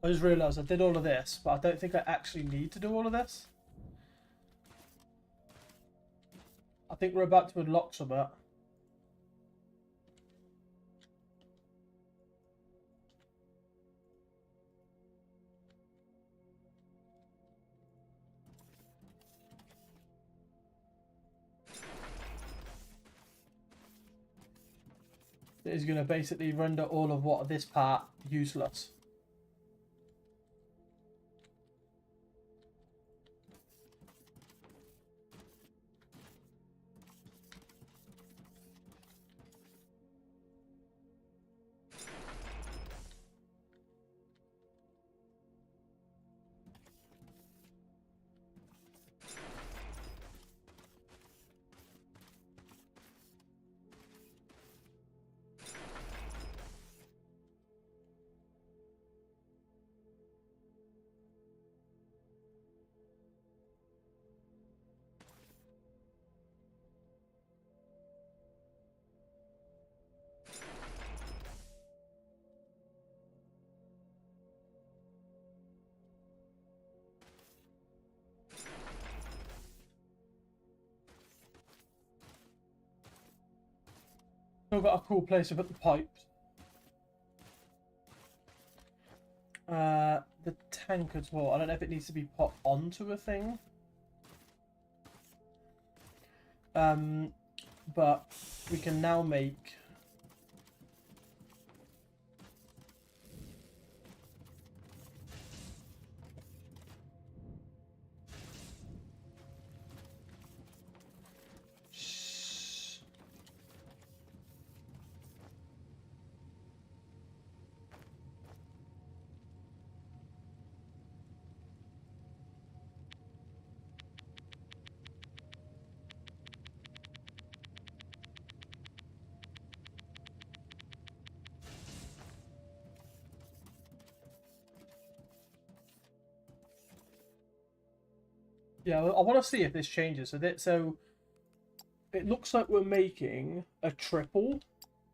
I just realised I did all of this, but I don't think I actually need to do all of this. I think we're about to unlock some of it. It is going to basically render all of what this part useless. Still got a cool place to put the pipes. The tank as well. I don't know if it needs to be put onto a thing. But we can now make yeah, I want to see if this changes. So it looks like we're making a triple,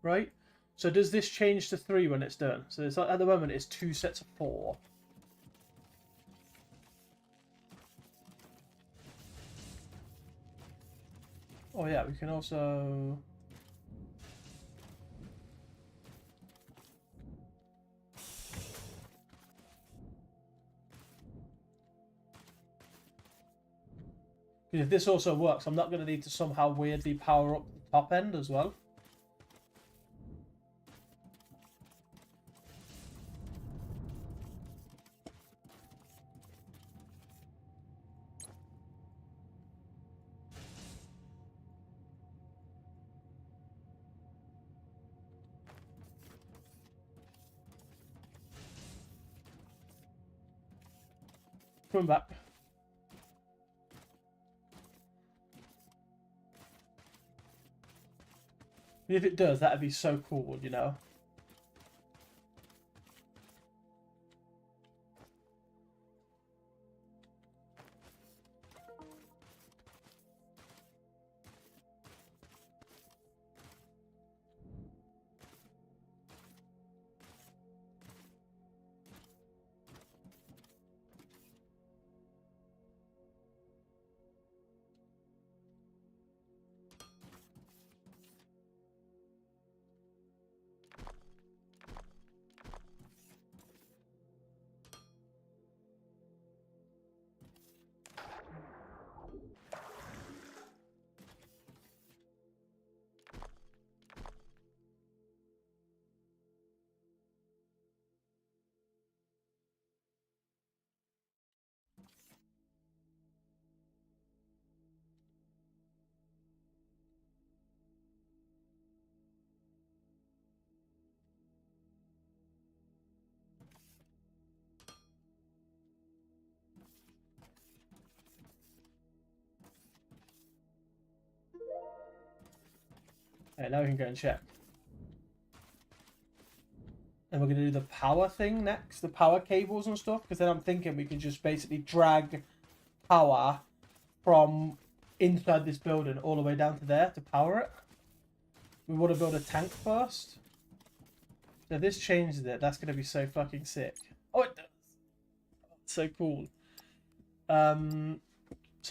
right? So does this change to 3 when it's done? So it's like, at the moment it's 2 sets of 4. Oh yeah, we can also... If this also works, I'm not going to need to somehow weirdly power up the top end as well. Coming back. If it does, that'd be so cool, you know. Okay, now we can go and check. And we're going to do the power thing next, the power cables and stuff, because then I'm thinking we can just basically drag power from inside this building all the way down to there to power it. We want to build a tank first. So if this changes it, that's going to be so fucking sick. Oh, it does. So cool. So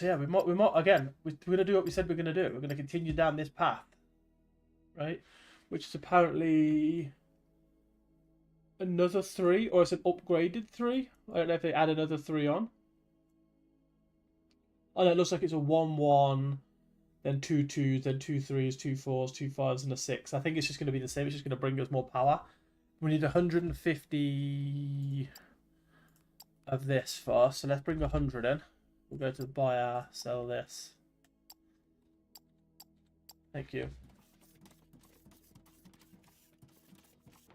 yeah, we might again. We're gonna do what we said we're gonna do. We're gonna continue down this path, right? Which is apparently another 3, or it's an upgraded 3. I don't know if they add another 3 on. Oh no, it looks like it's a 1-1, then 2 2s, then 2 3s, 2 4s, 2 5s, and a 6. I think it's just gonna be the same. It's just gonna bring us more power. We need 150 of this first, so let's bring 100 in. We'll go to the buyer, sell this. Thank you.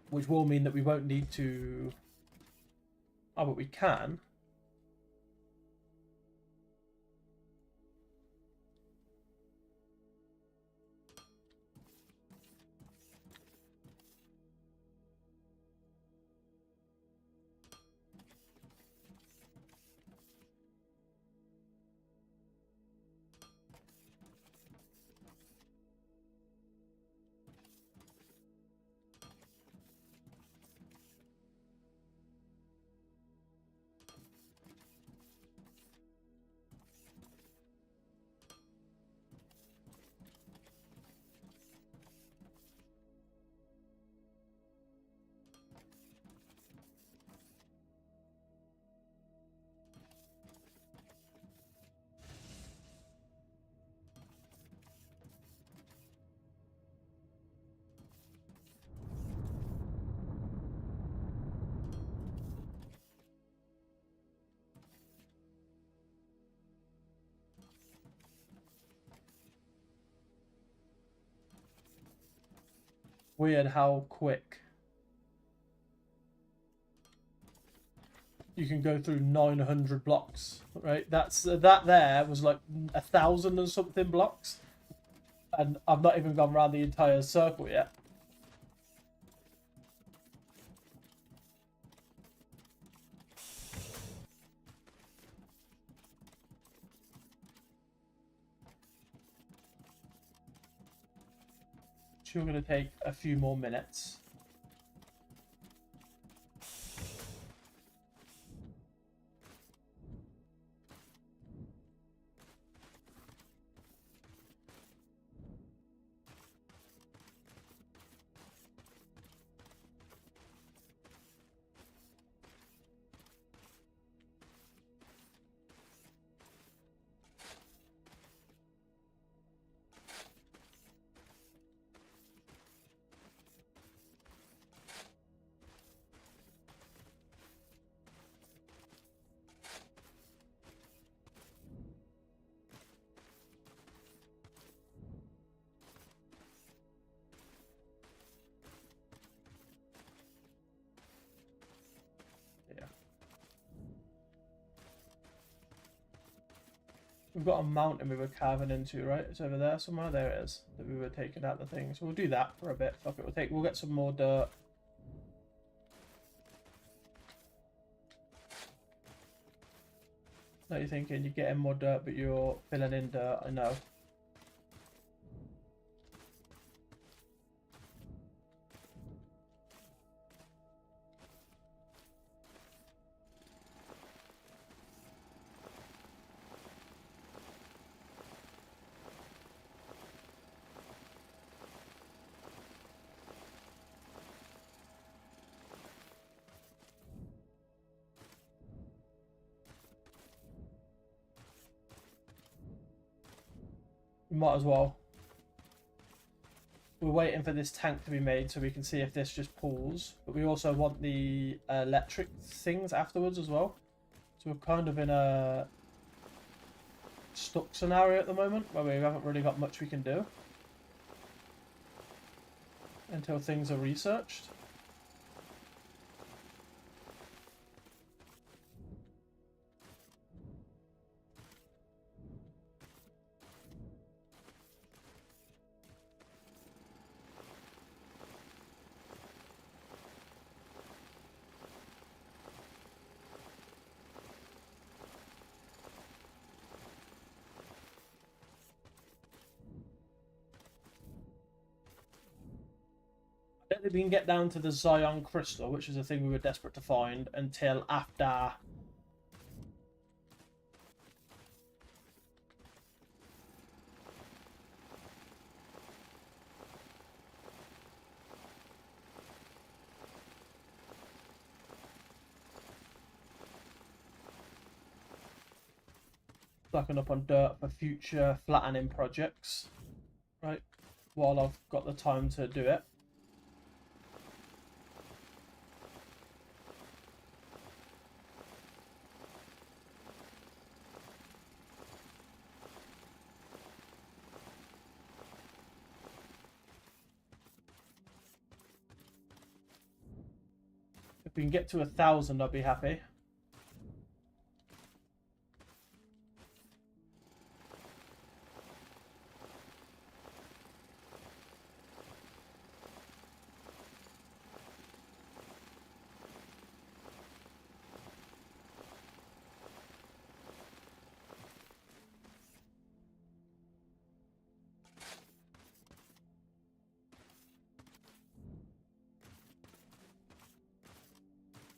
Which will mean that we won't need to... Oh, but we can. Weird how quick you can go through 900 blocks, right? That there was like 1,000 and something blocks, and I've not even gone around the entire circle yet. We're going to take a few more minutes. We've got a mountain we were carving into, right? It's over there somewhere. There it is. That we were taking out the thing. So we'll do that for a bit. Fuck it. We'll get some more dirt. Now you're thinking you're getting more dirt, but you're filling in dirt. I know. We might as well. We're waiting for this tank to be made so we can see if this just pulls. But we also want the electric things afterwards as well. So we're kind of in a stuck scenario at the moment where we haven't really got much we can do until things are researched. I don't think we can get down to the Zion crystal, which is the thing we were desperate to find, until after stocking up on dirt for future flattening projects, right? While I've got the time to do it. If we can get to 1,000, I'll be happy.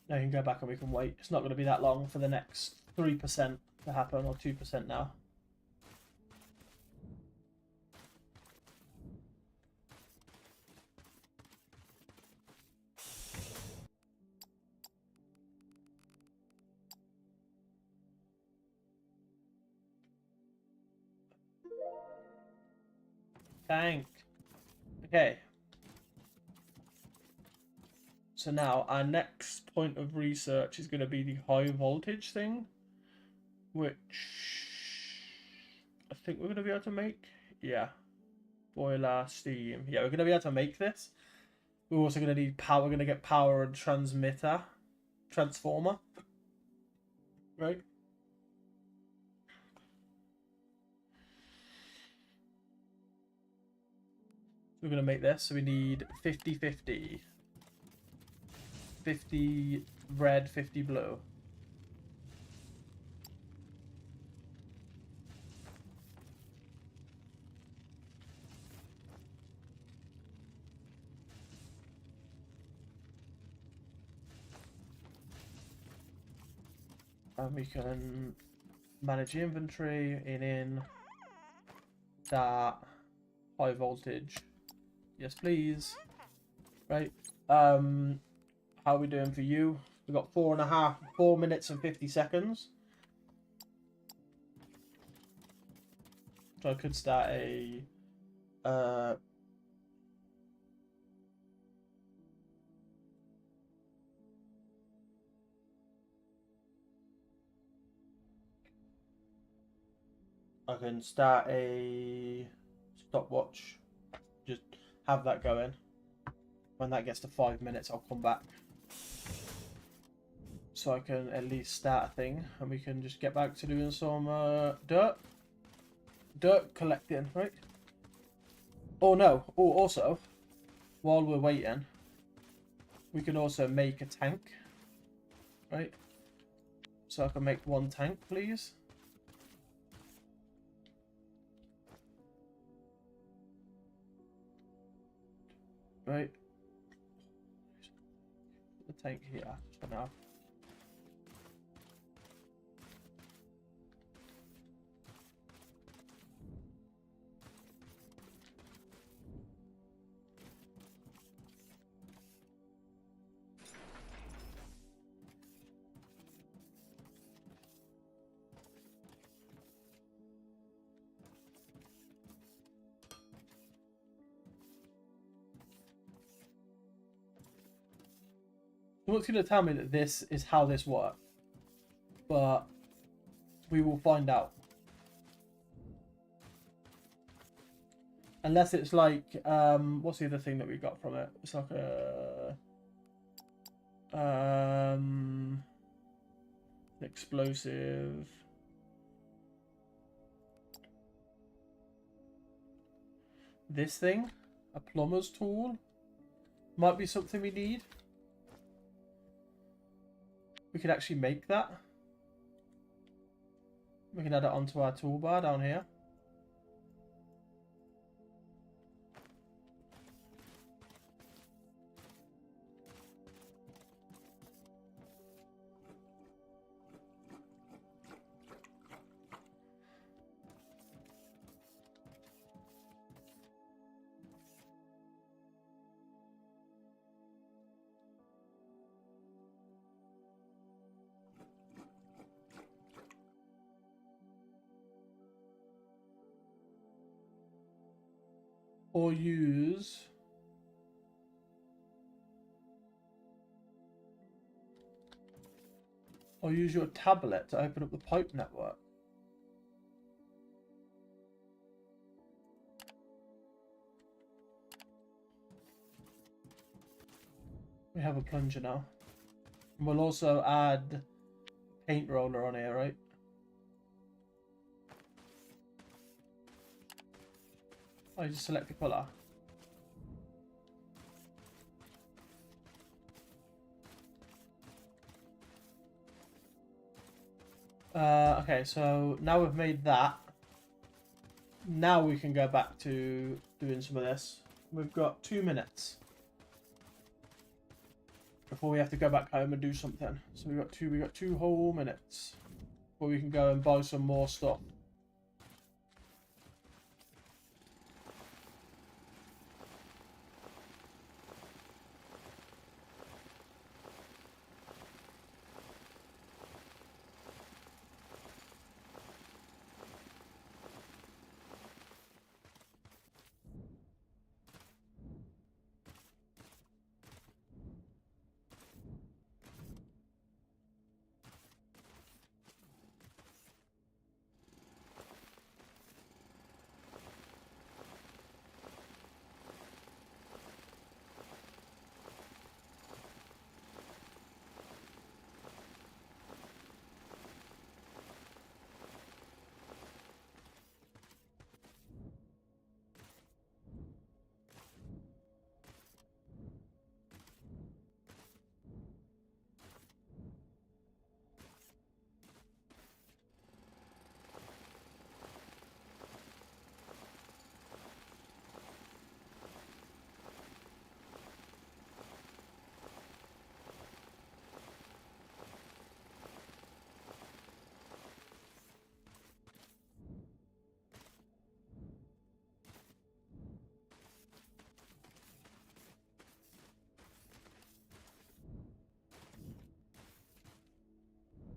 Now you can go back and we can wait. It's not going to be that long for the next 3% to happen, or 2% now. Tank. Okay. So now our next point of research is going to be the high voltage thing, which I think we're going to be able to make. Yeah. Boiler, steam. Yeah, we're going to be able to make this. We're also going to need power. We're going to get power and transformer. Right? We're going to make this. So we need 50-50. 50 red, 50 blue. And we can manage the inventory in that high voltage. Yes, please. Right. How are we doing for you? We've got 4 minutes and 50 seconds. So I could start a I can start a stopwatch. Just have that going. When that gets to 5 minutes, I'll come back. So I can at least start a thing, and we can just get back to doing some dirt collecting, right? Oh no! Oh, also, while we're waiting, we can also make a tank, right? So I can make 1 tank, please. Right. The tank here for now. Someone's going to tell me that this is how this works, but we will find out. Unless it's like, what's the other thing that we got from it? It's like an explosive. This thing, a plumber's tool, might be something we need. We could actually make that. We can add it onto our toolbar down here. Or use... Or use your tablet to open up the pipe network. We have a plunger now. And we'll also add paint roller on here, right? Oh, you just select the colour. Okay, so now we've made that. Now we can go back to doing some of this. We've got 2 minutes before we have to go back home and do something. So we got 2 whole minutes before we can go and buy some more stuff.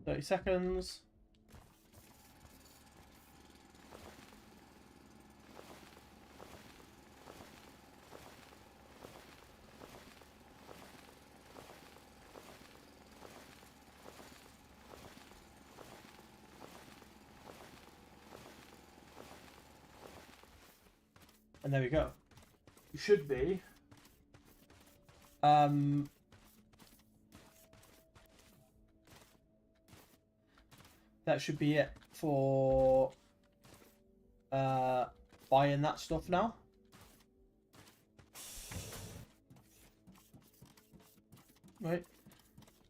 Thirty seconds. And there we go. You should be. That should be it for buying that stuff now. Right.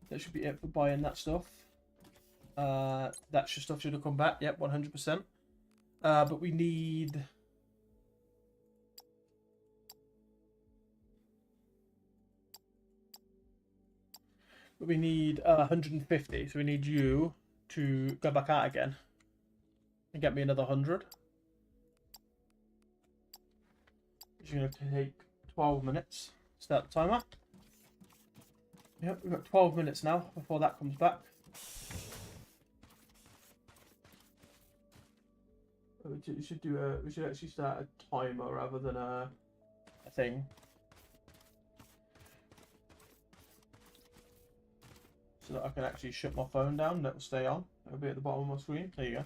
That should be it for buying that stuff. That stuff should have come back. Yep, 100%. But we need... But we need 150, so we need you to go back out again and get me another 100. Which is going to take 12 minutes. Start the timer. Yep, we've got 12 minutes now before that comes back. We should actually start a timer rather than a thing. So that I can actually shut my phone down and it will stay on. It'll be at the bottom of my screen. There you go.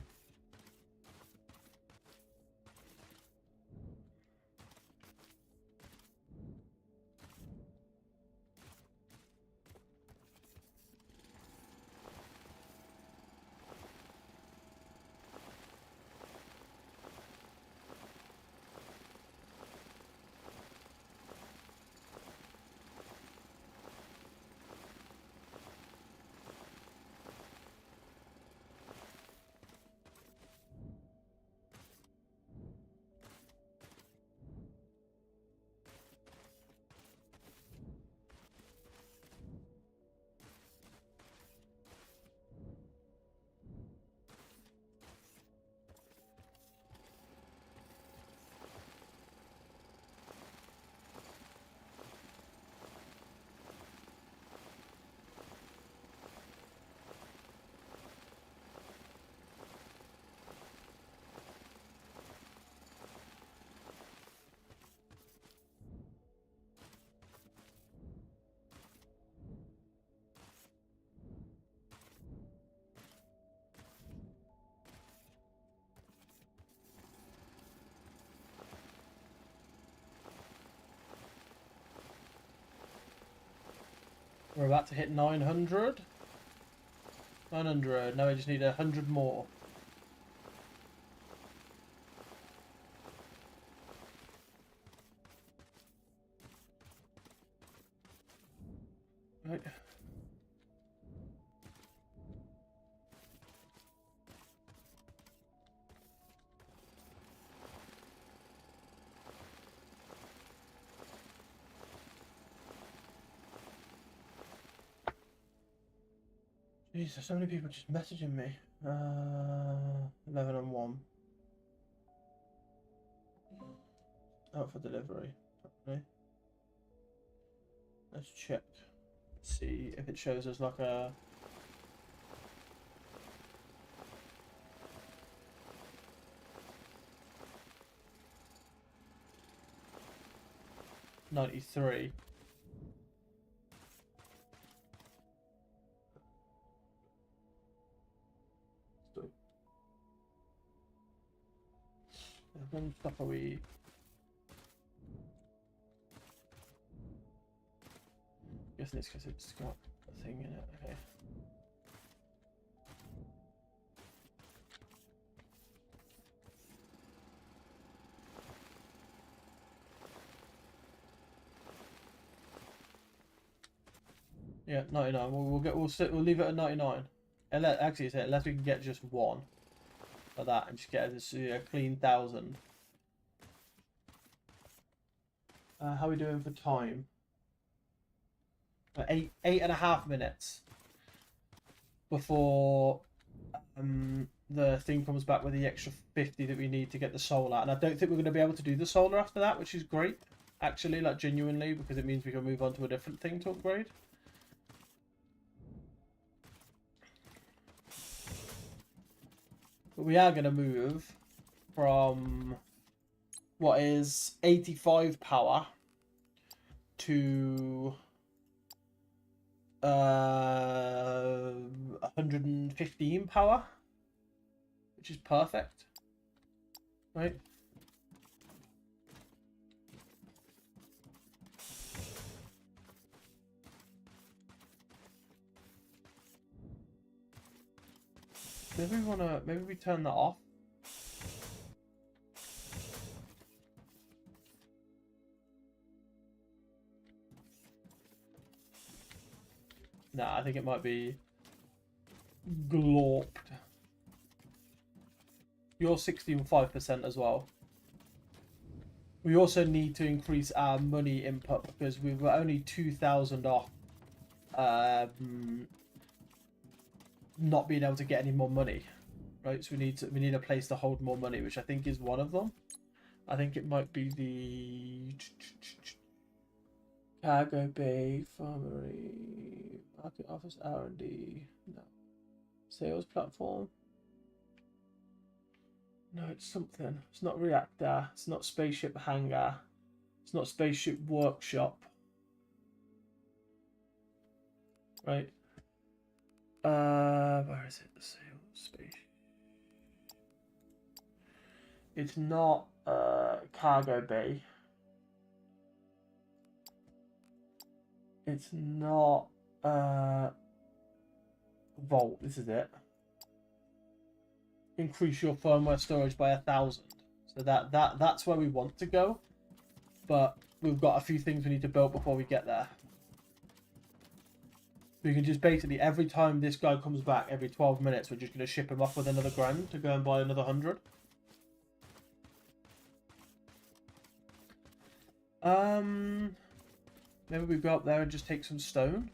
We're about to hit 900. 900. Now we just need 100 more. Right. Jeez, there's so many people just messaging me. 11 and 1. Out for delivery. Okay. Let's check. See if it shows us like a... $93. How many stuff are we... Guessing it's because it's got a thing in it. Okay. Yeah, 99. We'll leave it at 99. Actually, unless we can get just one of that and just get a clean 1,000. How are we doing for time? 8.5 minutes before the thing comes back with the extra 50 that we need to get the solar. And I don't think we're going to be able to do the solar after that, which is great, actually, like genuinely, because it means we can move on to a different thing to upgrade. But we are going to move from what is 85 power to 115 power, which is perfect, right? Maybe we turn that off. Nah, I think it might be glorped. You're 65% as well. We also need to increase our money input because we were only 2,000 off not being able to get any more money, right? So we need a place to hold more money, which I think is one of them. I think it might be the cargo bay, Foundry, market office, R&D, no, sales platform. No, it's something. It's not reactor. It's not spaceship hangar. It's not spaceship workshop. Right. Where is it? The sales space. It's not cargo bay. It's not vault. This is it. Increase your firmware storage by 1,000. So that's where we want to go, but we've got a few things we need to build before we get there. We can just basically, every time this guy comes back, every 12 minutes, we're just going to ship him off with another grand to go and buy another 100. Maybe we go up there and just take some stone.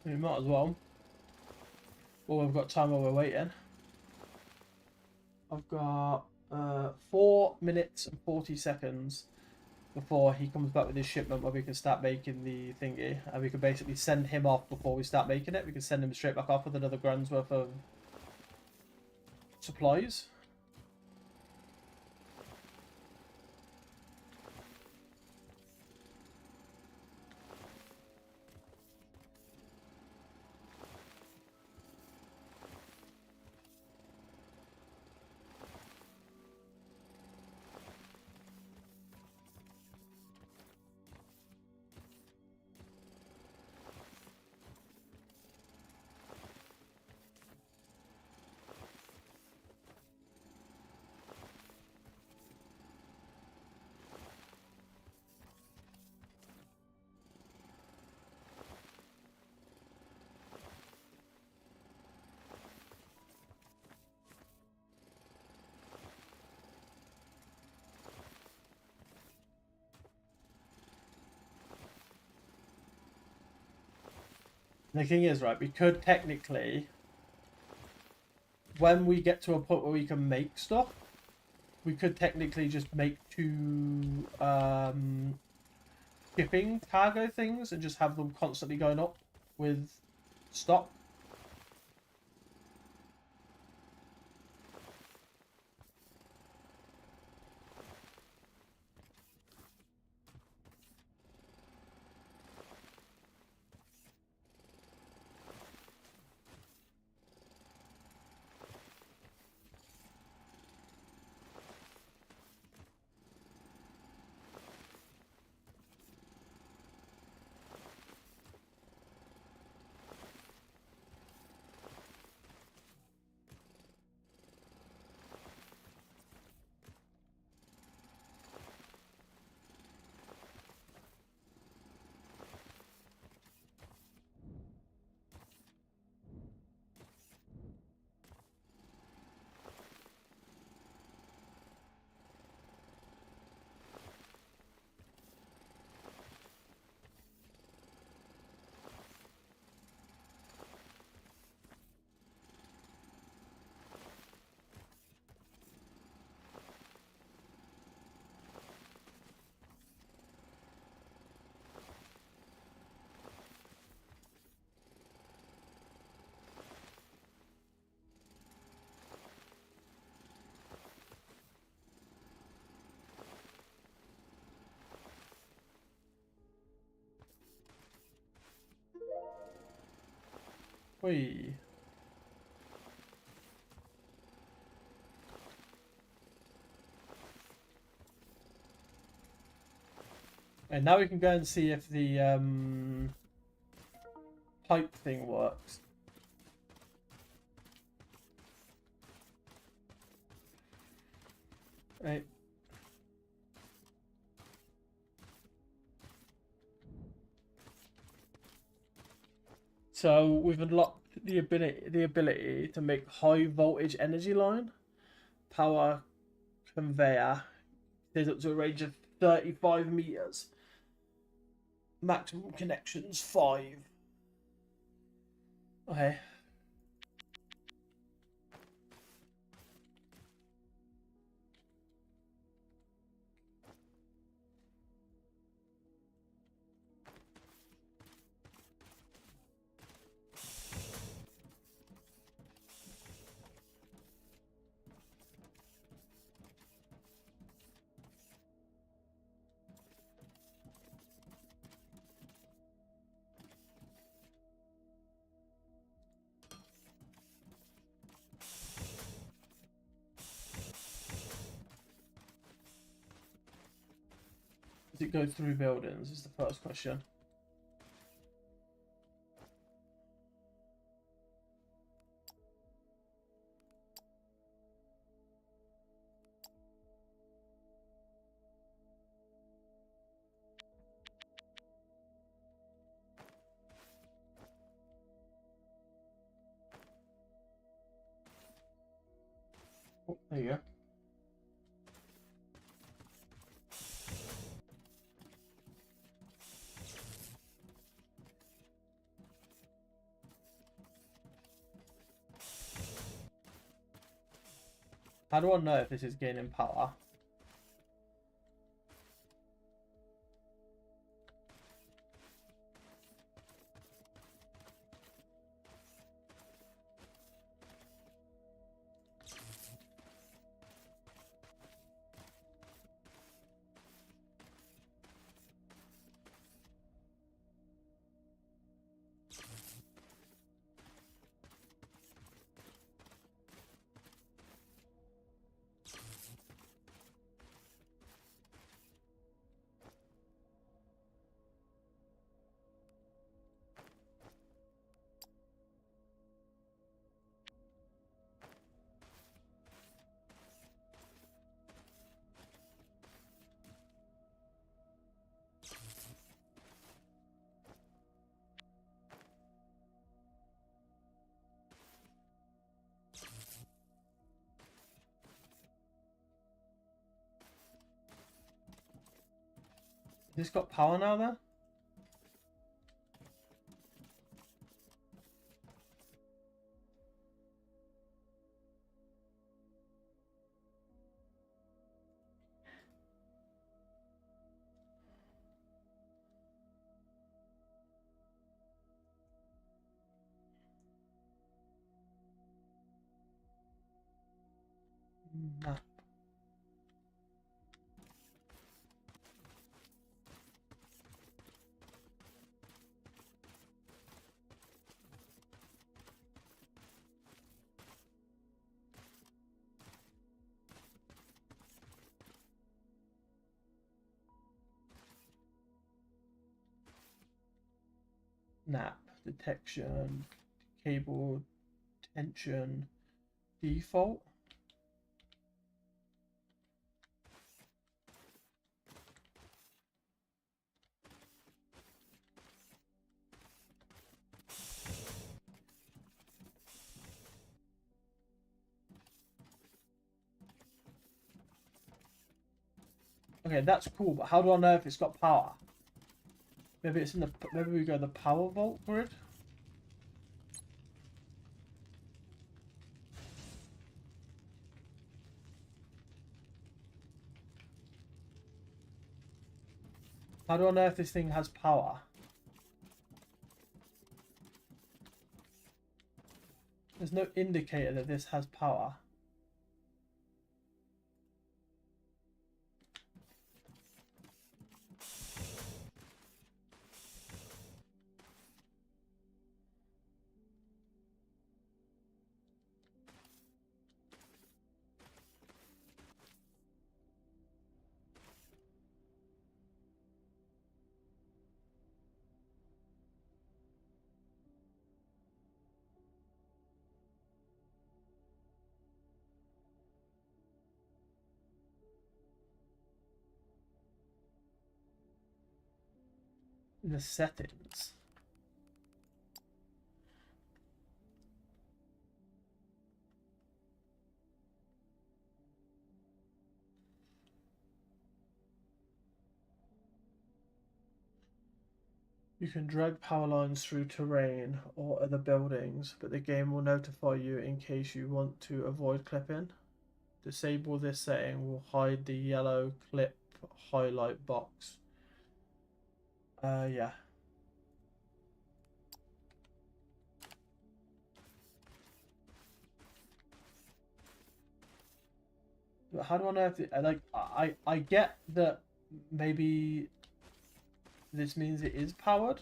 We might as well. Well, we've got time while we're waiting. I've got 4 minutes and 40 seconds before he comes back with his shipment where we can start making the thingy. And we can basically send him off before we start making it. We can send him straight back off with another grand's worth of supplies. The thing is, right, we could technically, when we get to a point where we can make stuff, we could technically just make 2 shipping cargo things and just have them constantly going up with stock. Whee. And now we can go and see if the pipe thing works. Right. So we've unlocked the ability to make high voltage energy line, power conveyor. There's up to a range of 35 meters. Maximum connections 5. Okay. Does it go through buildings is the first question. Oh, there you go. How do I know if this is gaining power? This got power now then? Nah. Nap, detection, cable, tension, default. Okay, that's cool, but how do I know if it's got power? Maybe it's in the, maybe we go the power vault grid? How do I know if this thing has power? There's no indicator that this has power. In the settings. You can drag power lines through terrain or other buildings, but the game will notify you in case you want to avoid clipping. Disable this setting will hide the yellow clip highlight box. Yeah. But how do I know if it, like I get that maybe this means it is powered?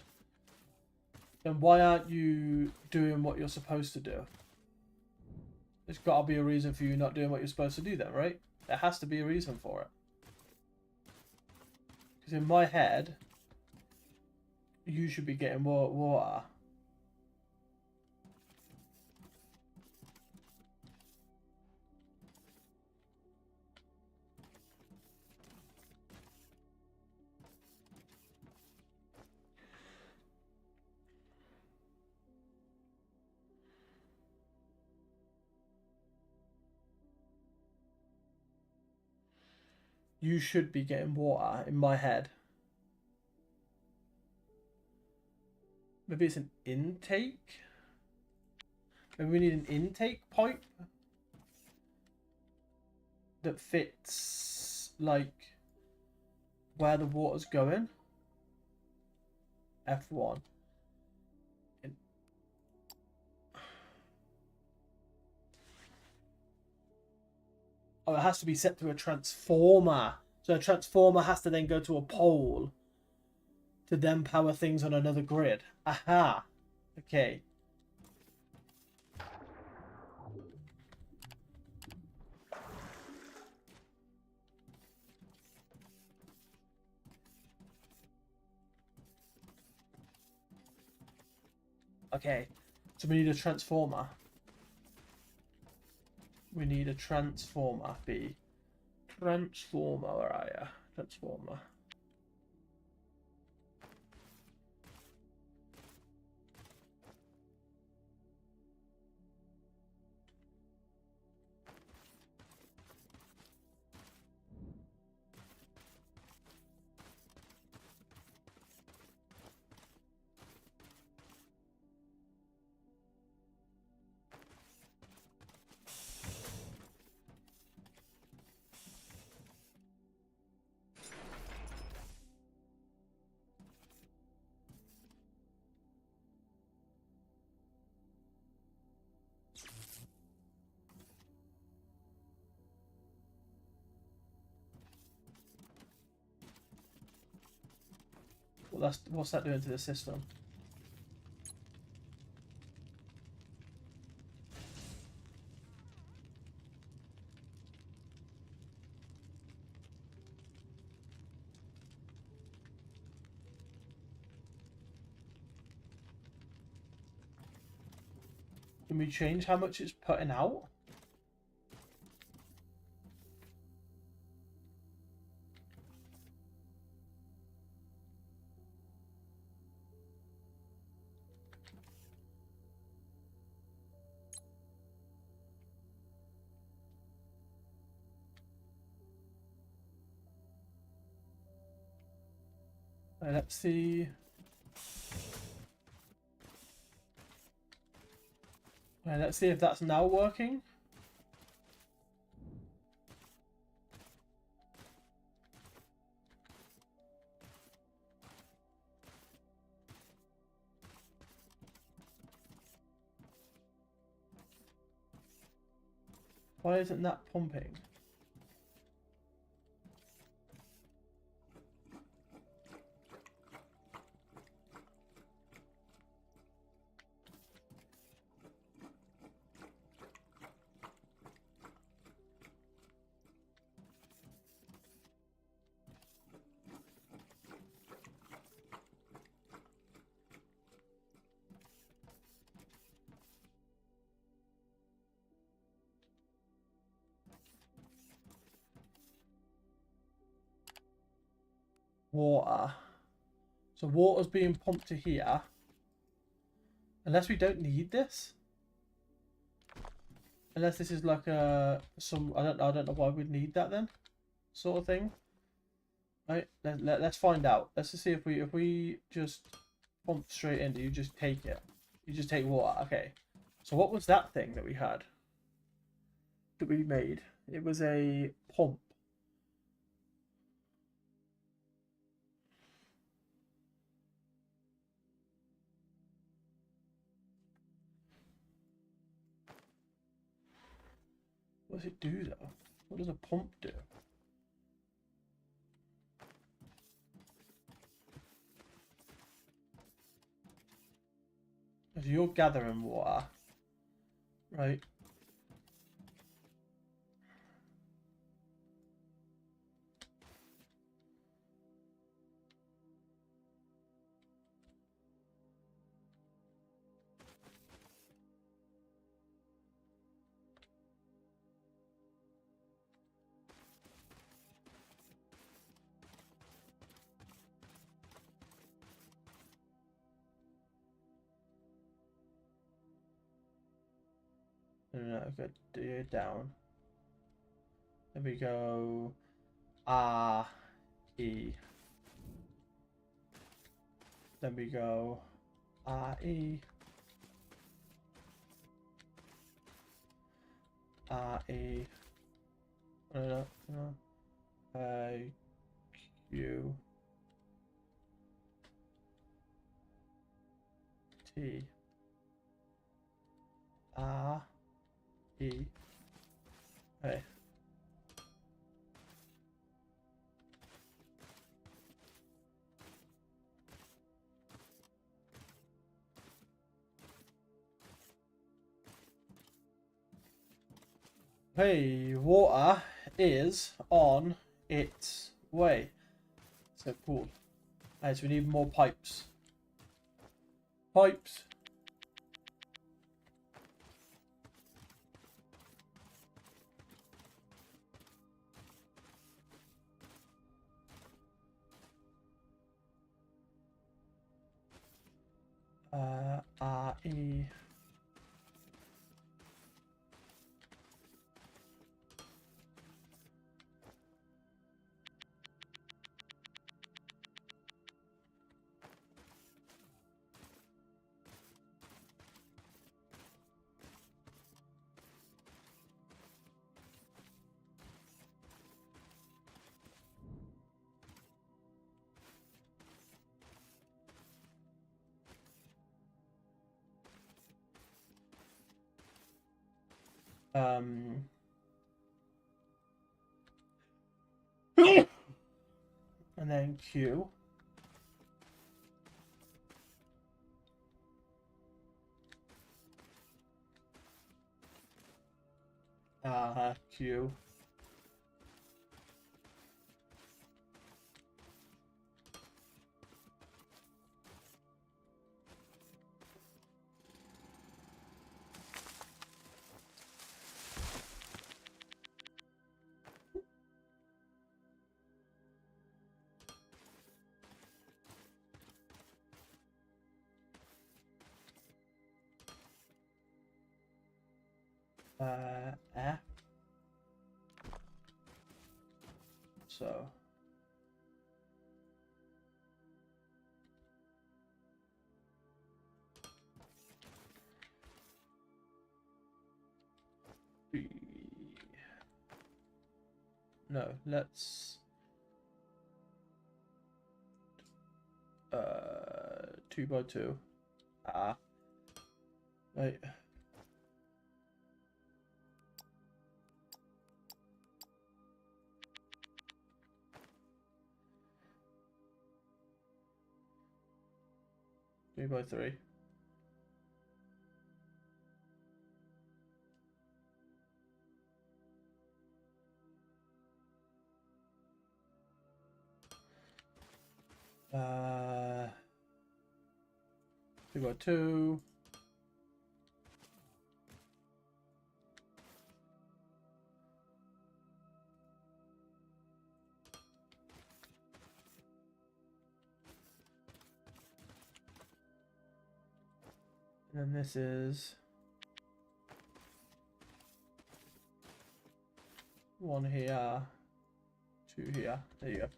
Then why aren't you doing what you're supposed to do? There's got to be a reason for you not doing what you're supposed to do then, right? There has to be a reason for it. Because in my head, you should be getting more water. You should be getting water in my head. Maybe it's an intake? Maybe we need an intake pipe? that fits like where the water's going. F1. Oh, it has to be set to a transformer. So a transformer has to then go to a pole to then power things on another grid. Aha. Okay. Okay. So we need a transformer. We need a transformer. B. Transformer, where are you? Transformer. Well, what's that doing to the system? Can we change how much it's putting out? Let's see. Let's see if that's now working. Why isn't that pumping? Water. So water's being pumped to here. Unless we don't need this. Unless this is like a I don't know why we'd need that then, sort of thing. Right. Let's find out. Let's just see if we just pump straight in. Do you just take it? You just take water. Okay. So what was that thing that we had? That we made? It was a pump. What does it do though? What does a pump do? If you're gathering water, right? No, good. Do it down. Then we go R E. Then we go R E. R E. No. Q T R E A. Hey, water is on its way. So cool. Alright, so we need more pipes. Pipes. R E. And then Q. Q. F. So. B. No, let's 2 by 2. Right. Three by 3. Uh, 2 by 2. And then this is 1 here, 2 here. There you go.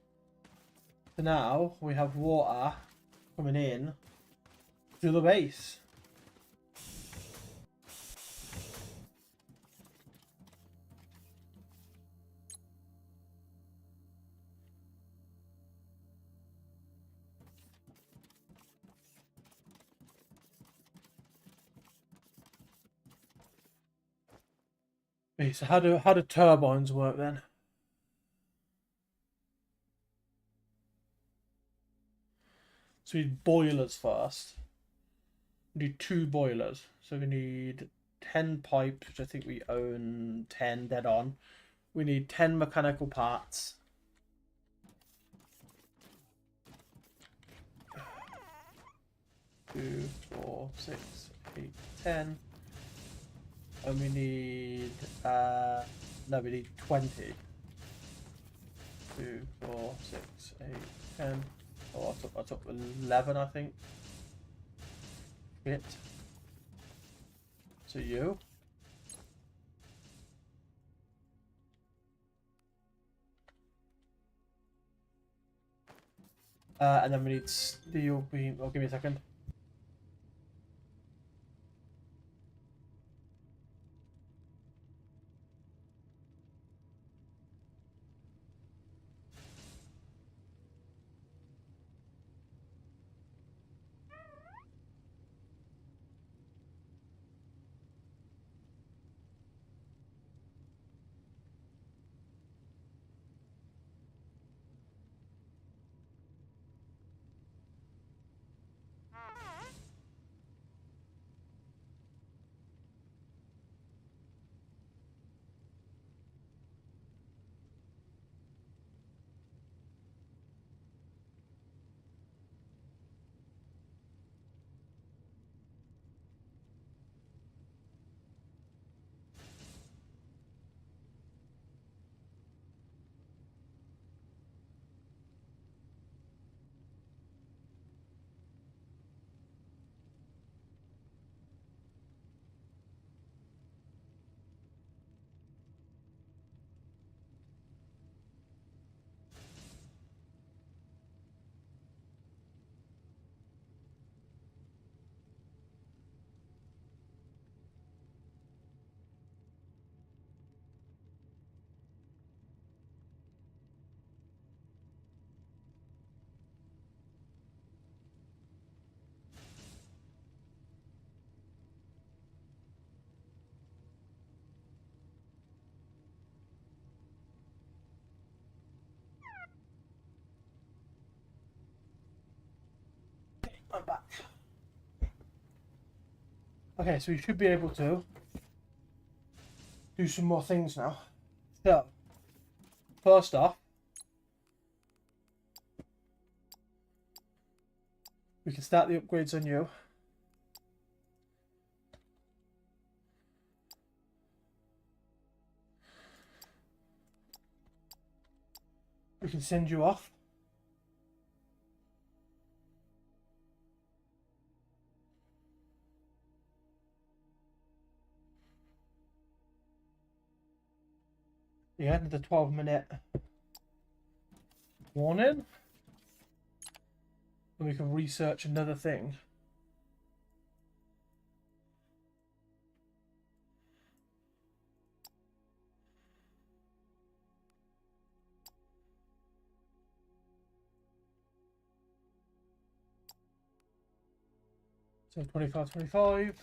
So now we have water coming in to the base. Okay, so how do turbines work then? So we need boilers first. We need 2 boilers. So we need 10 pipes, which I think we own 10 dead on. We need 10 mechanical parts. Two, 4, 6, 8, 10. And we need no, we need 20. 2, 4, 6, 8, 10. Oh, I took 11, I think. Bit. So you. And then we need steel beam. Oh, give me a second. Okay, so we should be able to do some more things now. So, first off, we can start the upgrades on you. We can send you off. Yeah, another 12-minute warning. And we can research another thing. So 25, 25.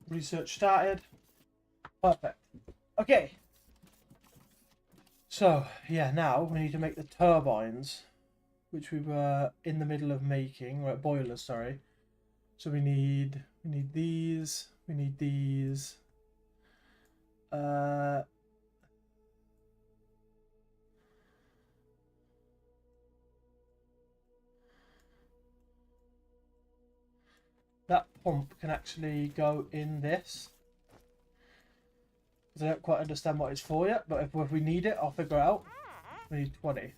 Research started. Perfect. Okay. So, yeah, now we need to make the turbines, which we were in the middle of making, right, boilers, sorry. So we need these, we need these. That pump can actually go in this. Because I don't quite understand what it's for yet, but if we need it, I'll figure it out. We need 20.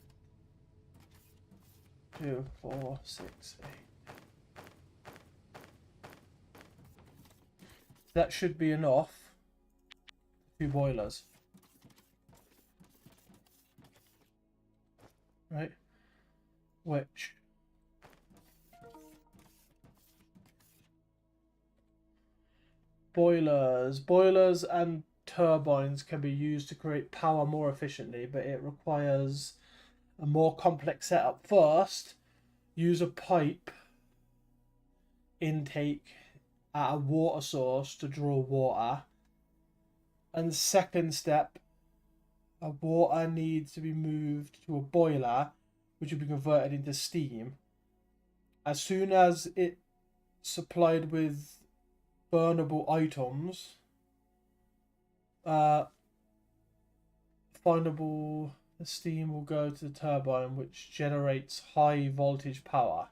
2, 4, 6, 8. That should be enough. 2 boilers. Right? Which... Boilers and turbines can be used to create power more efficiently, but it requires a more complex setup. First, use a pipe intake at a water source to draw water. And second step, water needs to be moved to a boiler, which will be converted into steam. As soon as it's supplied with burnable items, findable, the steam will go to the turbine, which generates high voltage power.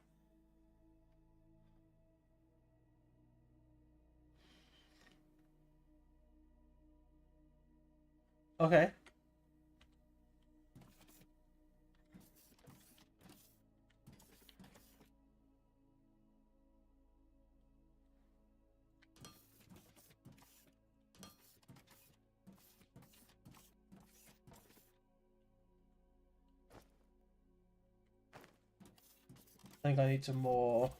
Okay. I think I need some more.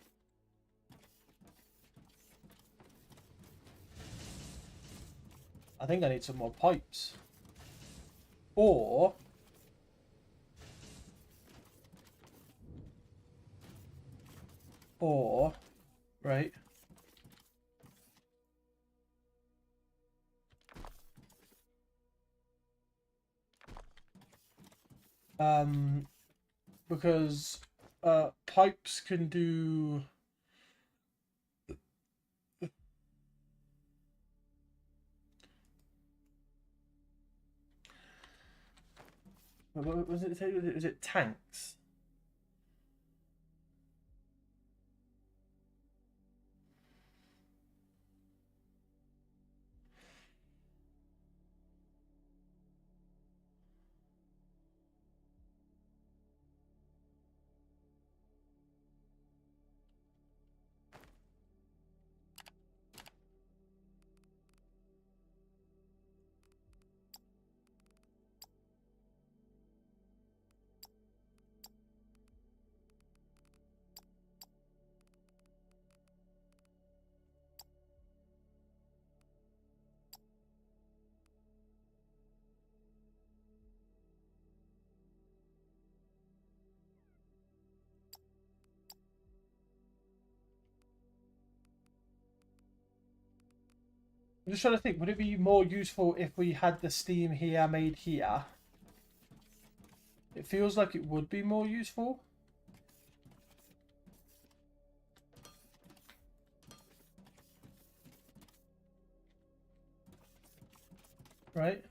I think I need some more pipes. Or right. Because pipes can do. What was it? Was it tanks? I'm just trying to think, would it be more useful if we had the steam here made here? It feels like it would be more useful. Right?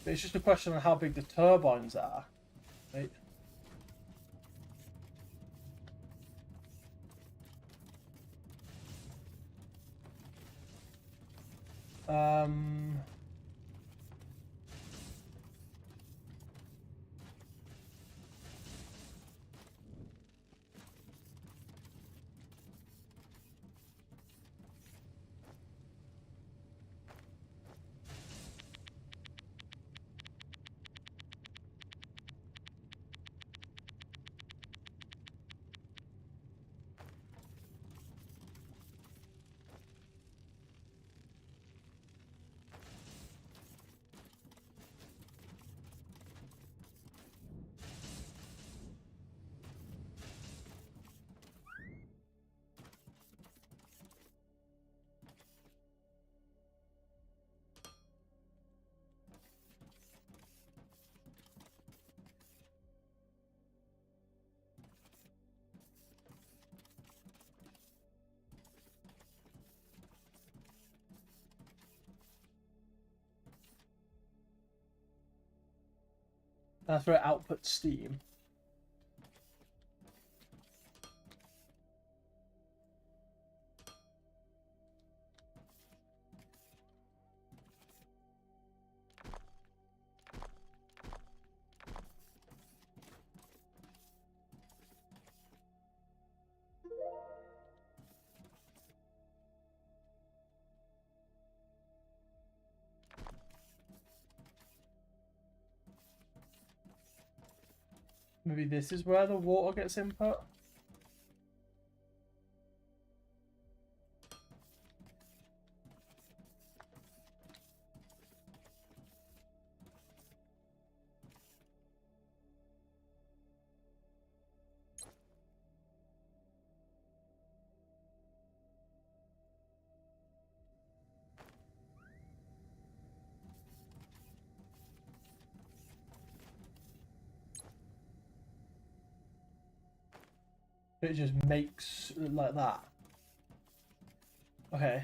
But it's just a question of how big the turbines are. Right? That's where it outputs steam. Maybe this is where the water gets input. It just makes like that. Okay.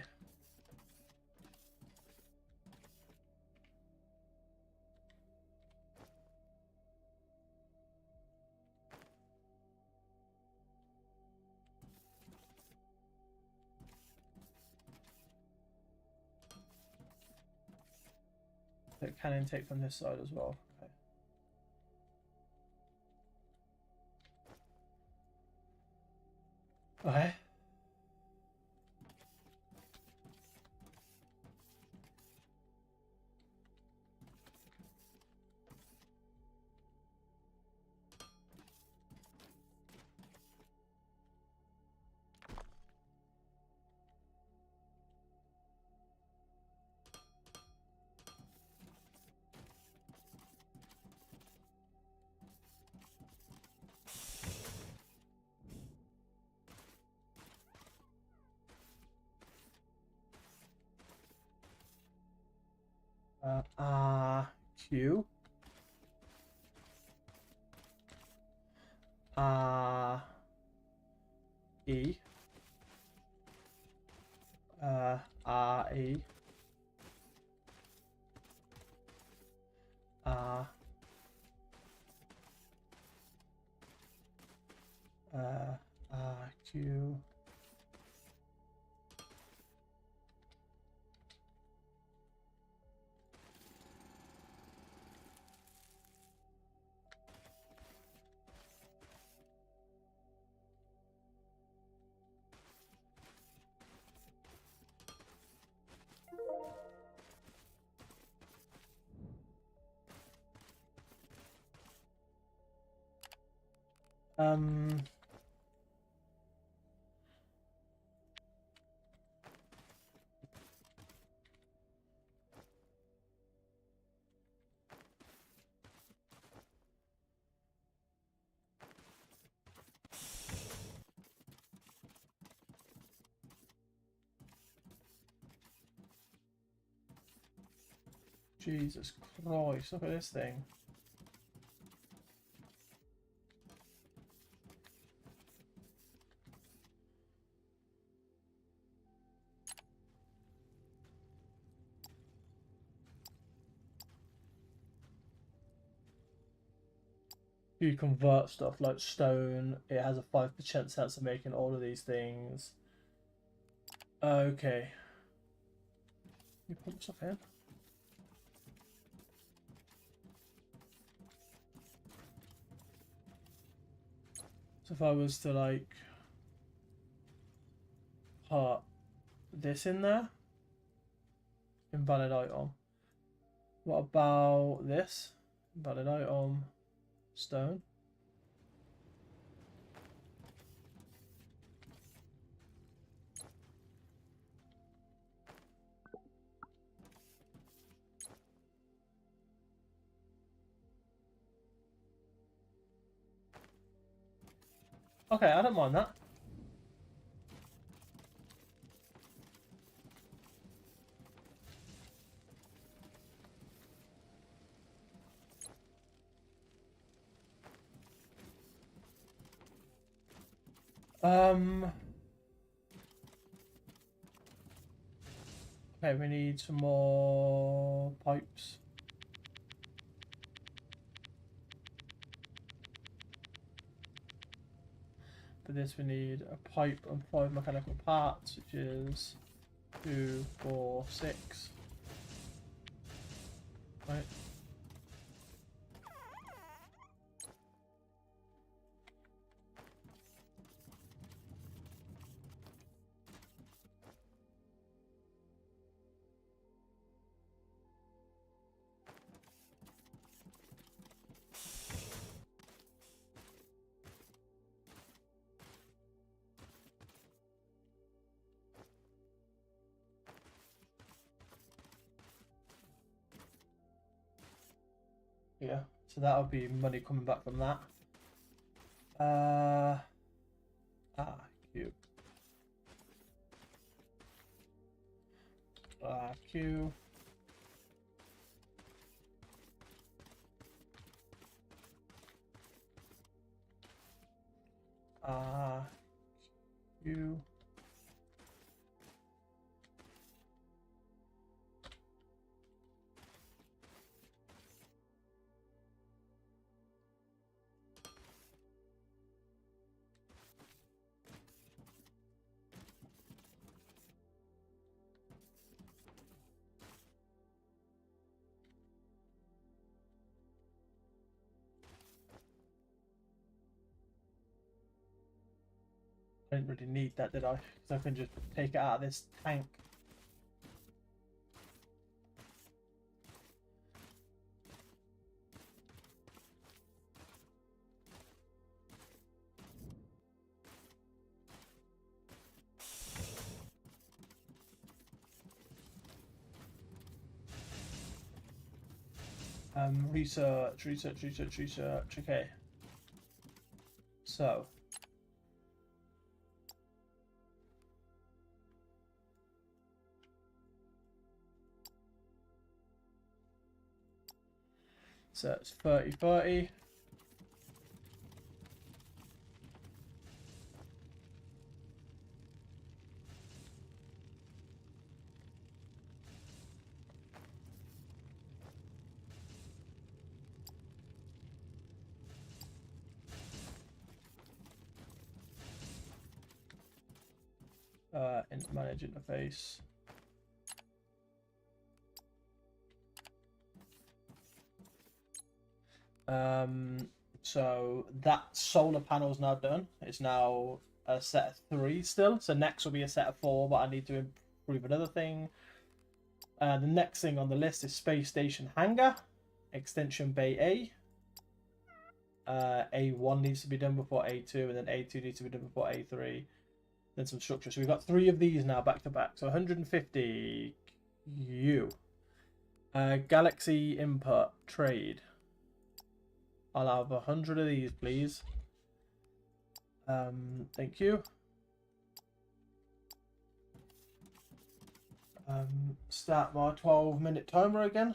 It can intake from this side as well. Okay. Okay. Q. E. R E. R. R Q. Um. Jesus Christ, look at this thing. You convert stuff like stone, it has a 5% chance of making all of these things. Okay. You put stuff in. So if I was to like put this in there, invalid item. What about this? Invalid item, stone. Okay, I don't mind that. Okay, we need some more pipes. For this we need a pipe and 5 mechanical parts, which is 2, 4, 6. Right. Yeah, so that'll be money coming back from that. Q. Q. Q. I didn't really need that, did I? Because I can just take it out of this tank. Research. Okay. So. So it's 30. Manage interface. So that solar panel is now done. It's now a set of 3 still. So next will be a set of 4, but I need to improve another thing. The next thing on the list is Space Station Hangar, Extension Bay A. A1 needs to be done before A2, and then A2 needs to be done before A3. Then some structure. So we've got 3 of these now back to back. So 150 U. Galaxy Input Trade. I'll have 100 of these, please. Thank you. Start my 12-minute timer again.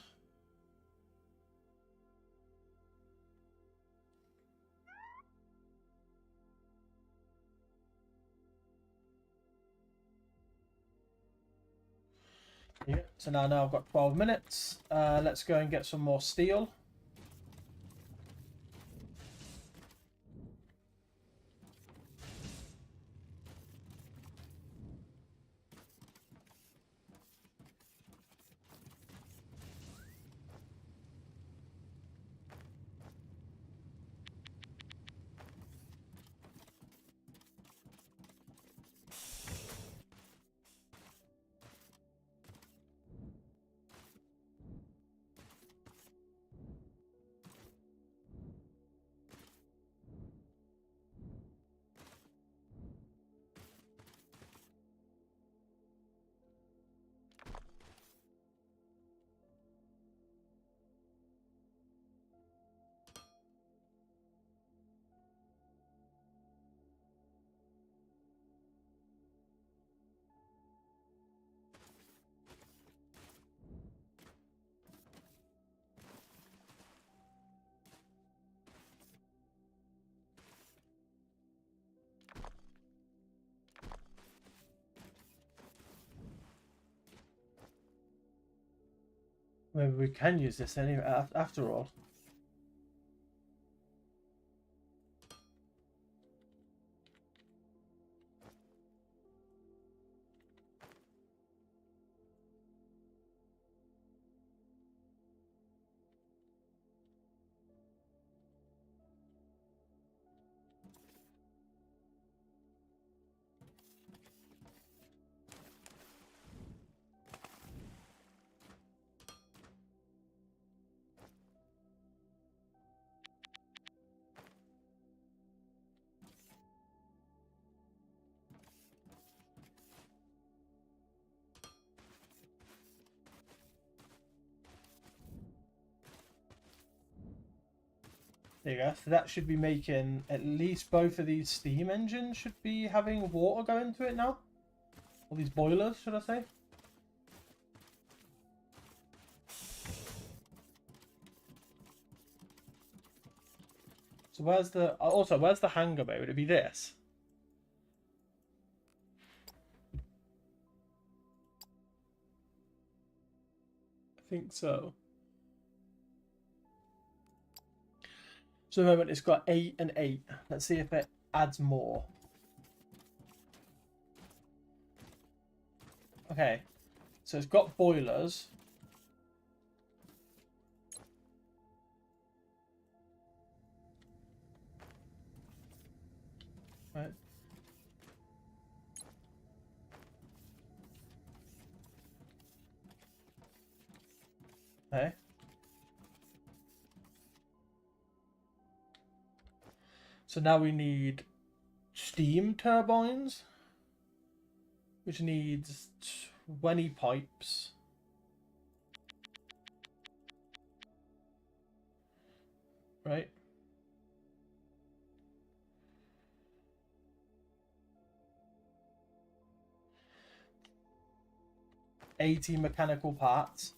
Yeah. So now I've got 12 minutes. Let's go and get some more steel. Maybe we can use this anyway after all. There you go. So that should be making at least both of these steam engines should be having water go into it now. All these boilers, should I say? So where's the... Also, where's the hangar bay? Would it be this? I think so. So at the moment it's got 8 and 8. Let's see if it adds more. Okay. So it's got boilers. Right. Okay. So now we need steam turbines, which needs 20 pipes. Right. $80 mechanical parts.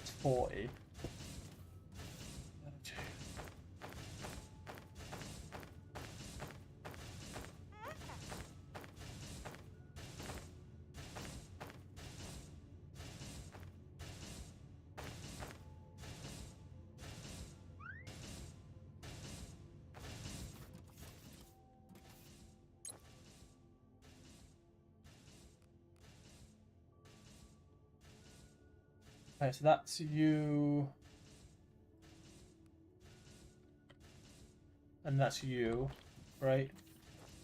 It's 40. Okay, so that's you. And that's you, right?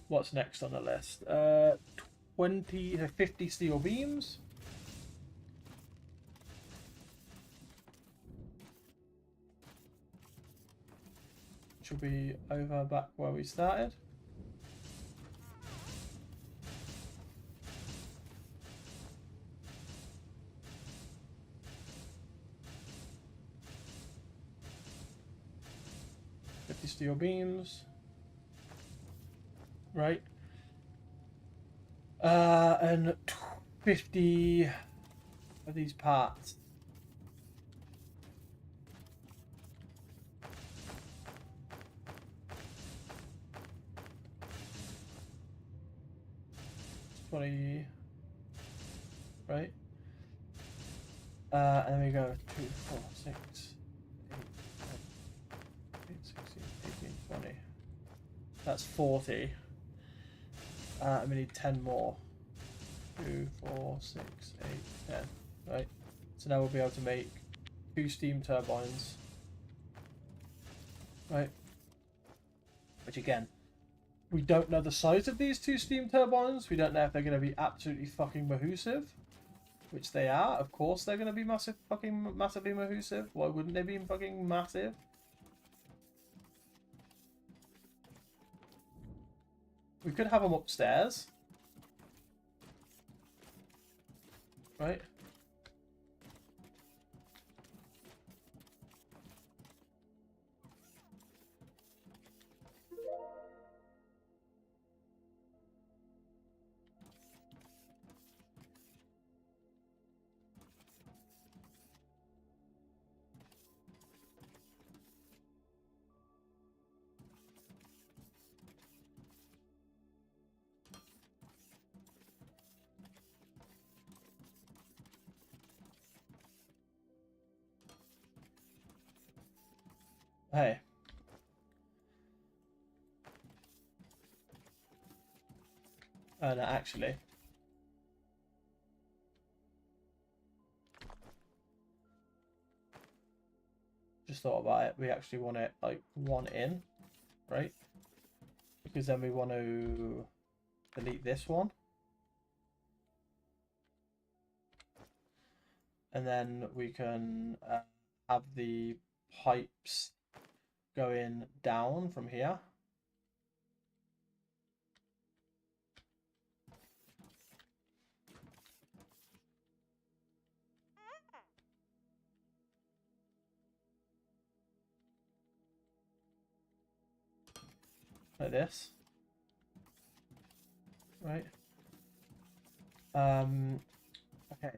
What's next on the list? 50 steel beams. Which will be over back where we started. Steel beams, right? And 50 of these parts. $20, right? And then we go 2, 4, 6, 8, 16, 18, 20. That's 40. And we need 10 more. 2, 4, 6, 8, 10. Right. So now we'll be able to make 2 steam turbines. Right. Which again, we don't know the size of these 2 steam turbines. We don't know if they're going to be absolutely fucking mahoosive. Which they are. Of course they're going to be massively mahoosive. Why wouldn't they be fucking massive? We could have them upstairs. Right? Hey. No, actually. Just thought about it. We actually want it like 1 in, right? Because then we want to delete this one. And then we can have the pipes going down from here. Like this. Right. Okay.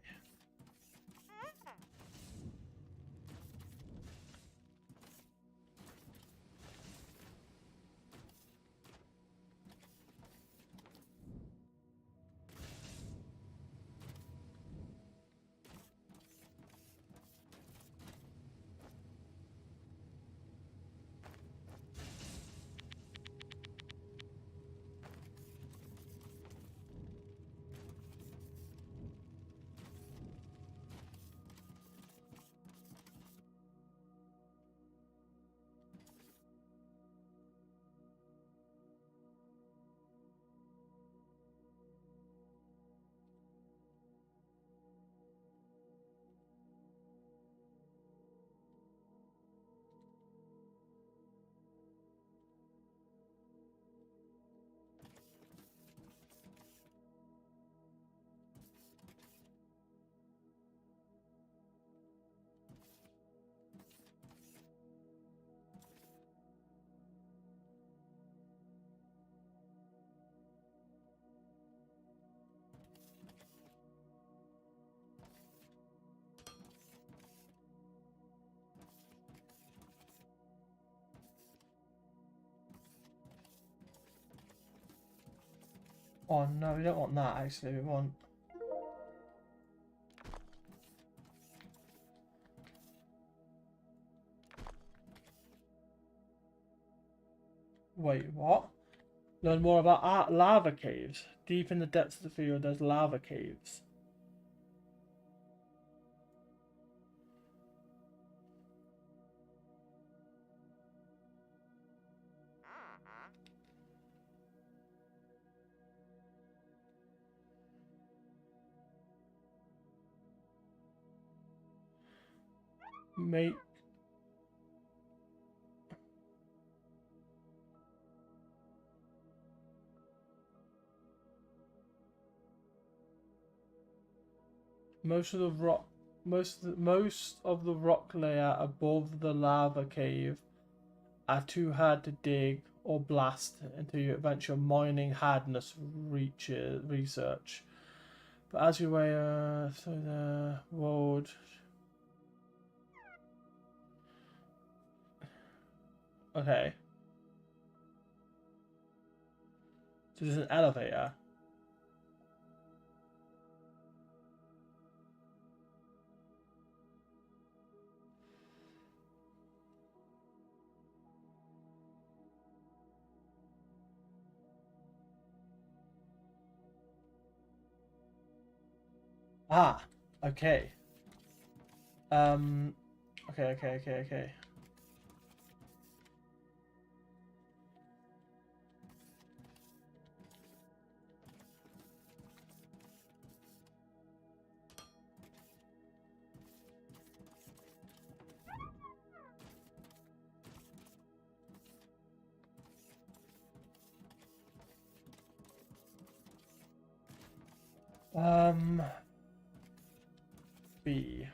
Oh no, we don't want that actually. We want... Wait, what? Learn more about lava caves. Deep in the depths of the field, there's lava caves. Make... Most of the rock layer above the lava cave are too hard to dig or blast until you advance your mining hardness research. But as you weigh through the world, okay. So there's an elevator. Ah, okay. Okay. B.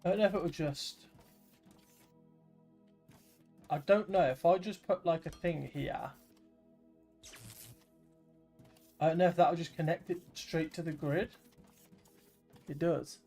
I don't know if it will just... I don't know if I just put like a thing here. I don't know if that'll just connect it straight to the grid. It does.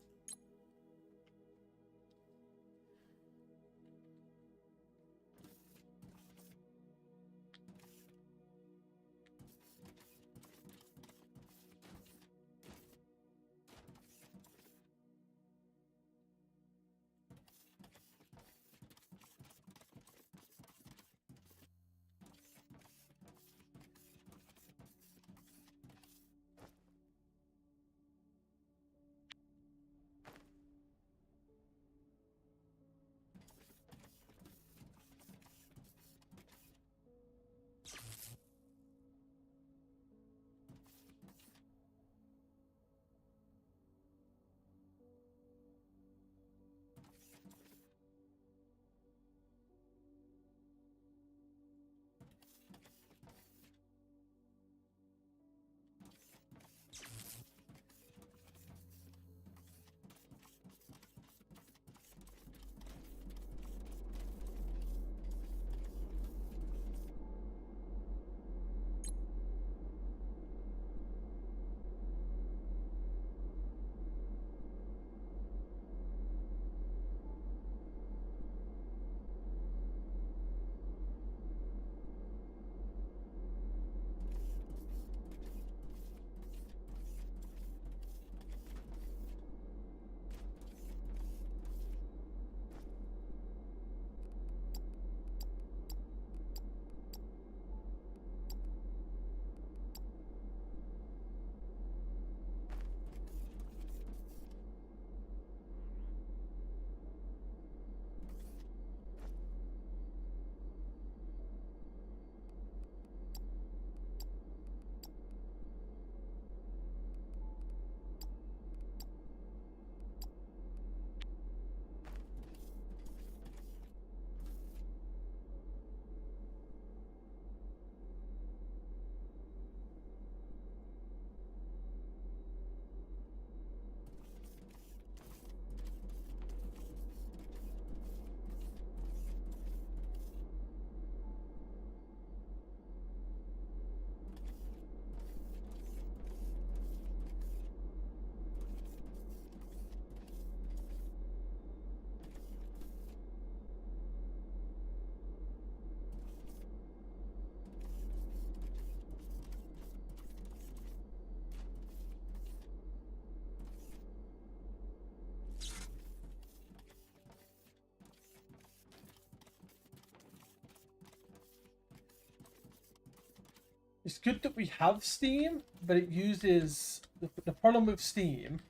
It's good that we have Steam, but it uses... The problem with Steam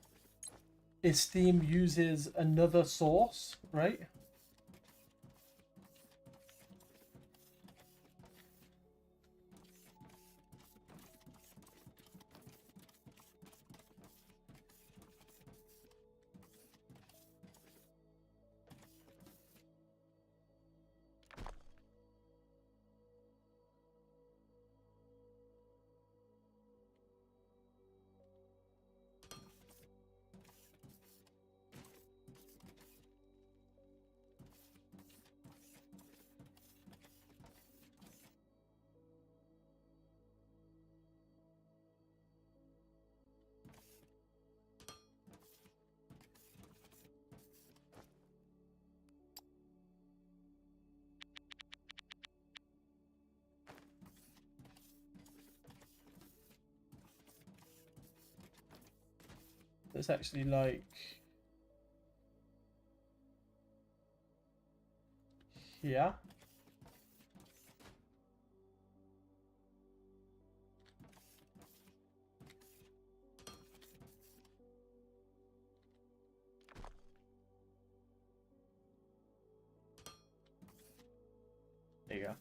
is Steam uses another source, right? It's actually like... here. There you go.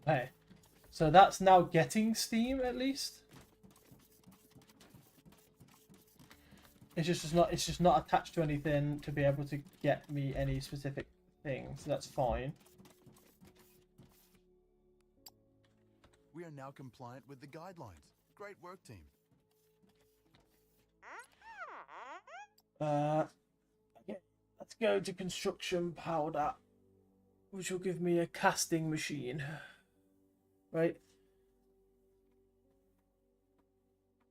Okay. So that's now getting Steam at least. It's just not attached to anything to be able to get me any specific thing. So that's fine. We are now compliant with the guidelines. Great work, team. Okay. Let's go to construction powder, which will give me a casting machine. Right.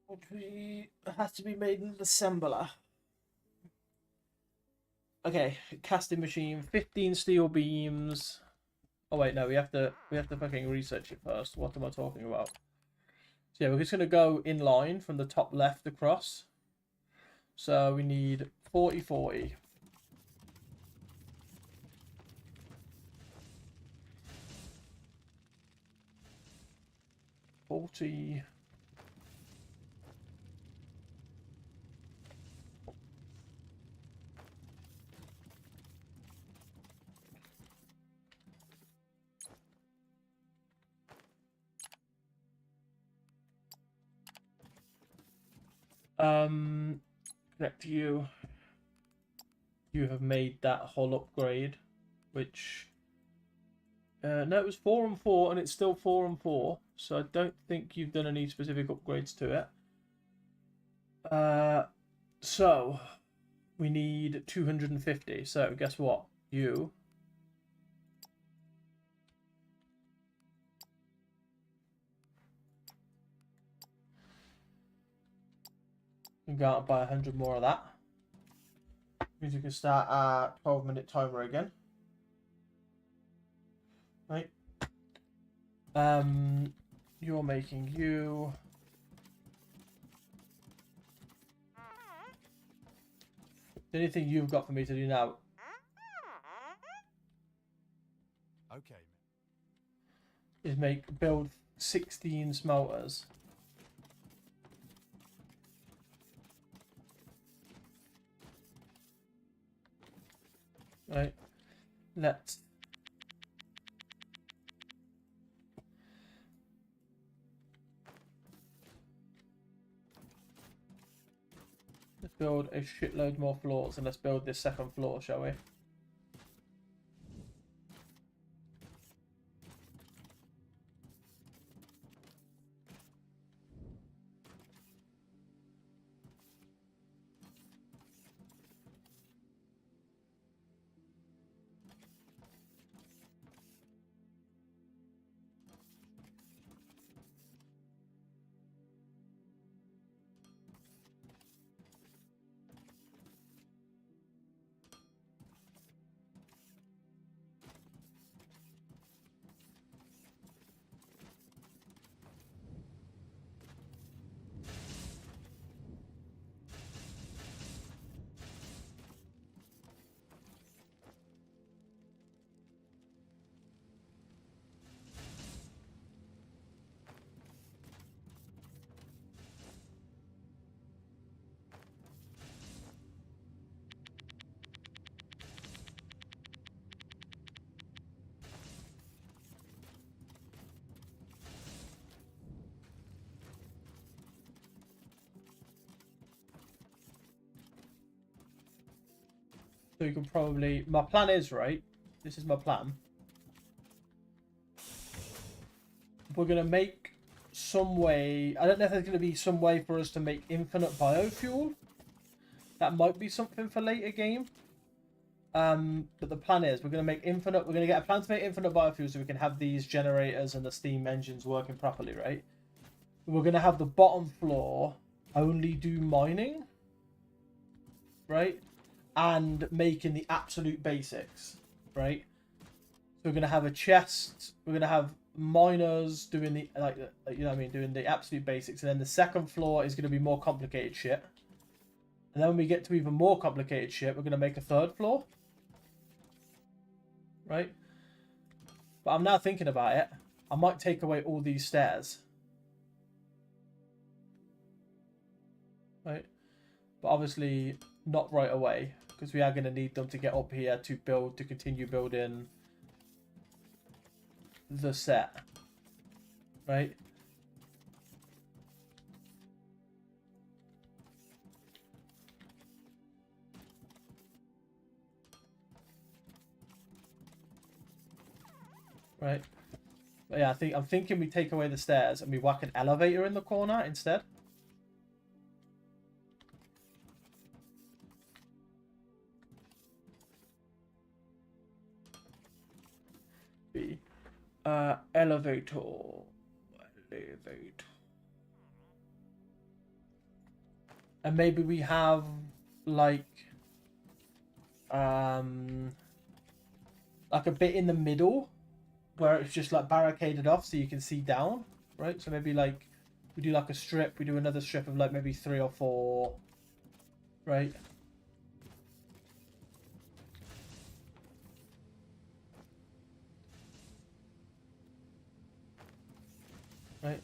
Which has to be made in an assembler. Okay, casting machine, 15 steel beams. Oh wait, no, we have to fucking research it first. What am I talking about? So yeah, we're just gonna go in line from the top left across. So we need 40, 40. 40. Connect to you. You have made that whole upgrade, which no, it was 4 and 4, and it's still 4 and 4. So I don't think you've done any specific upgrades to it. So we need 250. So guess what? You can go out and buy 100 more of that. Means you can start a 12-minute timer again. Right. You're making you. The only thing you've got for me to do now Okay. is build 16 smelters. Right. Let's build a shitload more floors, and let's build this second floor, shall we? So you can probably... My plan is, right? This is my plan. We're going to make some way... I don't know if there's going to be some way for us to make infinite biofuel. That might be something for later game. But the plan is we're going to make infinite... We're going to get a plan to make infinite biofuel so we can have these generators and the steam engines working properly, right? We're going to have the bottom floor only do mining. Right? And making the absolute basics, right? So we're gonna have a chest. We're gonna have miners doing the you know what I mean, doing the absolute basics, and then the second floor is gonna be more complicated shit. And then when we get to even more complicated shit, we're gonna make a third floor, right? But I'm now thinking about it. I might take away all these stairs, right? But obviously not right away, because we are going to need them to get up here to continue building the set, right? Right. But yeah, I'm thinking we take away the stairs and we whack an elevator in the corner instead. Elevator. And maybe we have like a bit in the middle where it's just like barricaded off so you can see down, right? So maybe like we do like a strip, we do another strip of like maybe 3 or 4, right? Right.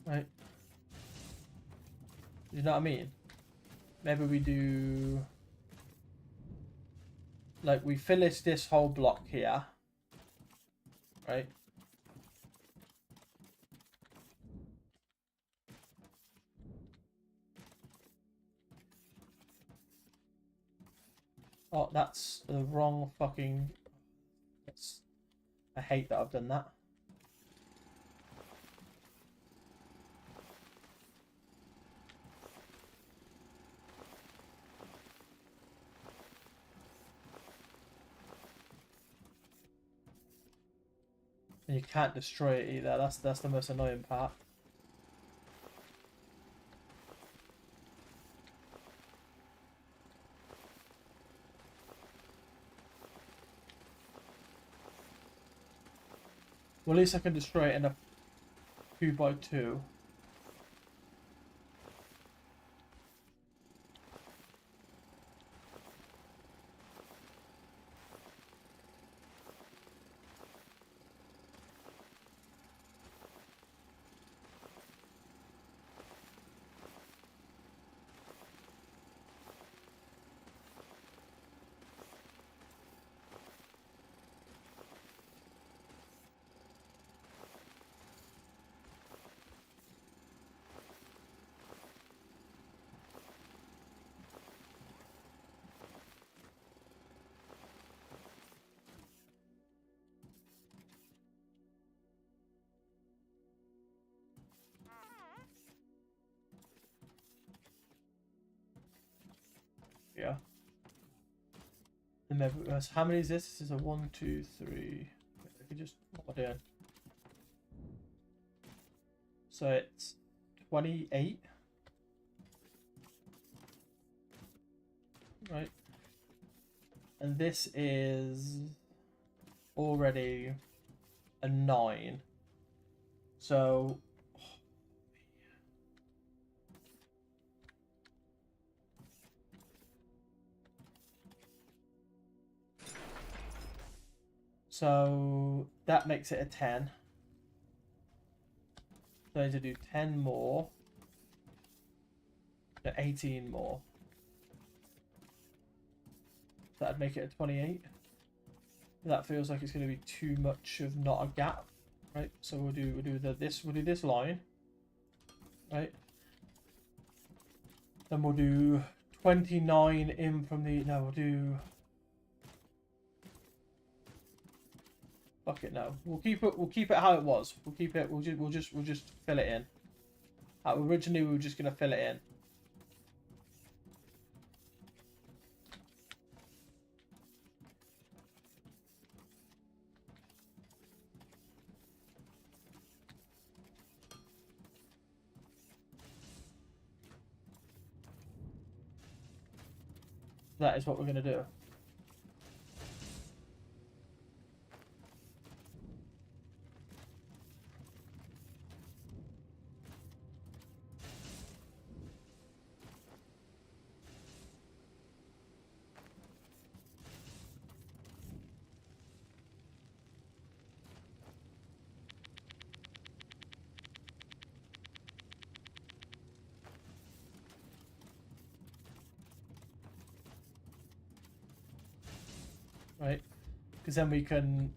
Right. You know what I mean? Maybe we do... Like, we finish this whole block here. Right? Oh, that's the wrong fucking... I hate that I've done that. And you can't destroy it either. That's the most annoying part. Well, at least I can destroy it in a 2x2. Yeah. How many is this? This is a 1, 2, 3. I can just what am I doing? So it's 28. Right. And this is already a 9. So that makes it a 10. So I need to do 10 more. No, 18 more. That'd make it a 28. That feels like it's going to be too much of not a gap, right? So we'll do this line, right? Then we'll do 29 in from the we'll do. Fuck it, no. We'll keep it how it was. We'll keep it. We'll just fill it in. Originally we were just gonna fill it in. That is what we're gonna do. Right, because then we can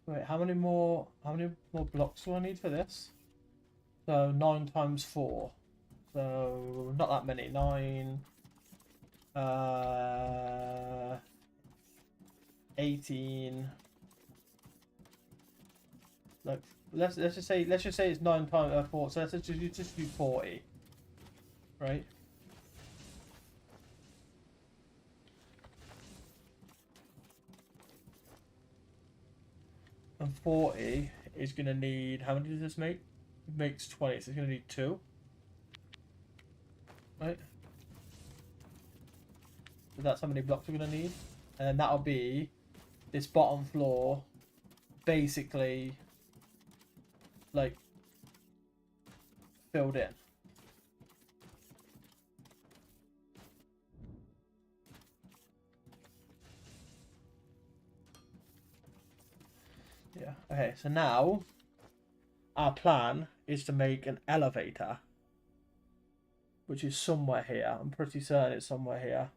wait. How many more blocks do I need for this? So 9 times 4. So not that many. 9. 18. Like let's just say it's 9 times 4. So let's just do 40, right? And 40 is gonna need, how many does this make? It makes 20, so it's gonna need 2, right? So that's how many blocks we're gonna need, and then that'll be this bottom floor, basically, like filled in. Yeah. Okay. So now our plan is to make an elevator, which is somewhere here. I'm pretty certain it's somewhere here.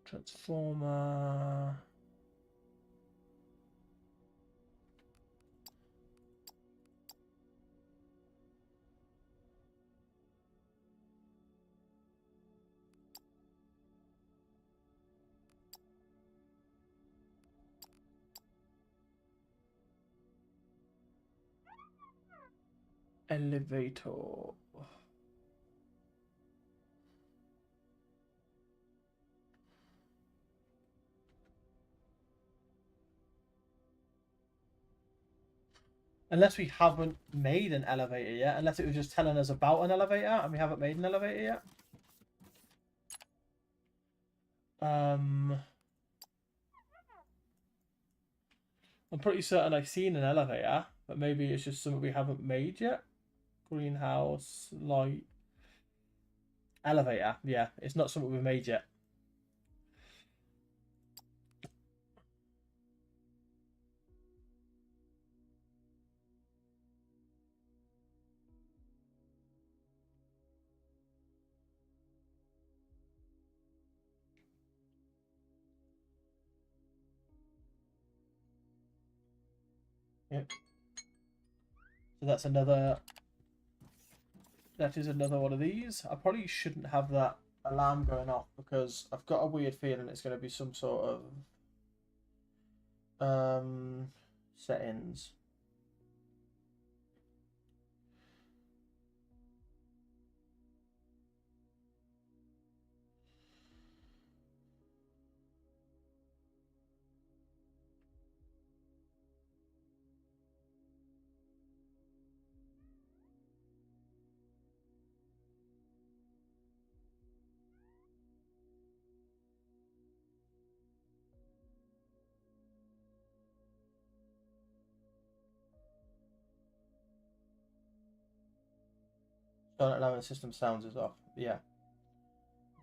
Transformer. Elevator. Unless we haven't made an elevator yet. Unless it was just telling us about an elevator and we haven't made an elevator yet. I'm pretty certain I've seen an elevator, but maybe it's just something we haven't made yet. Greenhouse, light, elevator. Yeah, it's not something we've made yet. Yep. So that's another. That is another one of these. I probably shouldn't have that alarm going off because I've got a weird feeling it's going to be some sort of settings. Don't allow the system sounds is off. Yeah,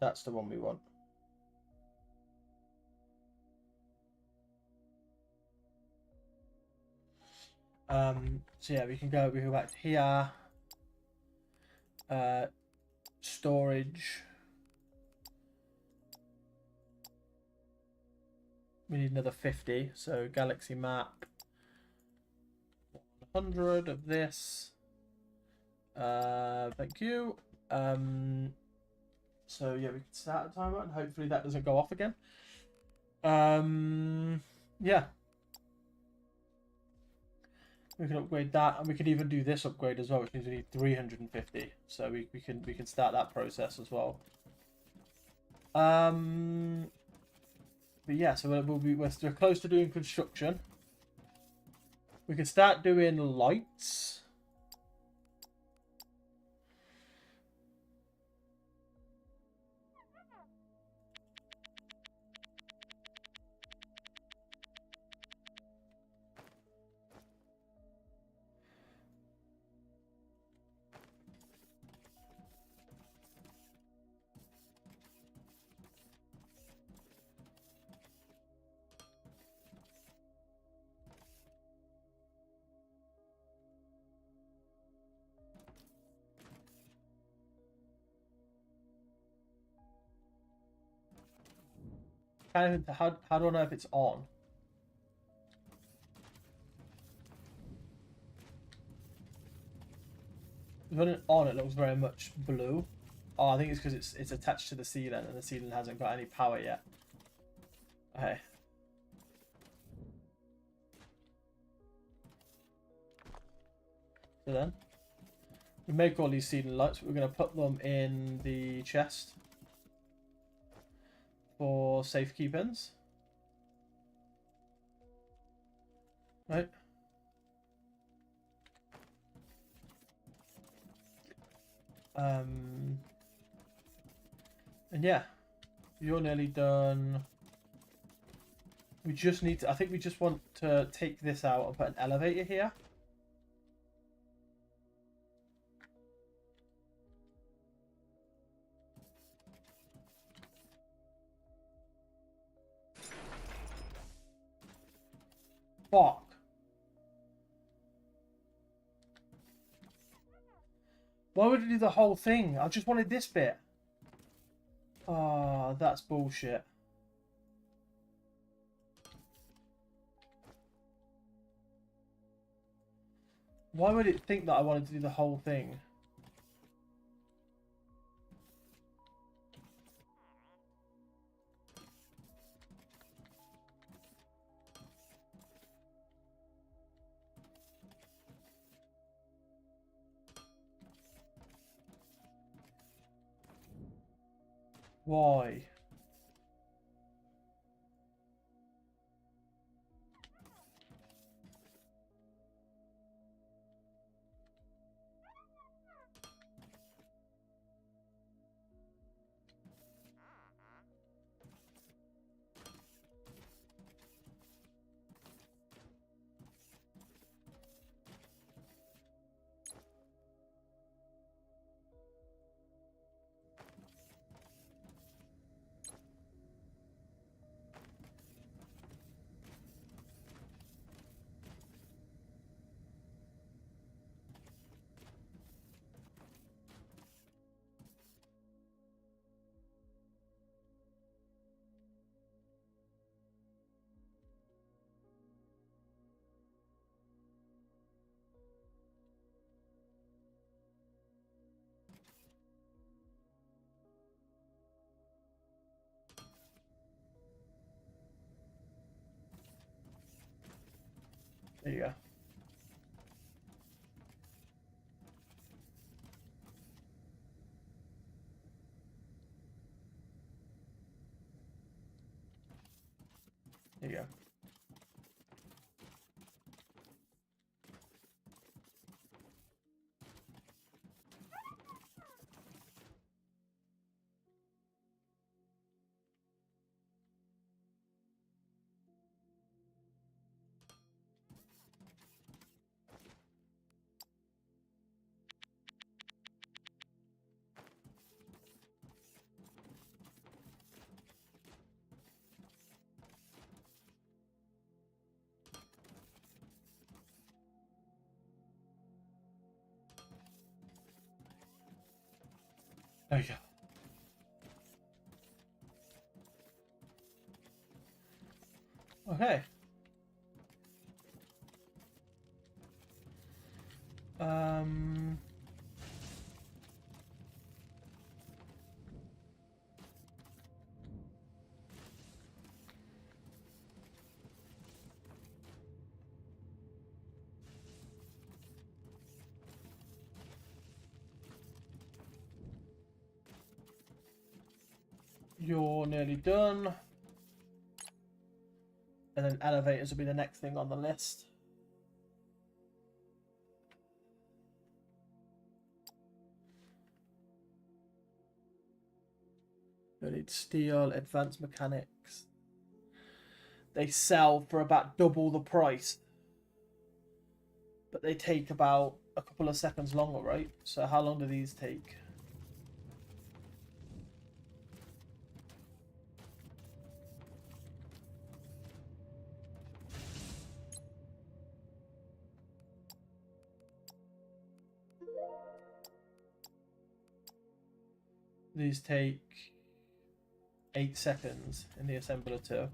that's the one we want. So yeah, we can go back to here. Storage. We need another 50. So galaxy map. 100 of this. Thank you. So yeah, we can start the timer and hopefully that doesn't go off again. Yeah. We can upgrade that, and we can even do this upgrade as well, which means we need 350. So we can start that process as well. But yeah, so we're close to doing construction. We can start doing lights. How do I know if it's on? When it on, it looks very much blue. Oh, I think it's because it's attached to the ceiling, and the ceiling hasn't got any power yet. Okay. So then, we make all these ceiling lights. We're going to put them in the chest for safekeepings. Right. And yeah, you're nearly done. We just need to, I think we just want to take this out and put an elevator here. Fuck. Why would it do the whole thing? I just wanted this bit. Oh, that's bullshit. Why would it think that I wanted to do the whole thing? Why? There you go. There you go. There you go. Okay. You're nearly done. And then elevators will be the next thing on the list. You need steel, advanced mechanics. They sell for about double the price. But they take about a couple of seconds longer, right? So how long do these take? These take 8 seconds in the assembler too.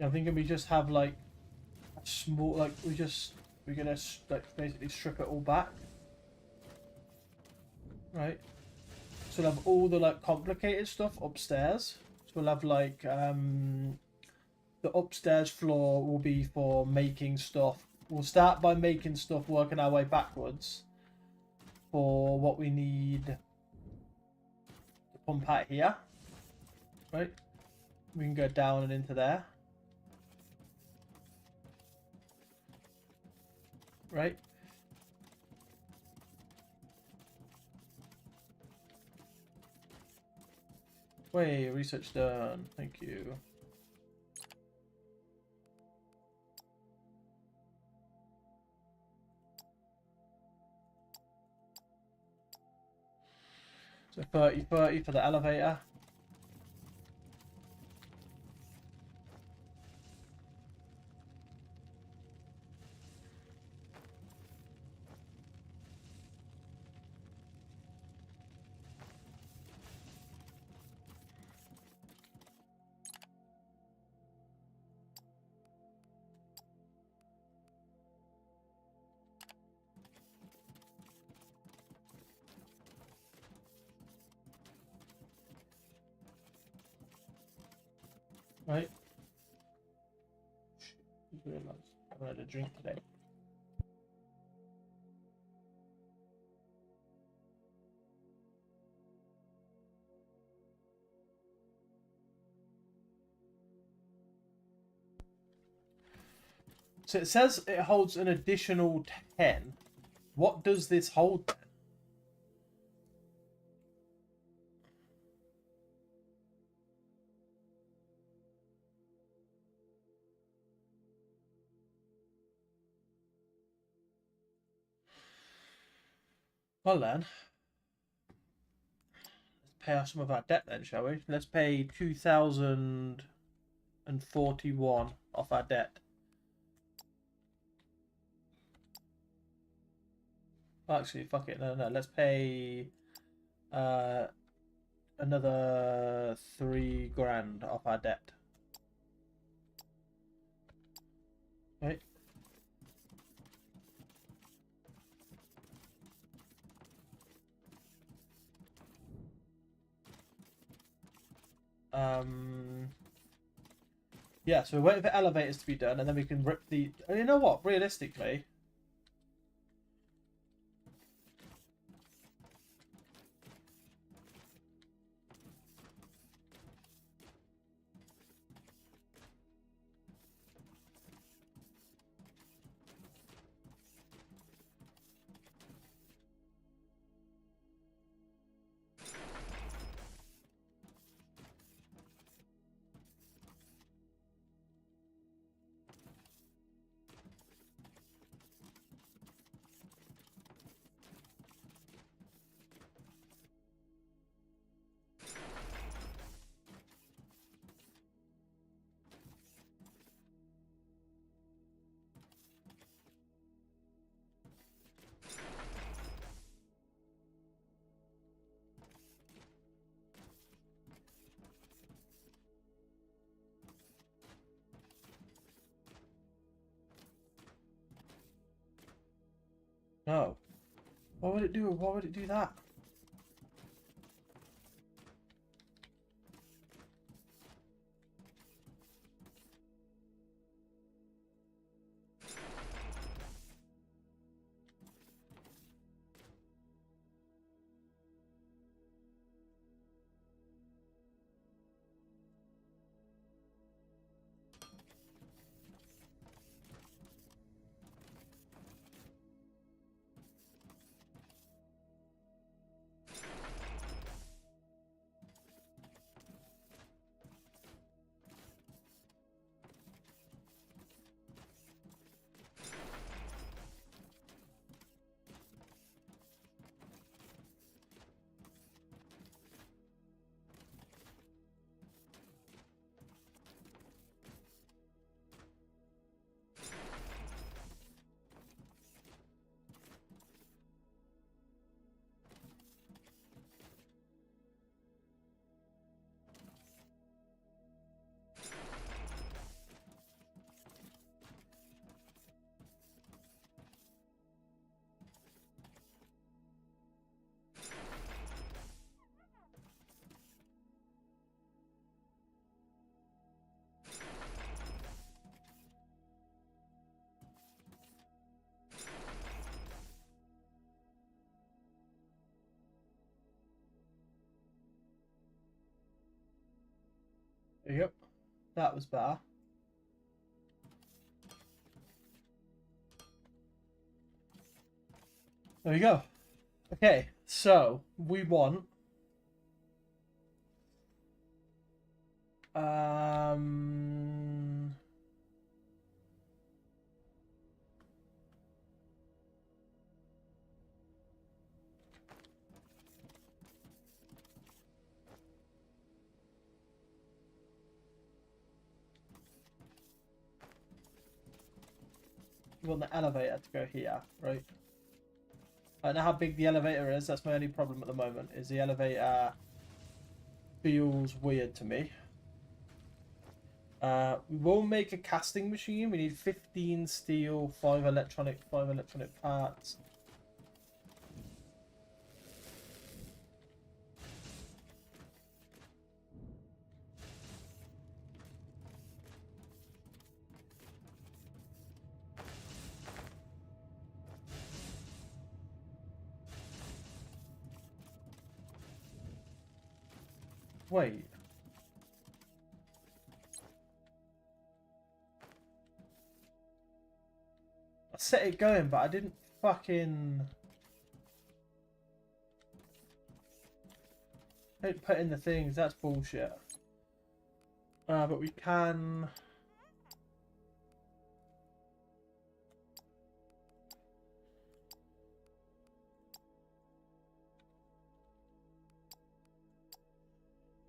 I'm thinking we just have like a small, like we're gonna like basically strip it all back, right? So we'll have all the like complicated stuff upstairs. So we'll have like the upstairs floor will be for making stuff. We'll start by making stuff, working our way backwards for what we need to pump out here, right? We can go down and into there, right? Wait, research done. Thank you. So 30 for the elevator. Right? Just realised I haven't had a drink today. So it says it holds an additional 10. What does this hold then? Well then, let's pay off some of our debt then, shall we? Let's pay 2,041 off our debt. Actually, fuck it. No. Let's pay another 3 grand off our debt. Right. Yeah, so we're waiting for elevators to be done, and then we can rip the... And you know what? Realistically... No. Why would it do? Why would it do that? There you go. That was better. There you go. Okay, so we want we want the elevator to go here, right? I don't know how big the elevator is. That's my only problem at the moment. Is the elevator feels weird to me. We will make a casting machine. We need 15 steel, 5 electronic parts. Wait. I set it going, but I didn't fucking... I didn't put in the things. That's bullshit. But we can...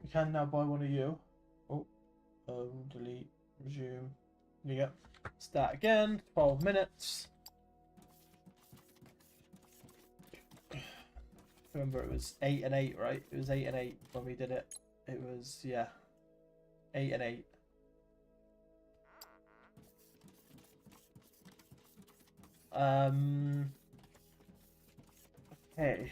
We can now buy one of you. Oh, delete, resume. There you go. Start again. 12 minutes. Remember, it was 8 and 8, right? It was 8 and 8 when we did it. It was, yeah, 8 and 8. Okay.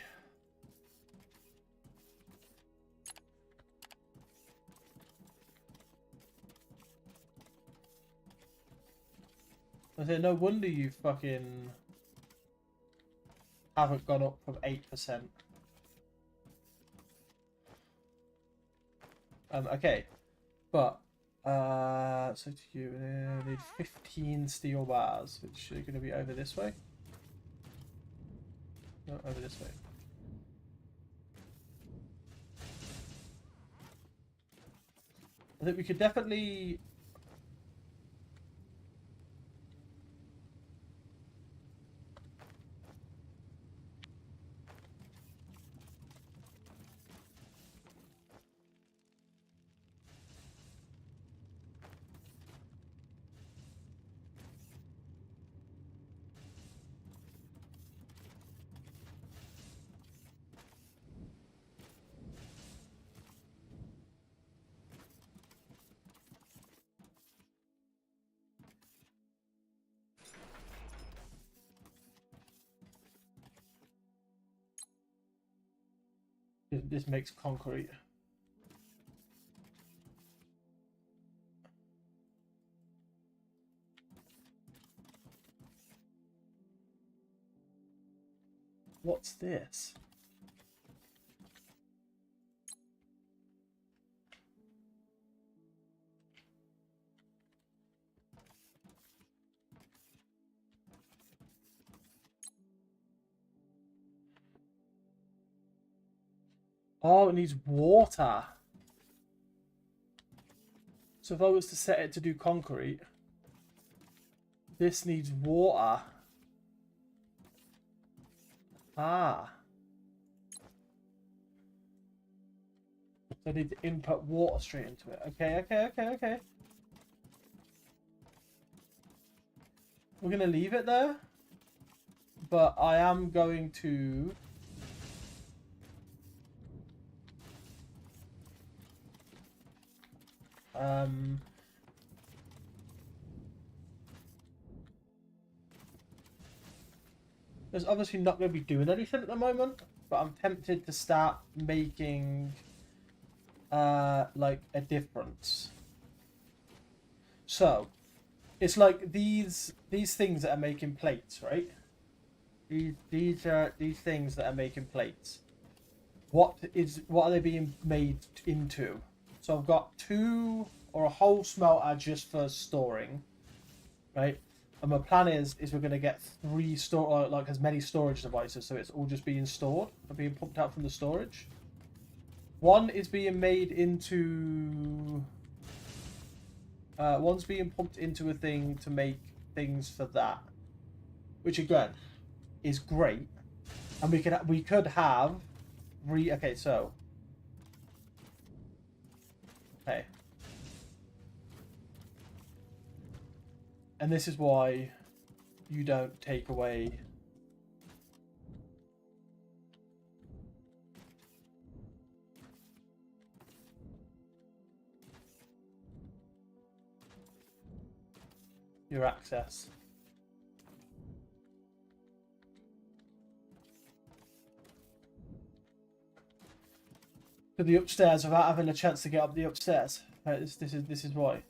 I said, no wonder you fucking haven't gone up from 8%. Okay, but so to you, we need 15 steel bars, which are going to be over this way. No, over this way. I think we could definitely... This makes concrete. What's this? Oh, it needs water. So if I was to set it to do concrete, this needs water. Ah. So I need to input water straight into it. Okay. We're going to leave it there. But I am going to... There's obviously not going to be doing anything at the moment, but I'm tempted to start making like a difference. So it's like these things that are making plates, right? These are these things that are making plates. What are they being made into? So I've got two or a whole smelter just for storing, right? And my plan is we're going to get 3 store like as many storage devices, so it's all just being stored and being pumped out from the storage. One is being made into one's being pumped into a thing to make things for that, which again is great, and we could have okay, so okay, and this is why you don't take away your access. To the upstairs without having a chance to get up the upstairs. This is why.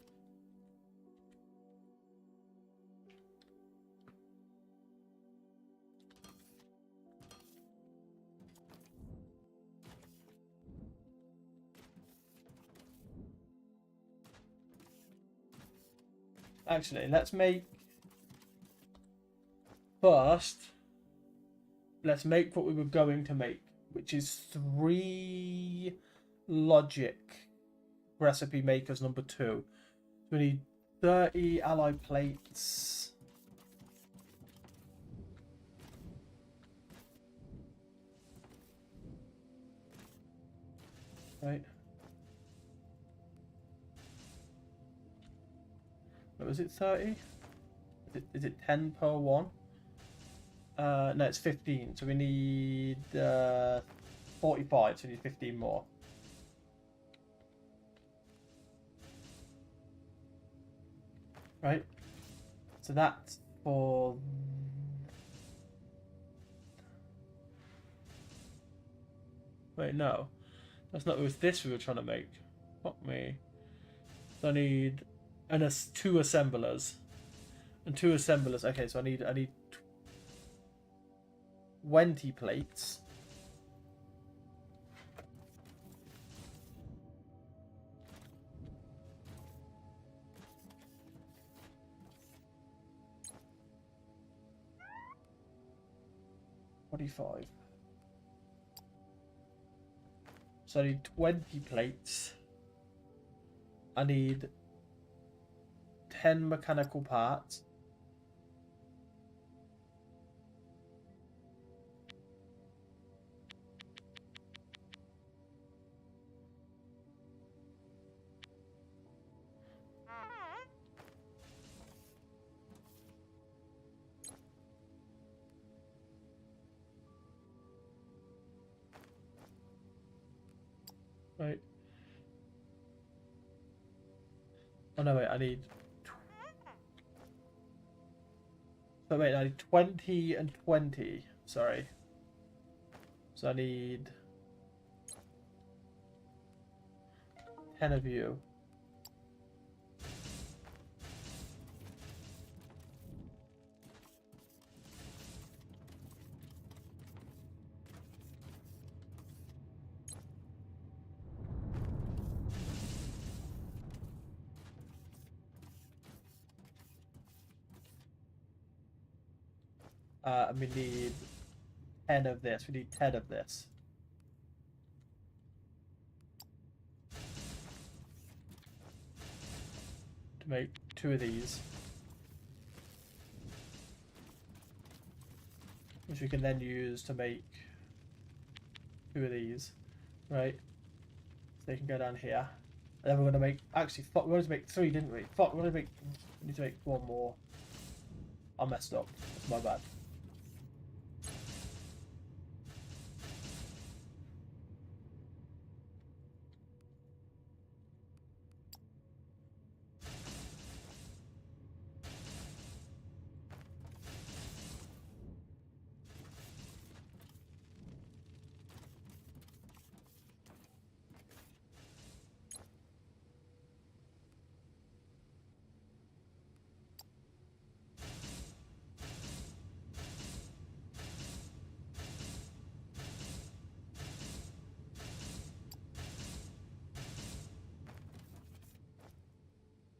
Actually, let's make let's make what we were going to make, which is 3 logic recipe makers number 2. We need 30 alloy plates. Right. What was it, 30? Is it 10 per one? No, it's 15. So we need 45, so we need 15 more. Right? So that's for... Wait, no. That's not, it was this we were trying to make. Fuck me. So I need... And 2 assemblers. And 2 assemblers. Okay, so I need 20 plates. $25. So I need 20 plates. I need 10 mechanical parts. Right. Oh no, wait, I need... So wait, I need 20 and 20. Sorry. So I need 10 of you. And we need 10 of this. We need 10 of this. To make 2 of these. Which we can then use to make 2 of these. Right? So they can go down here. And then we're going to make... Actually, fuck, we wanted to make 3, didn't we? Fuck, we need to make 1 more. I messed up. That's my bad.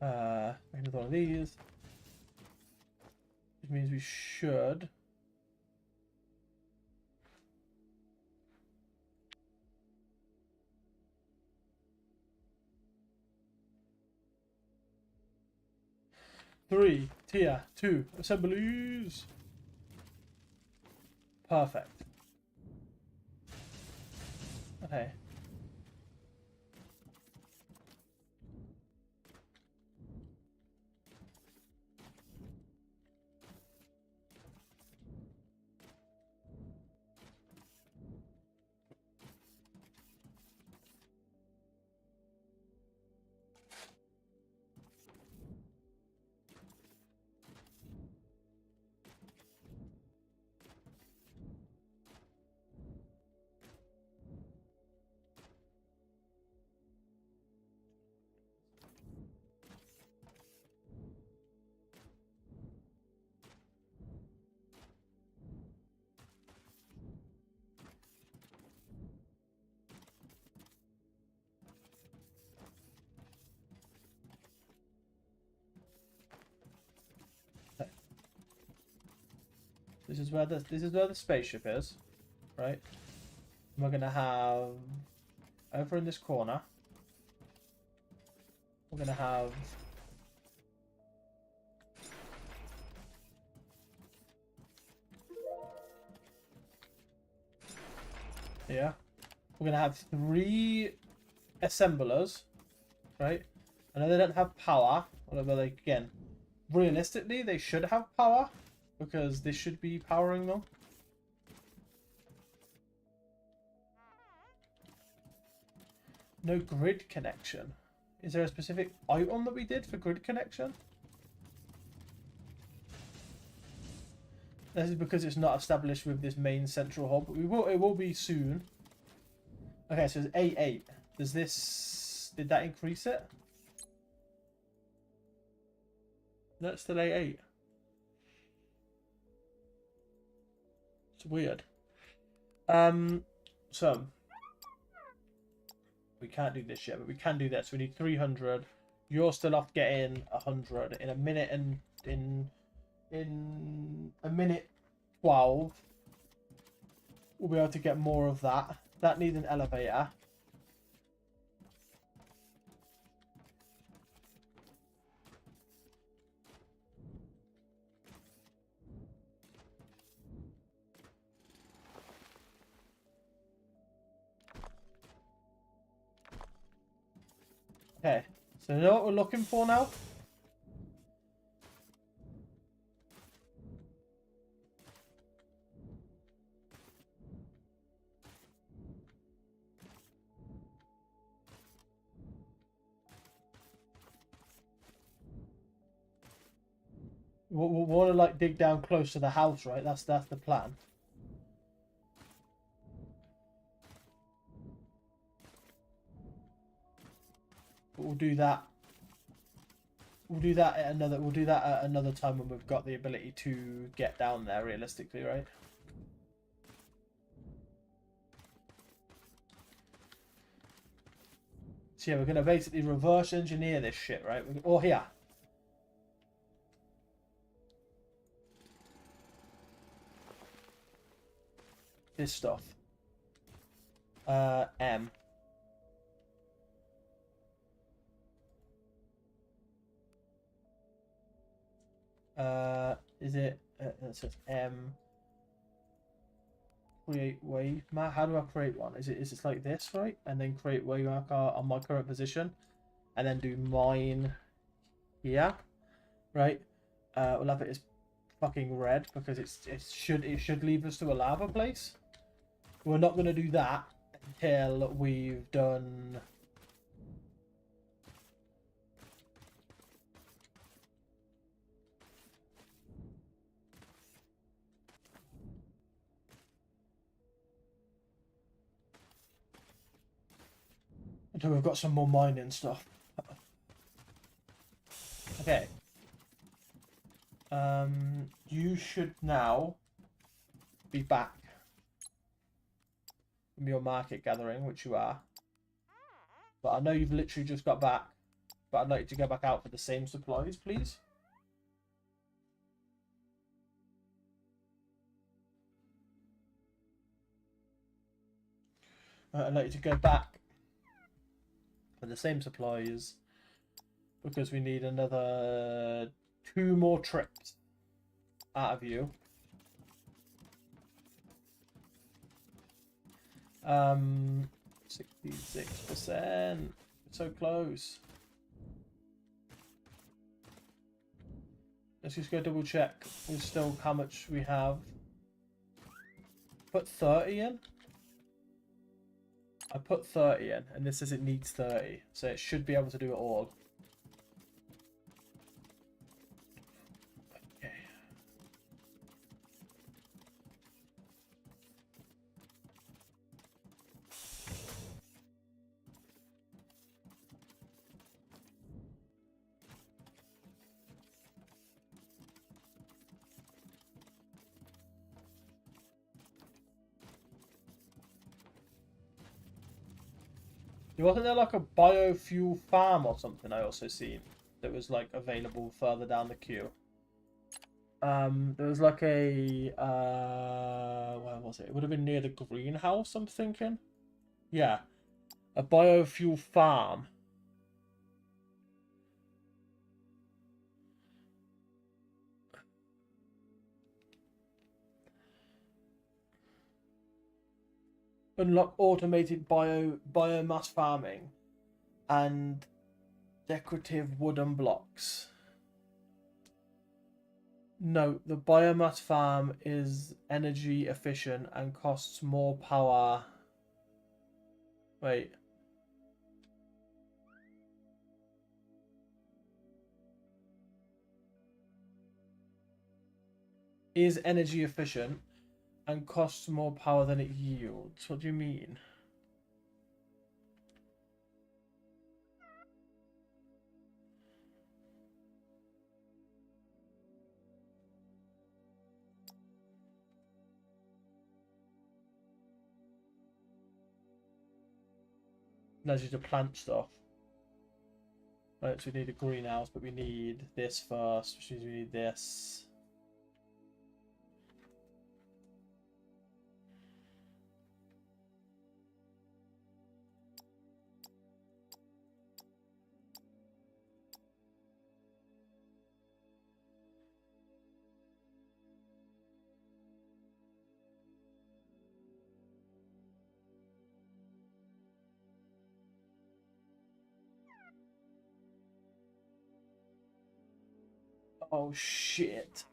Another one of these. Which means we should. Three tier 2 assemblies. Perfect. Okay. This is where the spaceship is, right? And we're gonna have over in this corner. We're gonna have yeah. We're gonna have 3 assemblers, right? I know they don't have power, although they again, realistically they should have power because this should be powering them. No grid connection. Is there a specific item that we did for grid connection? This is because it's not established with this main central hub. It will be soon. Okay, so it's A8. Did that increase it? No, it's still A8. It's weird. So we can't do this yet, but we can do this. We need 300. You're still off getting 100 in a minute, and in a minute 12 we'll be able to get more of that. That needs an elevator. Okay, so you know what we're looking for now? We want to like dig down close to the house, right? That's the plan. But we'll do that. We'll do that at another time when we've got the ability to get down there realistically, right? So yeah, we're gonna basically reverse engineer this shit, right? Or here. This stuff. M. Is it? It says M. Create wave mark. How do I create one? Is it like this, right? And then create wave marker on my current position, and then do mine here, right? We'll have it as fucking red because it should lead us to a lava place. We're not gonna do that until we've done. Until we've got some more mining stuff. Okay. You should now be back from your market gathering, which you are. But I know you've literally just got back. but I'd like you to go back out for the same supplies, please. I'd like you to go back for the same supplies because we need another 2 more trips out of you. 66%. So close. Let's just go double check with still how much we have. Put 30 in. I put 30 in, and this says it needs 30, so it should be able to do it all. Okay. Wasn't there like a biofuel farm or something I also seen that was like available further down the queue? There was like a where was it? It would have been near the greenhouse, I'm thinking. Yeah. A biofuel farm. Unlock automated biomass farming and decorative wooden blocks. Note, the biomass farm is energy efficient and costs more power. Wait. Is energy efficient and costs more power than it yields. What do you mean? Allows you to plant stuff. Right, so we need a greenhouse, but we need this first, which means we need this. Oh shit.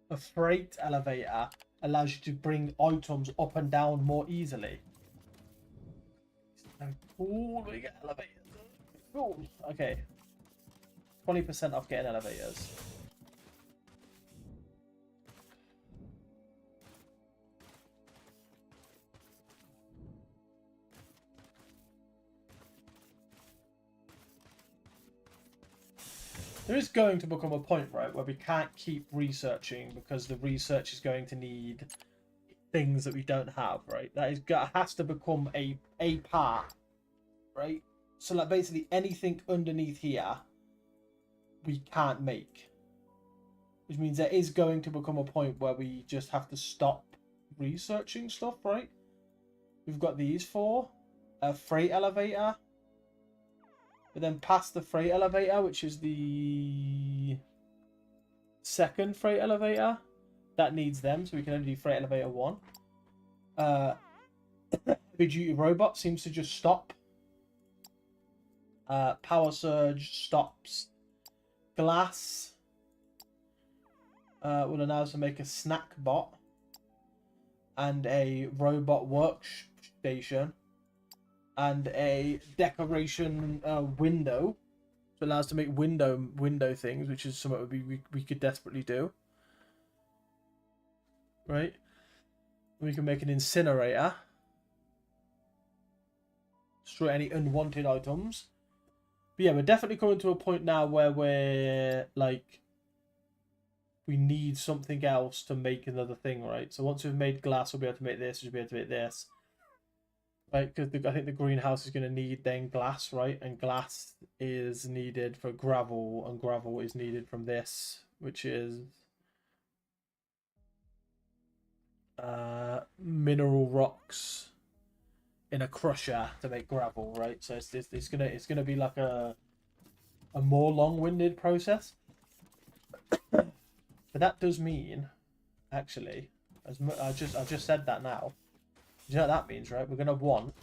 A freight elevator allows you to bring items up and down more easily. Cool, we get elevators. Cool. Okay. 20% off getting elevators. There is going to become a point, right, where we can't keep researching because the research is going to need things that we don't have, right? That has to become a part, right? So like basically anything underneath here we can't make. Which means there is going to become a point where we just have to stop researching stuff, right? We've got these 4. A freight elevator. But then past the freight elevator, which is the second freight elevator, that needs them, so we can only do freight elevator 1. Heavy duty robot seems to just stop. Power surge stops. Glass will allow us to make a snack bot and a robot workstation and a decoration window, so it allows us to make window things, which is something we could desperately do, right? We can make an incinerator, destroy any unwanted items. But yeah, we're definitely coming to a point now where we're like, we need something else to make another thing, right? So once we've made glass, we'll be able to make this, we'll be able to make this. Right, because I think the greenhouse is going to need then glass, right? And glass is needed for gravel, and gravel is needed from this, which is mineral rocks in a crusher to make gravel, right? So it's gonna be like a more long-winded process. But that does mean, actually, I just said that now. You know what that means, right? We're gonna want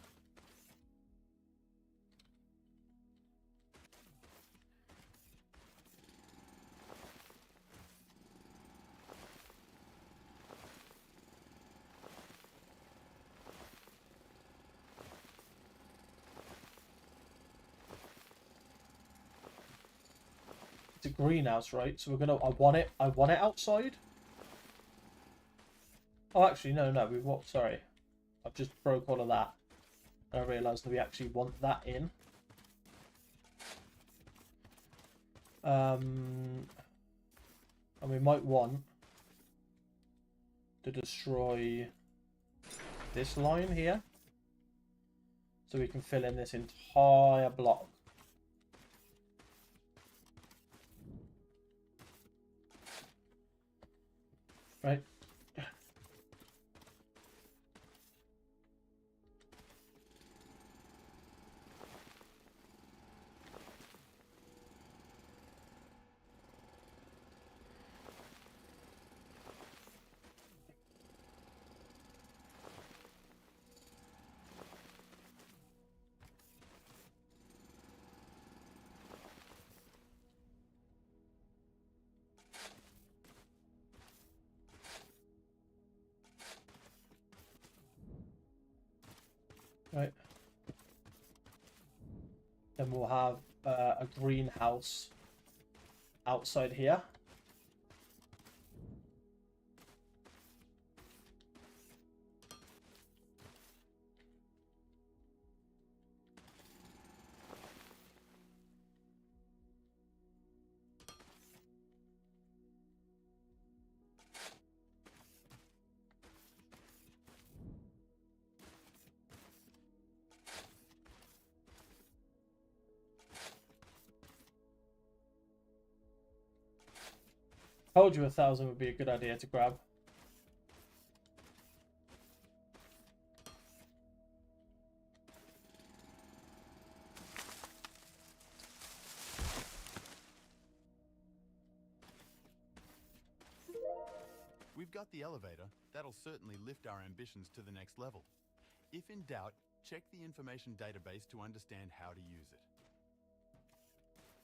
it's a greenhouse, right? So we're gonna I want it outside. Oh, actually, no, we what? Sorry, I've just broke all of that. And I realised that we actually want that in. And we might want to destroy this line here, so we can fill in this entire block. Right. Right. Then we'll have a greenhouse outside here. Told you 1,000 would be a good idea to grab. We've got the elevator. That'll certainly lift our ambitions to the next level. If in doubt, check the information database to understand how to use it.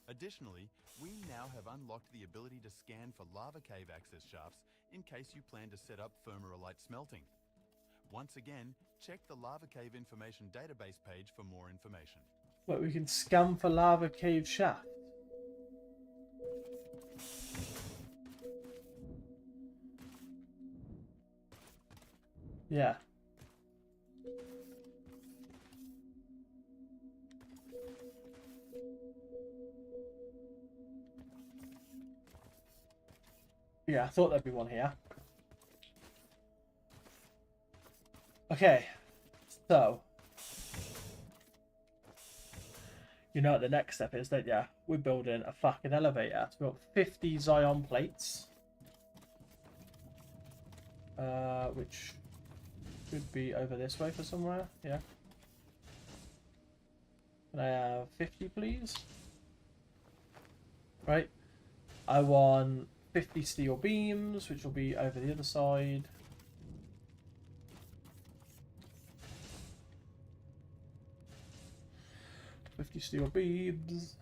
Additionally, we now have unlocked the ability to scan for lava cave access shafts in case you plan to set up thermalite smelting. Once again, check the lava cave information database page for more information. But we can scan for lava cave shaft. Yeah. Yeah, I thought there'd be one here. Okay, so you know what the next step is, don't you? We're building a fucking elevator. So we've got 50 Zion plates, which could be over this way for somewhere. Yeah. Can I have 50, please? Right. I want 50 steel beams, which will be over the other side. $50 steel beams.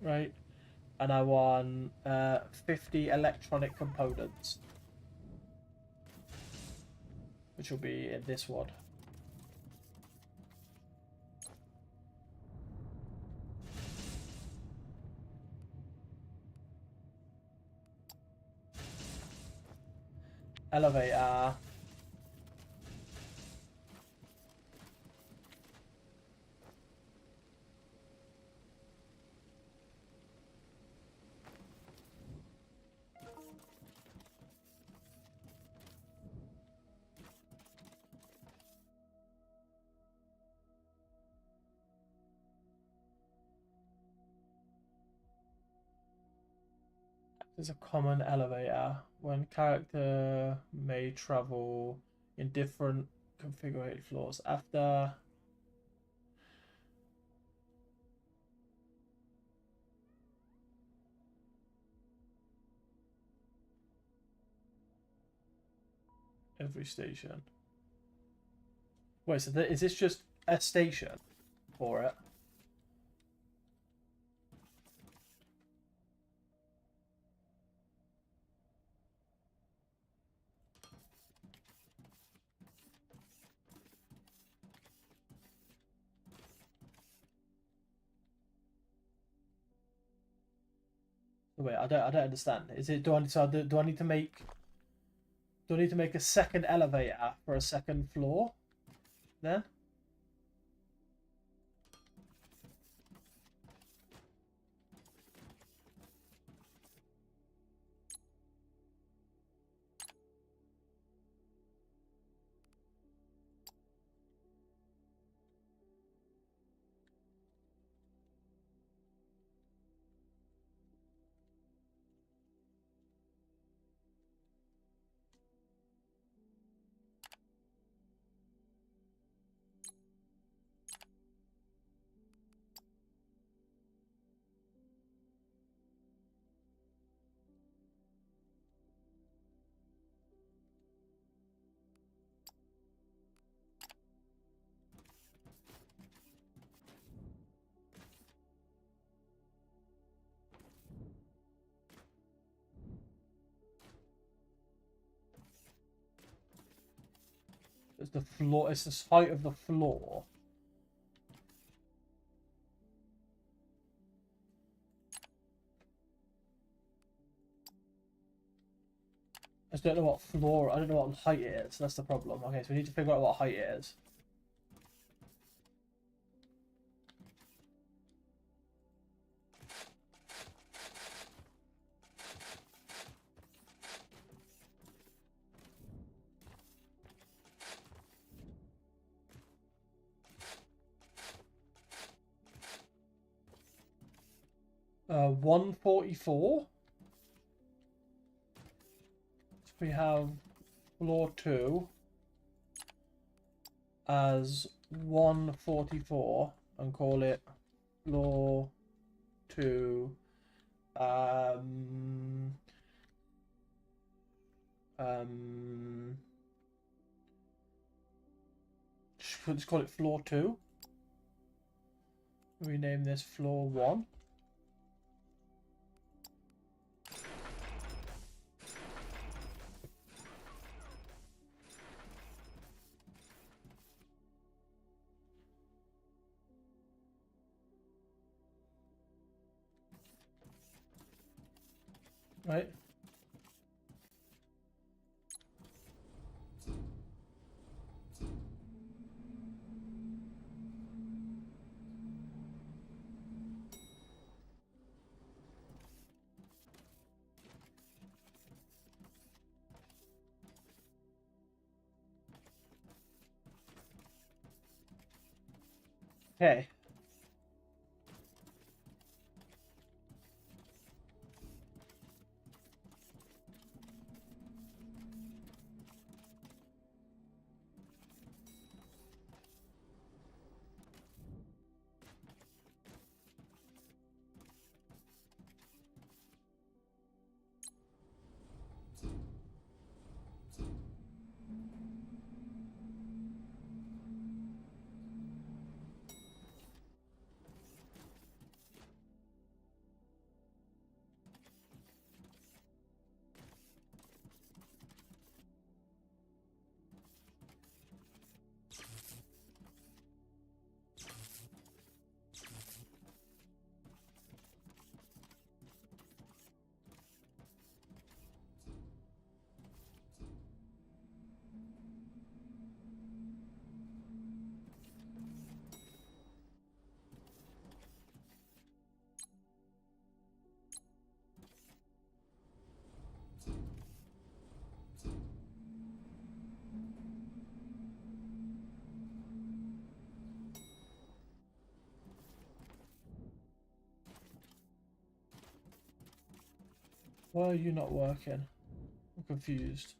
Right. And I want 50 electronic components, which will be in this one. Elevator. There's a common elevator. When character may travel in different configured floors after every station. Wait, so is this just a station for it? Wait, I don't understand. Is it do I need to make a second elevator for a second floor? Then? It's the floor. It's the height of the floor. I just don't know what floor. I don't know what height it is. That's the problem. Okay, so we need to figure out what height it is. Uh, 144. So we have floor 2 as 144 and call it floor 2. Let's call it floor 2. Rename this floor 1. Right. Okay. Why are you not working? I'm confused.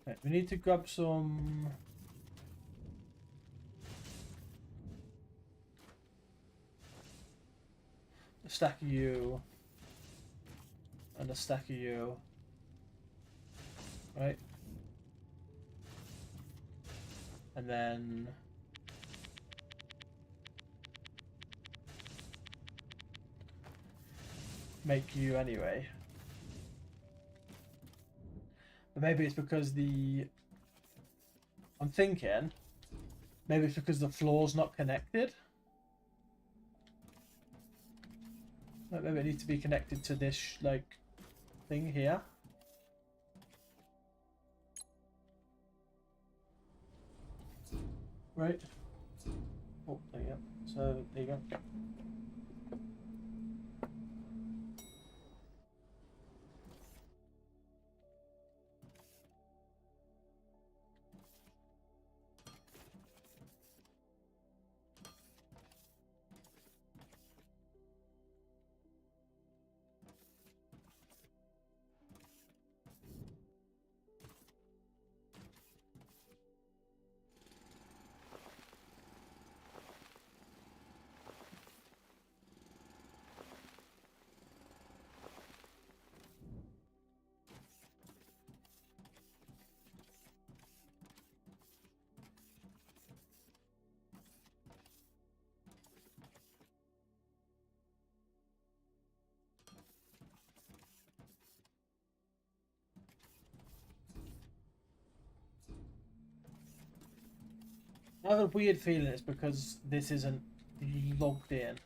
Okay, we need to grab some... a stack of you. And a stack of you. Right? And then... make you anyway. But maybe it's because the... I'm thinking... maybe it's because the floor's not connected. Like maybe it needs to be connected to this, like, thing here. Right? Oh, there you go. So, there you go. I have a weird feeling it's because this isn't logged in.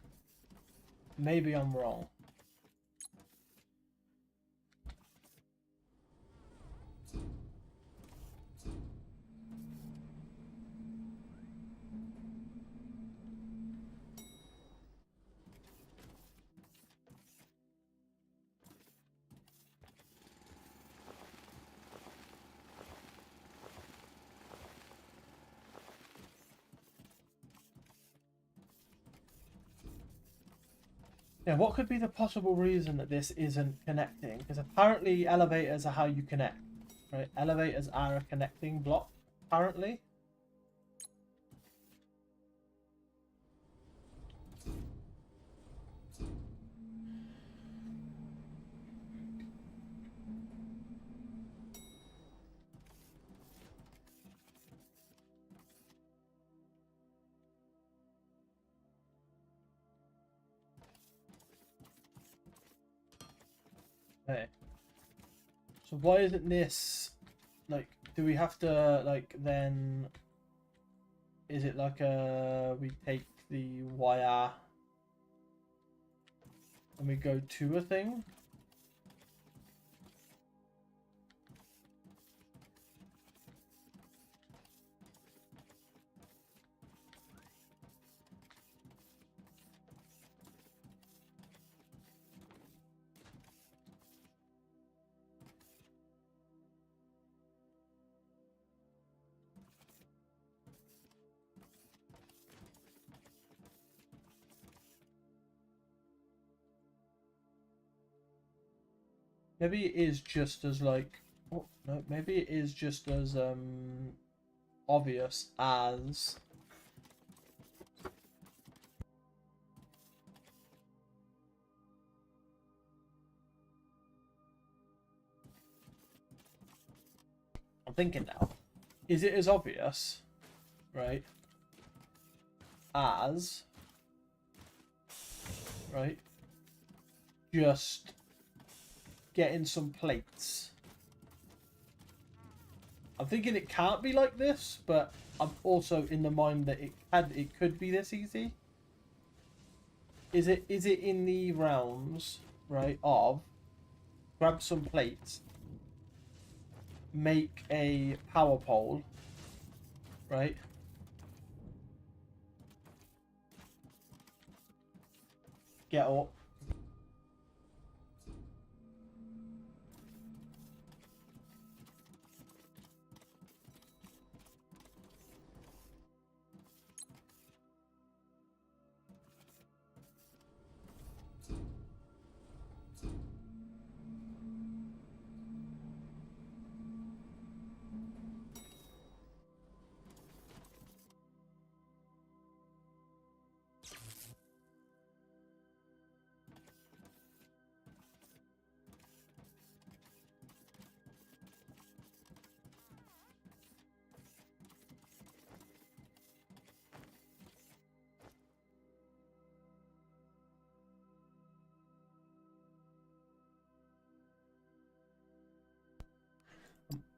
Maybe I'm wrong. Yeah, what could be the possible reason that this isn't connecting? Because apparently elevators are how you connect, right? Elevators are a connecting block, apparently. Okay. So why isn't this, like, do we have to, like, then, is it like we take the wire and we go to a thing? Maybe it is just as like, oh, no, maybe it is just as obvious as I'm thinking now. Is it as obvious, right, as, right, just getting some plates? I'm thinking it can't be like this, but I'm also in the mind that it could be this easy. Is it in the realms, right, of grab some plates, make a power pole, right? Get up,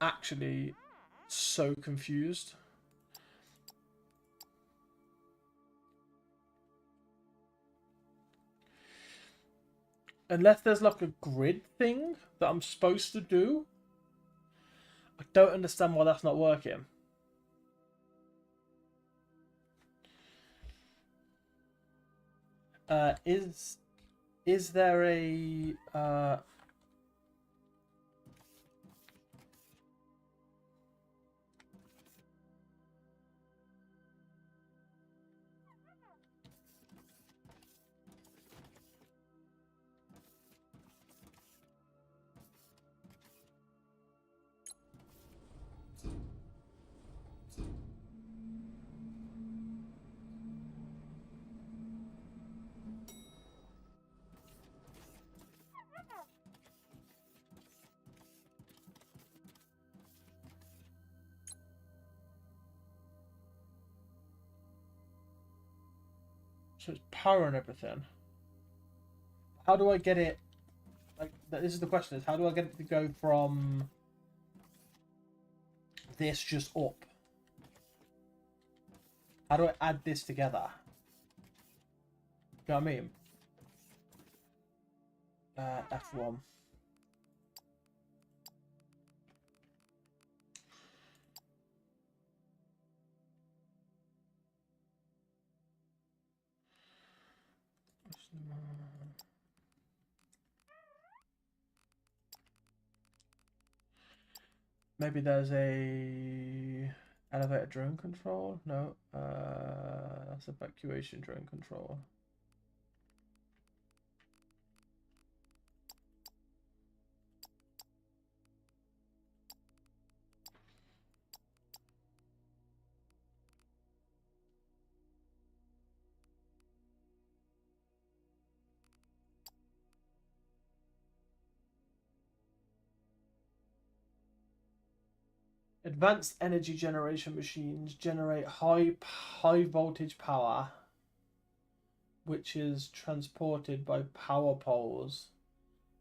actually so confused. Unless there's like a grid thing that I'm supposed to do, I don't understand why that's not working. Is there a so it's power and everything. How do I get it? Like, this is the question: is how do I get it to go from this just up? How do I add this together? You know what I mean? F1. Maybe there's a elevator drone control. No, that's evacuation drone control. Advanced energy generation machines generate high voltage power, which is transported by power poles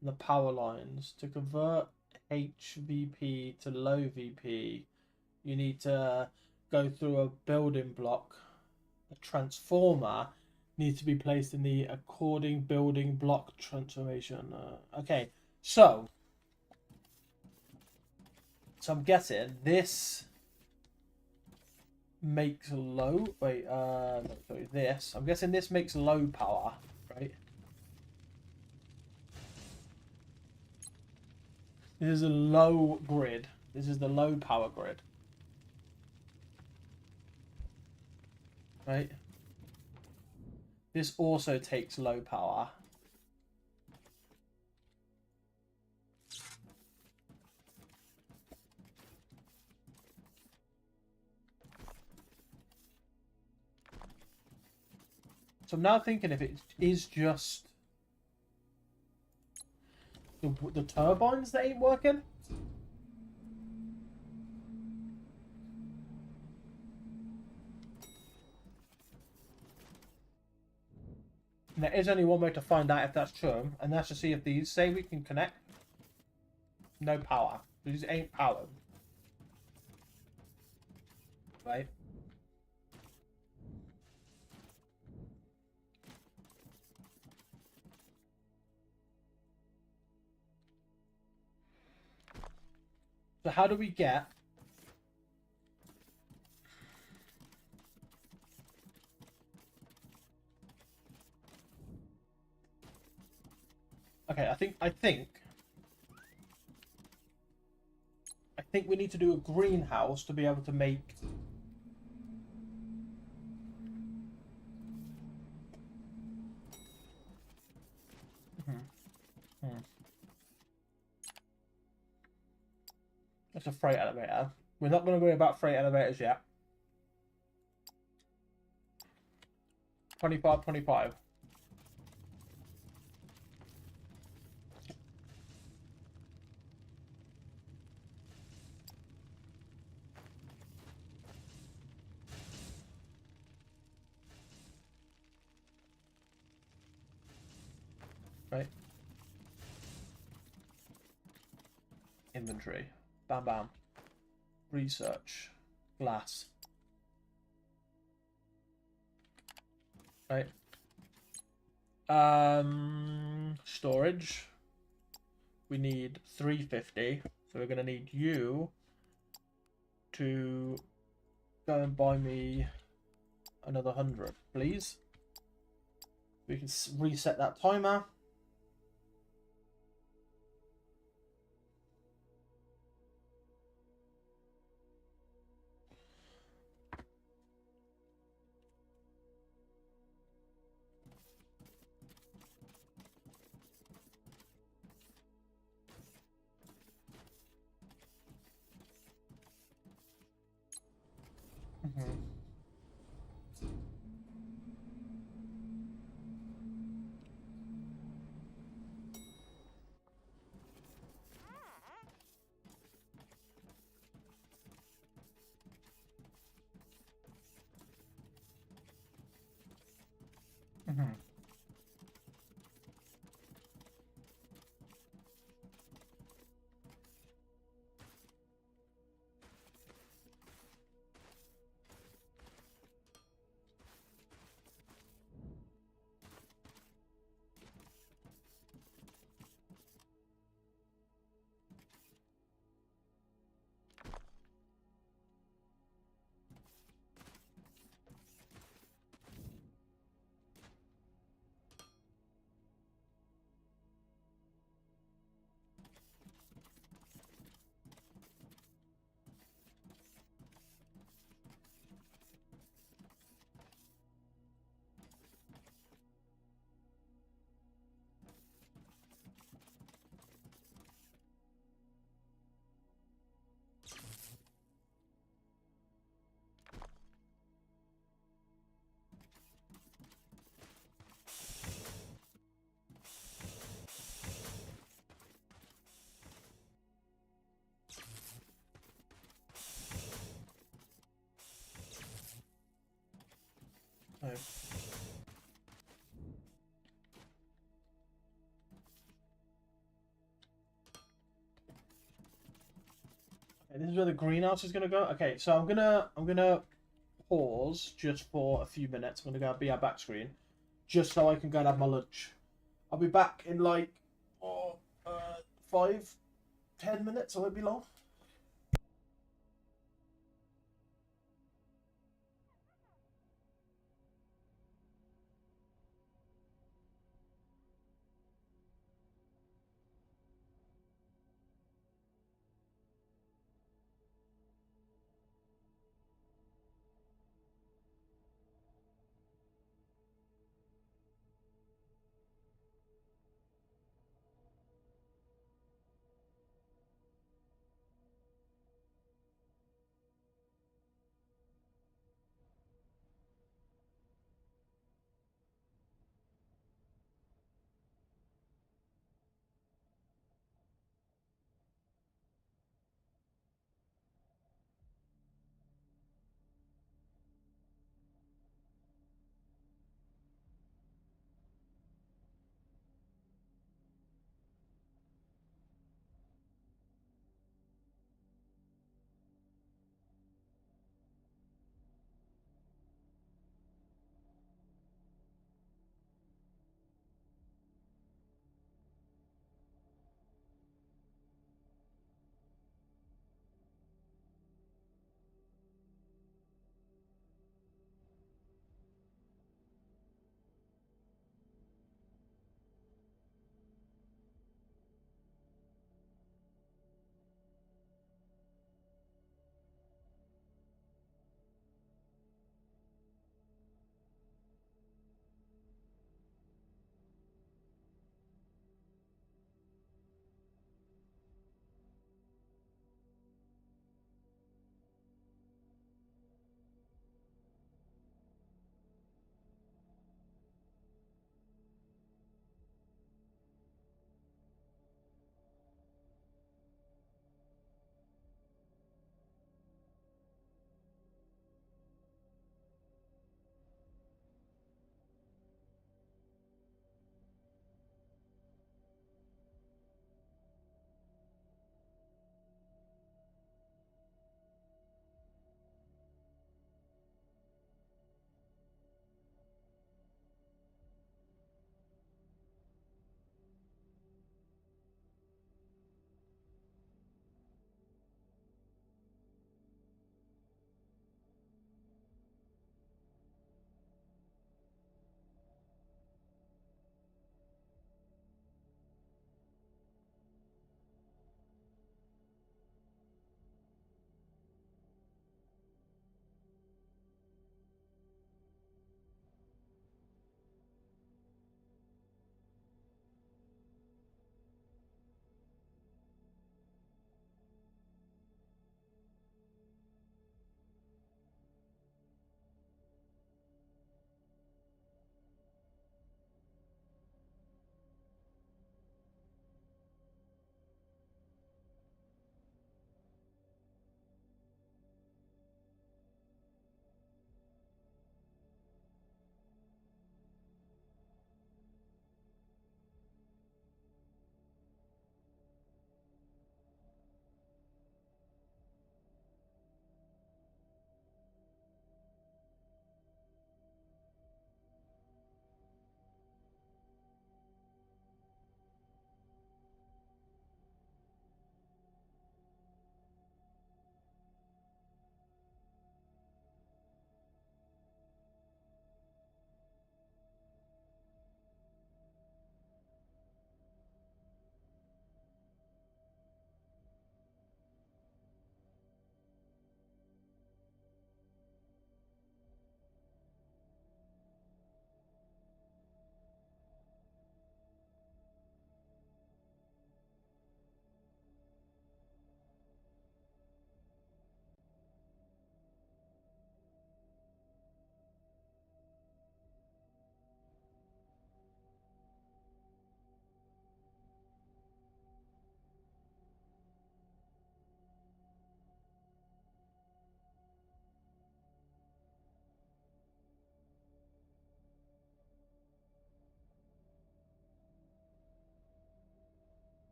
and the power lines. To convert HVP to low VP, you need to go through a building block. A transformer needs to be placed in the according building block transformation. Okay, so I'm guessing this makes low. Wait, no, sorry, this. I'm guessing this makes low power, right? This is a low grid. This is the low power grid, right? This also takes low power. So I'm now thinking if it is just the turbines that ain't working. And there is only one way to find out if that's true, and that's to see if these say we can connect. No power. These ain't powered. Right? So how do we get okay, I think we need to do a greenhouse to be able to make It's a freight elevator. We're not going to worry about freight elevators yet. 25, 25. Right. Inventory. Bam, bam. research, glass. Right. Storage. We need 350. So we're gonna need you to go and buy me another 100, please. We can reset that timer. Mm-hmm. Mm-hmm. So, okay, this is where the greenhouse is gonna go. Okay, so I'm gonna pause just for a few minutes. I'm gonna go be our back screen, just so I can go and have my lunch. I'll be back in like 5, 10 minutes. I won't be long.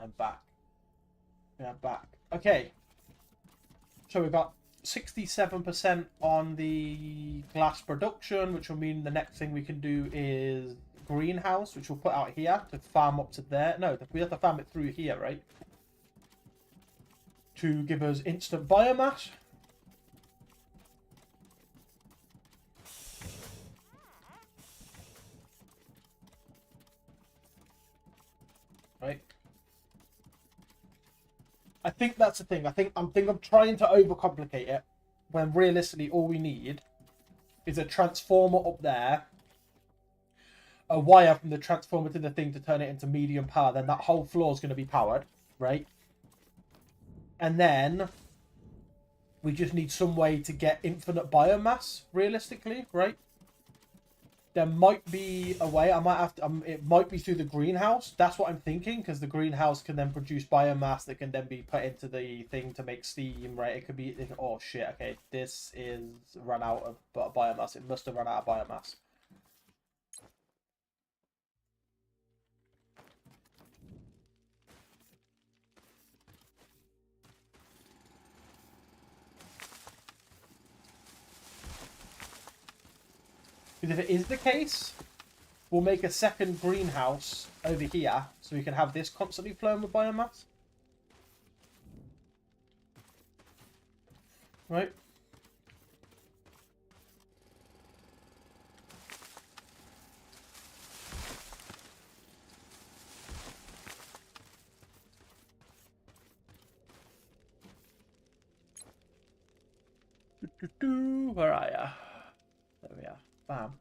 And back. Yeah, back. Okay. So we've got 67% on the glass production, which will mean the next thing we can do is greenhouse, which we'll put out here to farm up to there. No, we have to farm it through here, right? To give us instant biomass. Right. I think that's the thing. I think I'm trying to overcomplicate it when realistically all we need is a transformer up there, a wire from the transformer to the thing to turn it into medium power. Then that whole floor is going to be powered, right? And then we just need some way to get infinite biomass, realistically, right? There might be a way. I might have to. It might be through the greenhouse. That's what I'm thinking, because the greenhouse can then produce biomass that can then be put into the thing to make steam, right? It could be. Oh shit! Okay, this is run out of biomass. It must have run out of biomass. Because if it is the case, we'll make a second greenhouse over here so we can have this constantly flowing with biomass. Right? Where are ya? There we are. Bam.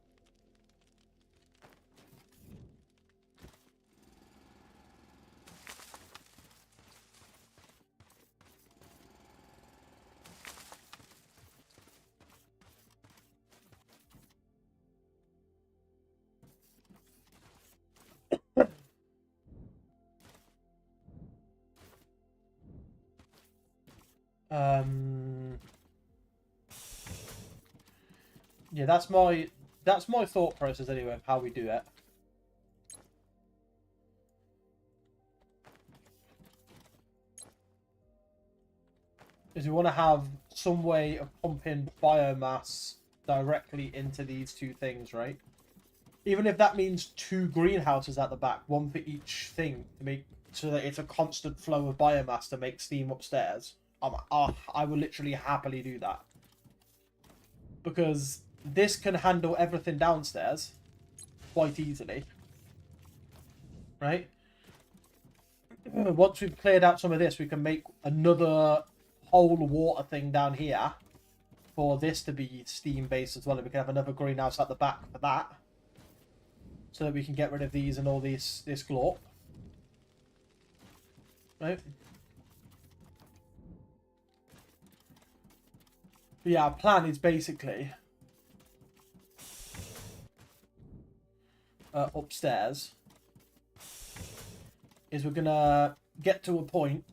Yeah, that's my thought process anyway of how we do it. Is we want to have some way of pumping biomass directly into these two things, right? Even if that means two greenhouses at the back, one for each thing, to make so that it's a constant flow of biomass to make steam upstairs. I will literally happily do that. Because this can handle everything downstairs quite easily. Right? Once we've cleared out some of this, we can make another whole water thing down here for this to be steam based as well. And we can have another greenhouse at the back for that. So that we can get rid of these and all this glorp. Right? But yeah, our plan is basically upstairs is we're gonna get to a point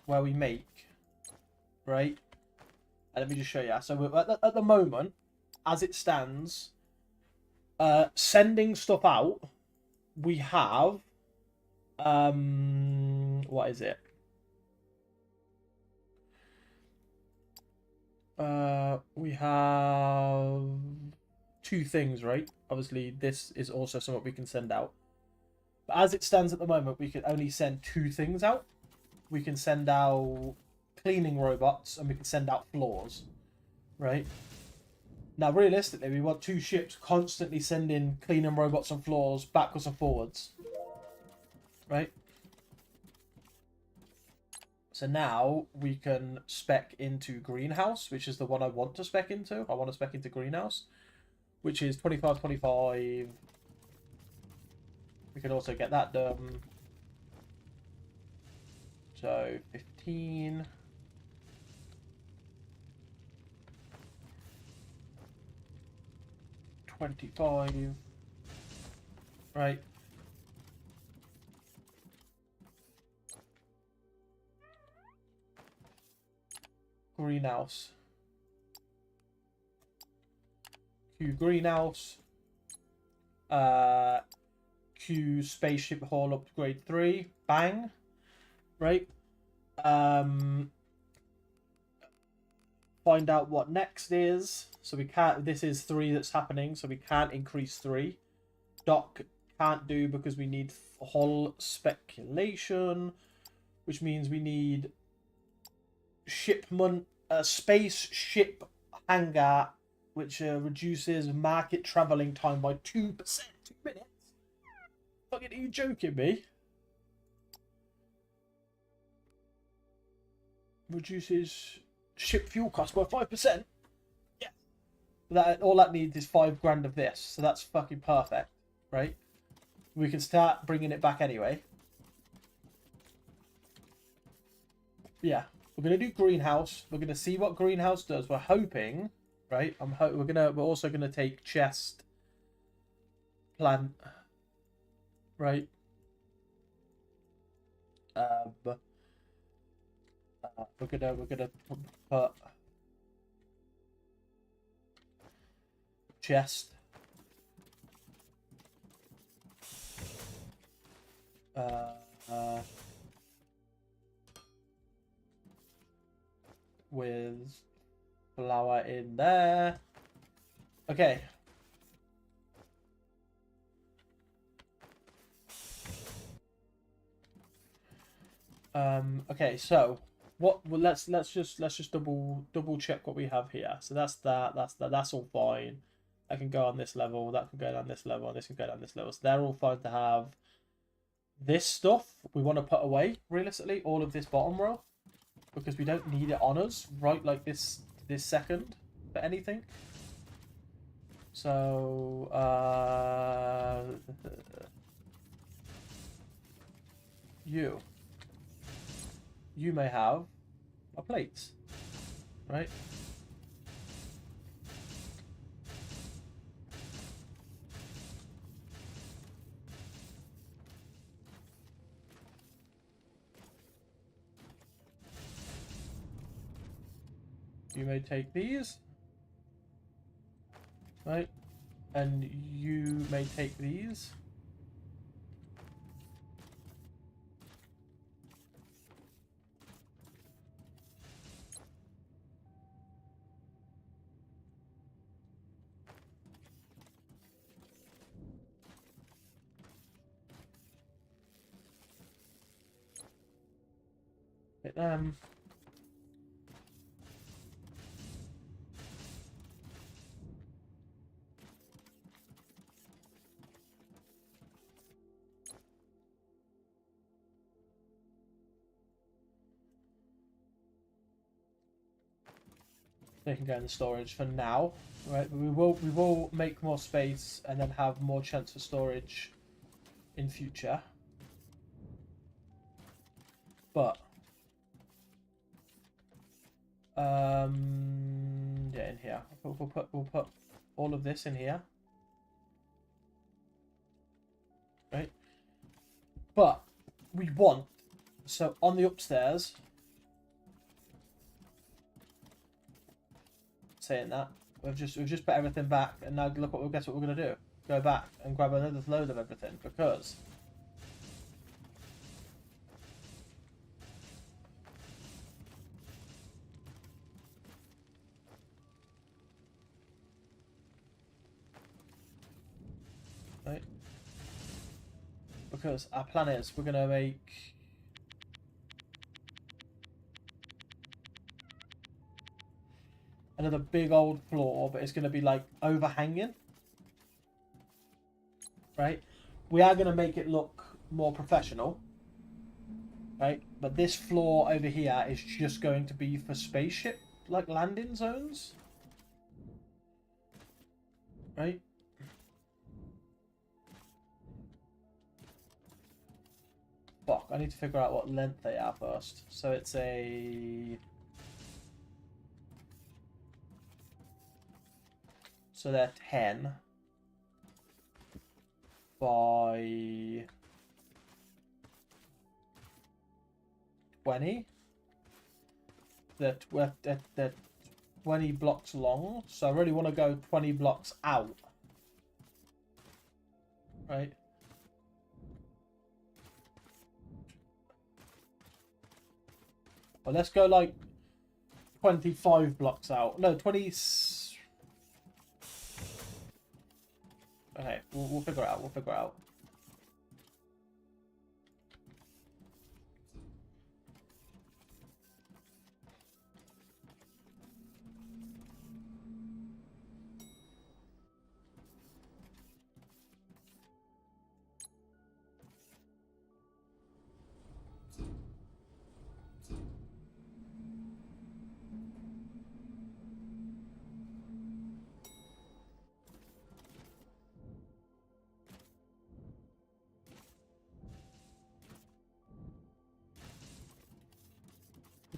where we make, right? And let me just show you. So we're, at the moment, as it stands, sending stuff out, we have what is it? We have two things, right? Obviously, this is also something we can send out. But as it stands at the moment, we can only send two things out. We can send out cleaning robots and we can send out floors, right? Now, realistically, we want two ships constantly sending cleaning robots and floors backwards and forwards, right? So now we can spec into greenhouse, which is the one I want to spec into. I want to spec into greenhouse, which is 25, 25. We can also get that done. So 15. $25. Right. Greenhouse. Q greenhouse. Q spaceship hall upgrade 3. Bang. right? Find out what next is. So we can't. This is 3 that's happening, so we can't increase 3. Dock can't do because we need hull speculation, which means we need shipment, space ship hangar, which reduces market traveling time by 2%. 2 minutes? Fucking, are you joking me? Reduces ship fuel cost by 5%? Yeah. That, all that needs is 5 grand of this, so that's fucking perfect, right? We can start bringing it back anyway. Yeah, we're gonna do greenhouse. We're gonna see what greenhouse does. We're hoping, right? We're also gonna take chest, plant, right? We're gonna put chest. With flour in there. Okay. Okay, so what? Well, let's just double check what we have here. So that's all fine. That can go on this level. That can go down this level. And this can go down this level. So they're all fine to have. This stuff we want to put away realistically. All of this bottom row, because we don't need it on us right like this second for anything. So you may have a plate, right? You may take these, right? And you may take these. They can go in the storage for now, right? But we will make more space and then have more chance for storage in future. But yeah, in here we'll put all of this in here, right? But we want, so on the upstairs, saying that we've just put everything back, and now guess what we're gonna do? Go back and grab another load of everything, because right, because our plan is we're gonna make another big old floor, but it's gonna be like overhanging. Right, we are going to make it look more professional, right? But this floor over here is just going to be for spaceship like landing zones, right? Fuck, I need to figure out what length they are first. So it's a, so they're 10 by 20. They're 20 blocks long, so I really want to go 20 blocks out, right? But let's go like 25 blocks out. No, 20. Okay, we'll figure it out. We'll figure it out.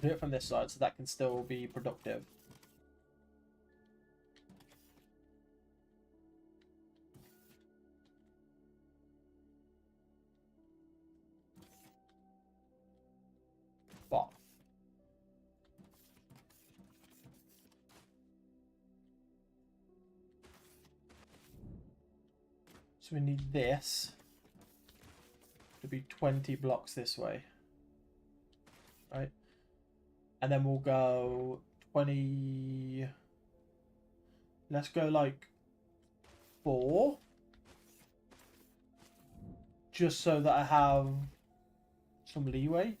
Do it from this side so that can still be productive. But so we need this to be 20 blocks this way. Right? And then we'll go 20. Let's go like 4. Just so that I have some leeway.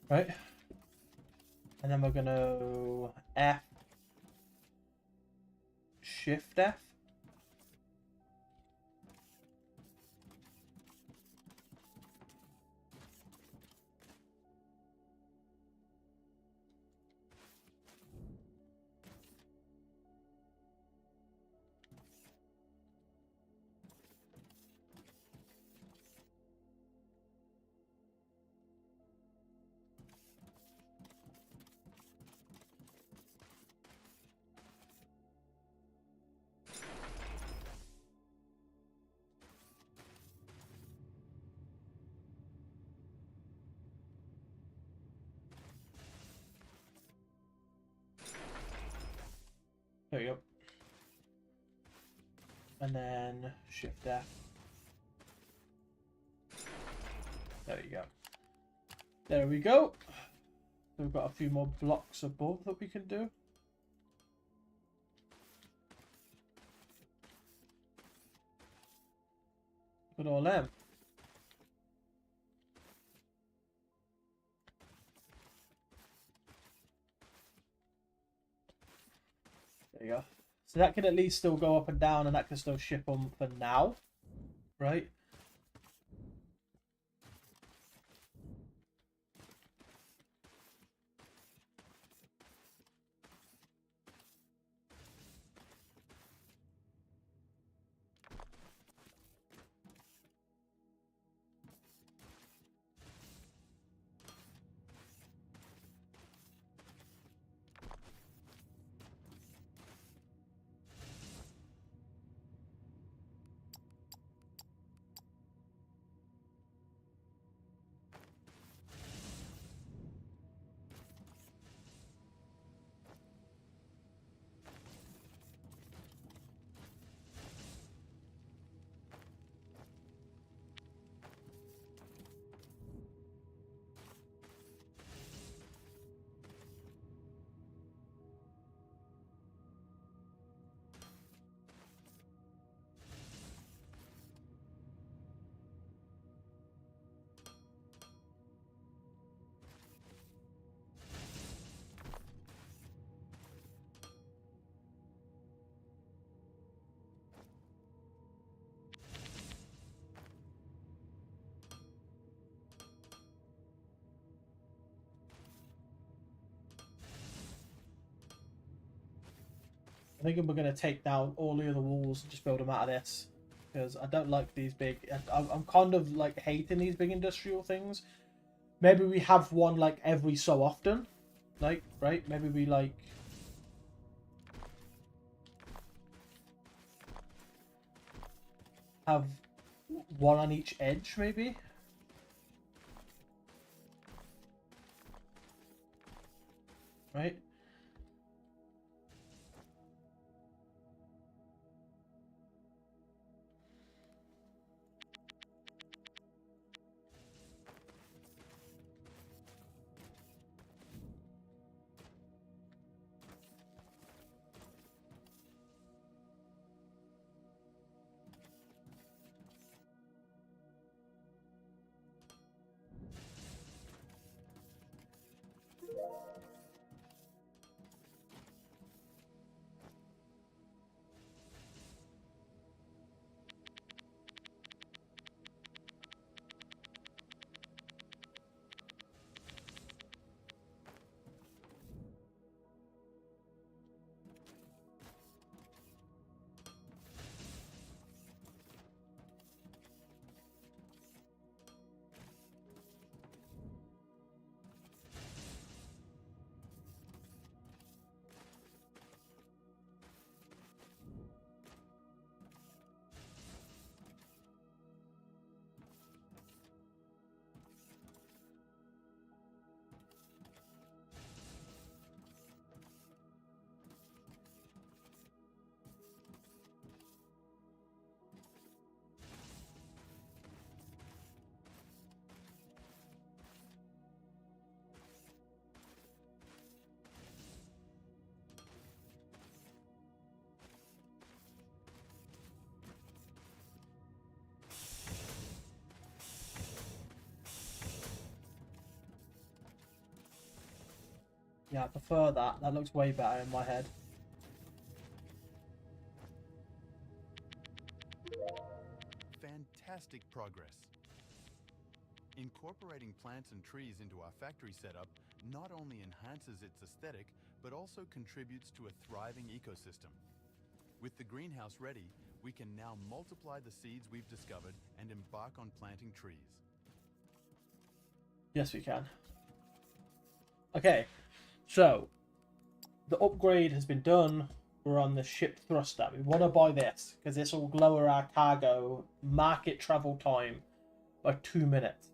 Right? And then we're gonna F, Shift F. There we go. And then Shift F. There you go. There we go. So we've got a few more blocks above that we can do. Look at all them. There you go. So that can at least still go up and down, and that can still ship them for now, right? thinking we're going to take down all the other walls and just build them out of this. Because I don't like these big... I'm kind of like hating these big industrial things. Maybe we have one like every so often. Like, right? Maybe we like... have one on each edge, maybe? Right? Yeah, I prefer that. That looks way better in my head. Fantastic progress. Incorporating plants and trees into our factory setup not only enhances its aesthetic, but also contributes to a thriving ecosystem. With the greenhouse ready, we can now multiply the seeds we've discovered and embark on planting trees. Yes, we can. Okay, so the upgrade has been done. We're on the ship thruster. We want to buy this because this will lower our cargo market travel time by 2 minutes.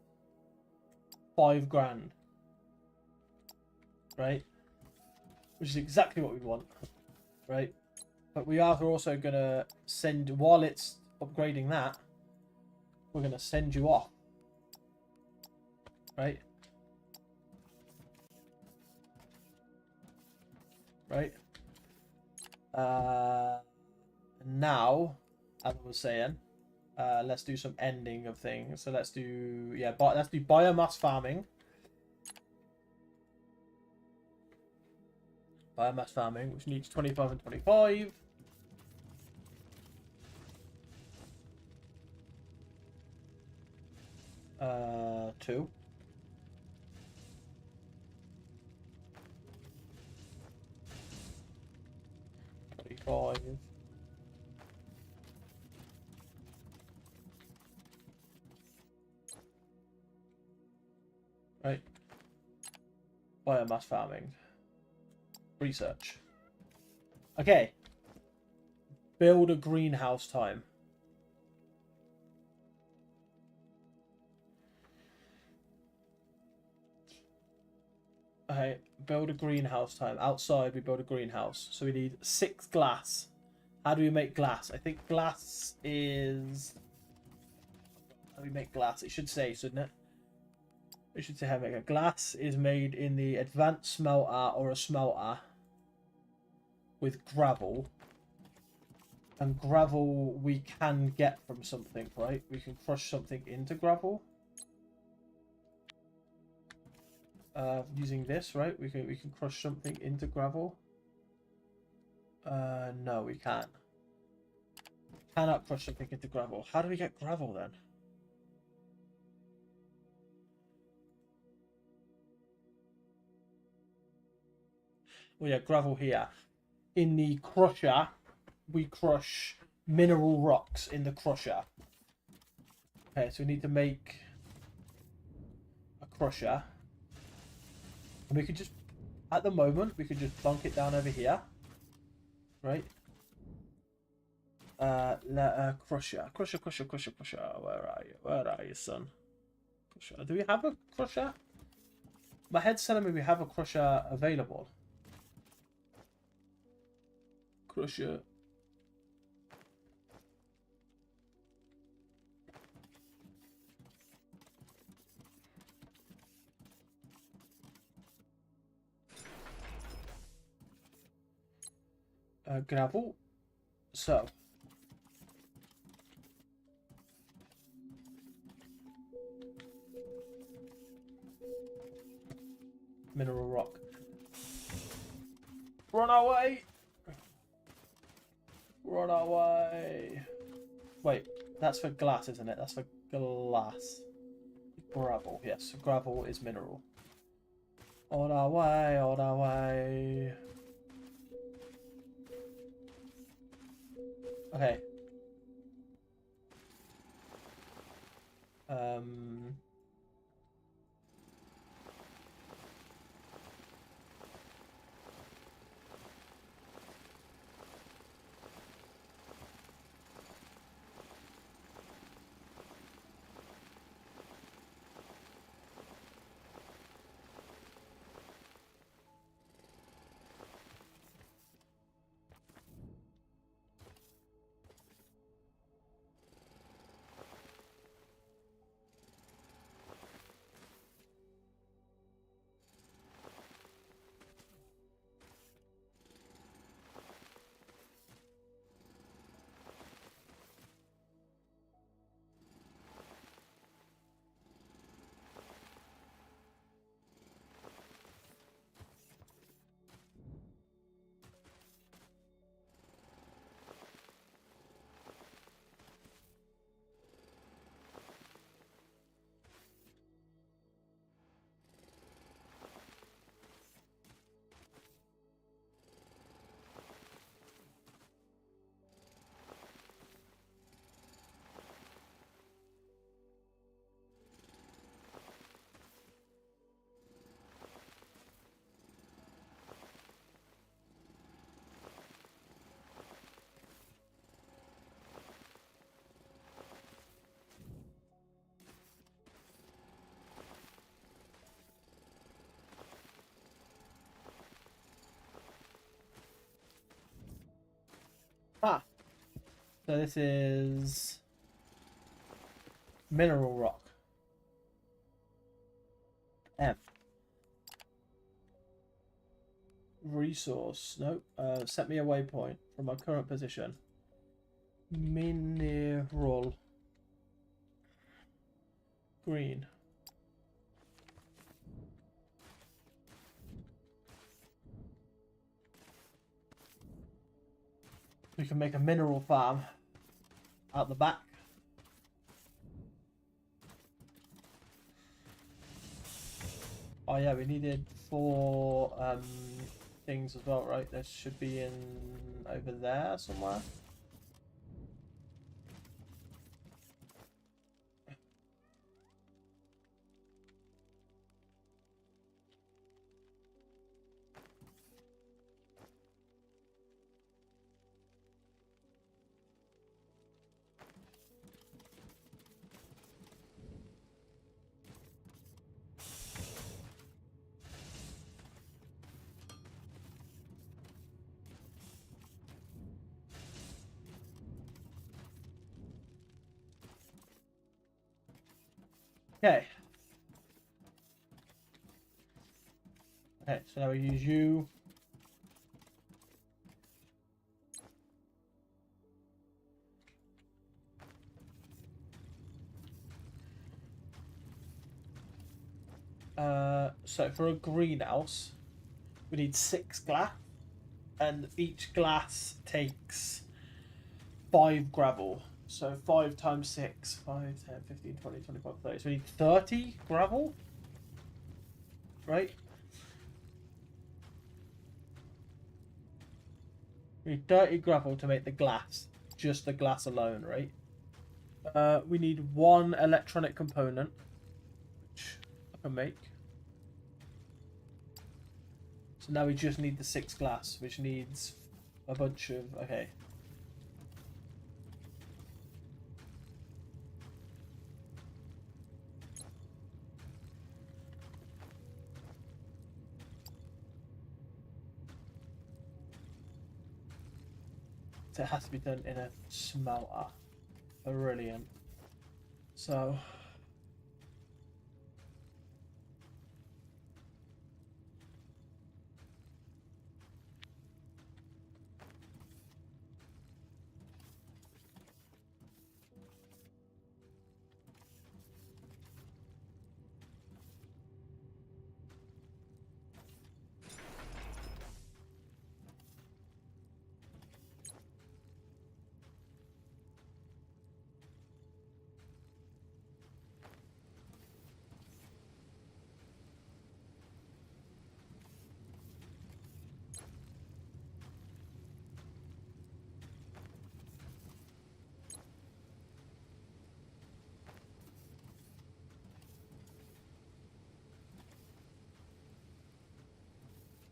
5 grand. Right? Which is exactly what we want. Right? But we are also going to send, while it's upgrading that, we're going to send you off. Right? Right? Now, as I was saying, let's do some ending of things. So let's do, yeah, let's do biomass farming. Biomass farming, which needs 25 and 25. Two. Five. Right. Biomass farming. Research. Okay. Build a greenhouse time. Okay, build a greenhouse time. Outside, we build a greenhouse. So we need 6 glass. How do we make glass? I think glass is... How do we make glass? It should say, shouldn't it? It should say how to make it. Glass is made in the advanced smelter or a smelter with gravel. And gravel we can get from something, right? We can crush something into gravel. Using this, right? We can crush something into gravel. No, we can't. Cannot crush something into gravel. How do we get gravel then? Oh yeah, gravel here. in the crusher, we crush mineral rocks in the crusher. Okay, so we need to make a crusher. And we could just, at the moment, we could just plonk it down over here. Right? Crusher. Crusher. Where are you, son? Crusher. Do we have a crusher? My head's telling me we have a crusher available. Crusher. Gravel. So. Mineral rock. Run away! Run away! Wait, that's for glass, isn't it? That's for glass. Gravel, yes. Gravel is mineral. On our way, on our way. Okay. Ah. So this is mineral rock. M. Resource. Nope. Set me a waypoint from my current position. Mineral. Green. We can make a mineral farm out the back. Oh yeah, we needed 4 things as well, right? This should be in over there somewhere. Okay. Okay, so now we use you. So for a greenhouse, we need 6 glass, and each glass takes 5 gravel. So 5 times 6, 5, 10, 15, 20, 25, 30. So we need 30 gravel, right? We need dirty gravel to make the glass. Just the glass alone, right? We need one electronic component, which I can make. So now we just need the 6 glass, which needs a bunch of... Okay. So it has to be done in a smelter. Brilliant. So...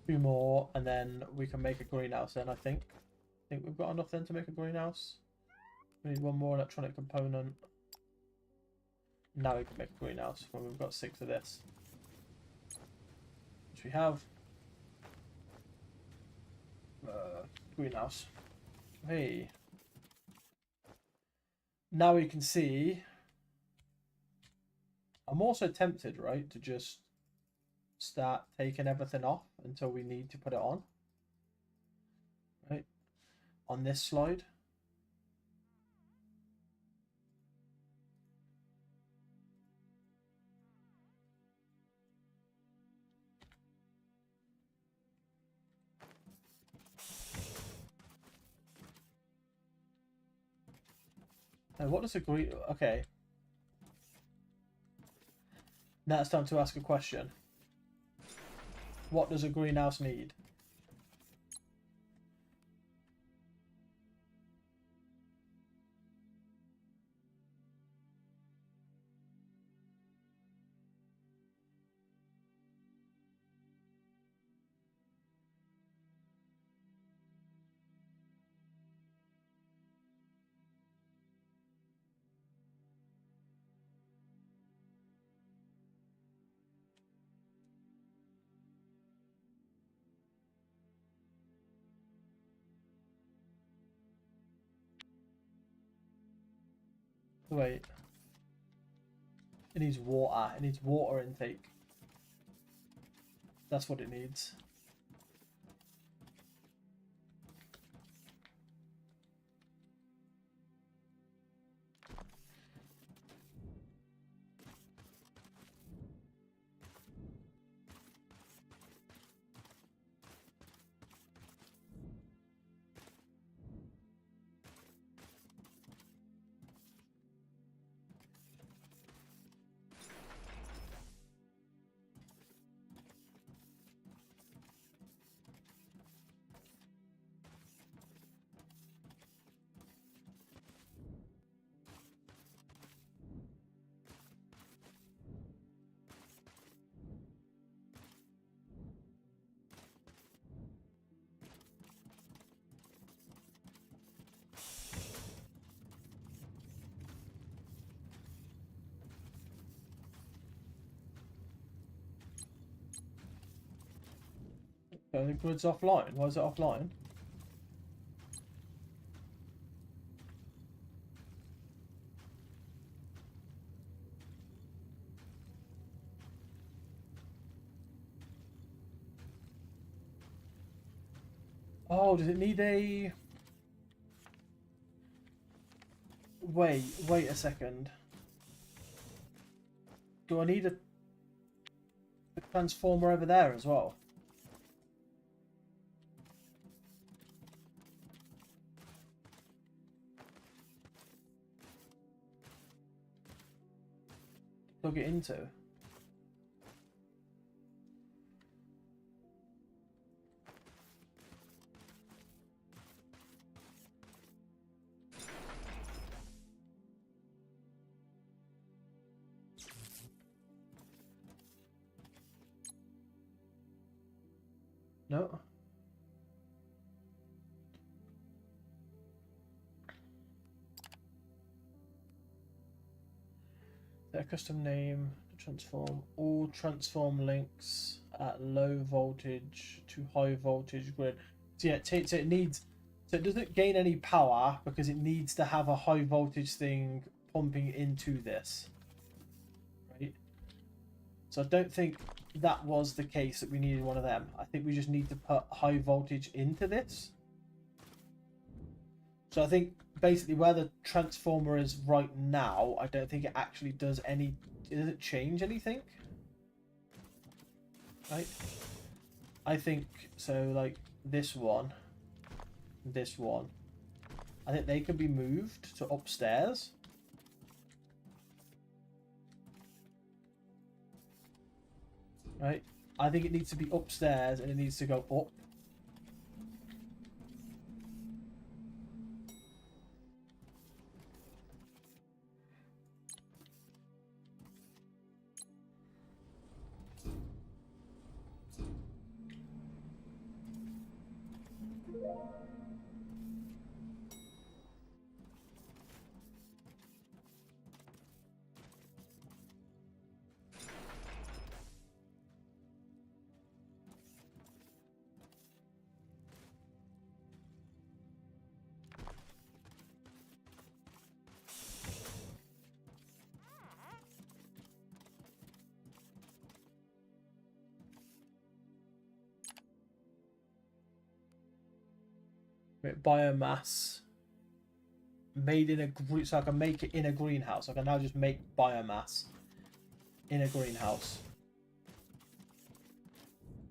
Two more, and then we can make a greenhouse then, I think. I think we've got enough then to make a greenhouse. We need one more electronic component. Now we can make a greenhouse when we've got 6 of this. Which we have. Greenhouse. Hey. Now we can see. I'm also tempted, right, to just start taking everything off until we need to put it on. Right? On this slide. And what does a green... Okay. Now it's time to ask a question. What does a greenhouse need? Wait. It needs water. It needs water intake. That's what it needs. So the grid's offline. Why is it offline? Oh, does it need a... Wait a second. Do I need a transformer over there as well? Plug it into? No. Their custom name, transform. All transform links at low voltage to high voltage grid. So yeah, so it needs. So it doesn't gain any power because it needs to have a high voltage thing pumping into this. Right. So I don't think that was the case that we needed one of them. I think we just need to put high voltage into this. So I think basically where the transformer is right now, I don't think it actually does any. Does it change anything? Right. I think so. Like this one, this one. I think they can be moved to upstairs. Right. I think it needs to be upstairs and it needs to go up. Biomass made in a green, so I can make it in a greenhouse. I can now just make biomass in a greenhouse.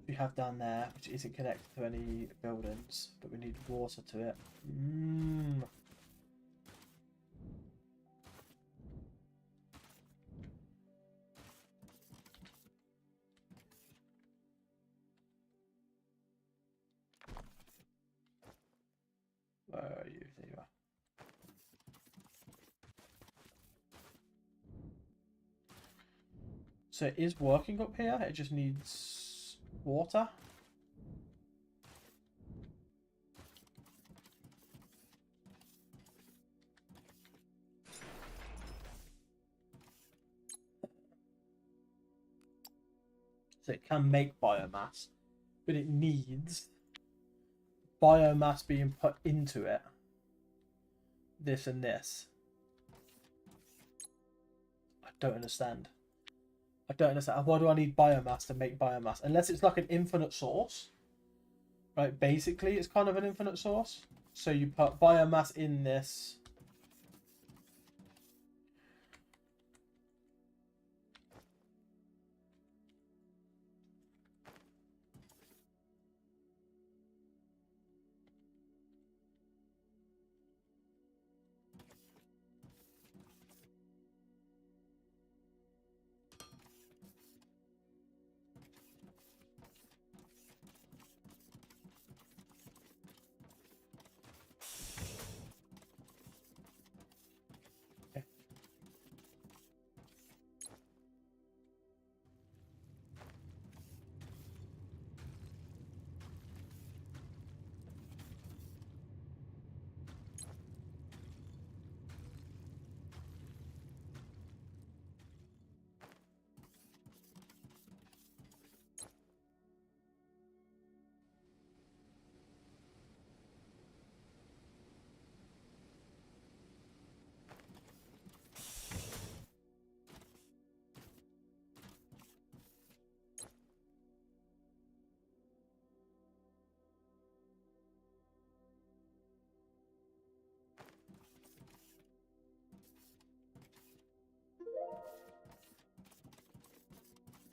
We have down there, which isn't connected to any buildings, but we need water to it. Where are you? There you are. So it is working up here. It just needs water. So it can make biomass, but it needs biomass being put into it. This and this. I don't understand. I don't understand. Why do I need biomass to make biomass? Unless it's like an infinite source. Right, basically it's kind of an infinite source. So you put biomass in this.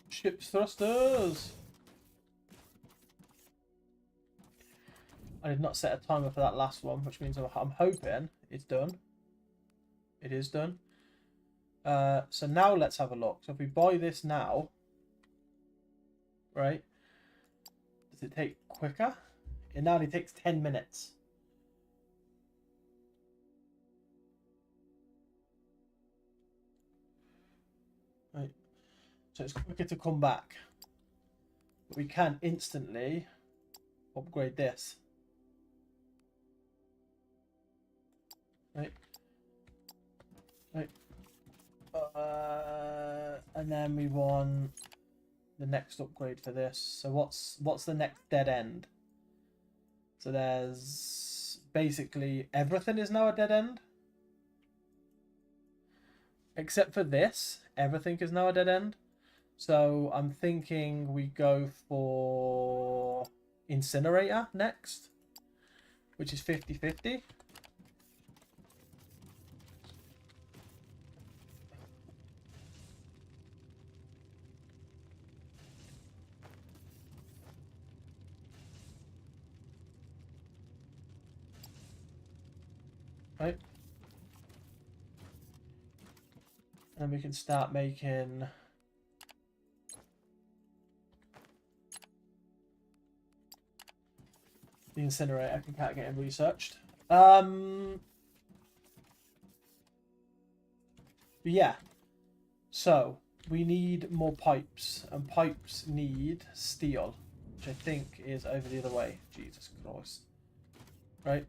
Ship's thrusters. I did not set a timer for that last one, which means I'm hoping it's done. It is done. So now let's have a look. So if we buy this now, right? Does it take quicker? It now only takes 10 minutes. Right. So it's quicker to come back. But we can instantly upgrade this. Right. Right. And then we want the next upgrade for this. So what's the next dead end? So there's basically everything is now a dead end. Except for this, everything is now a dead end. So I'm thinking we go for incinerator next, which is 50-50. Right. And we can start making the incinerator. I can start getting researched. But yeah. So we need more pipes, and pipes need steel, which I think is over the other way. Jesus Christ. Right.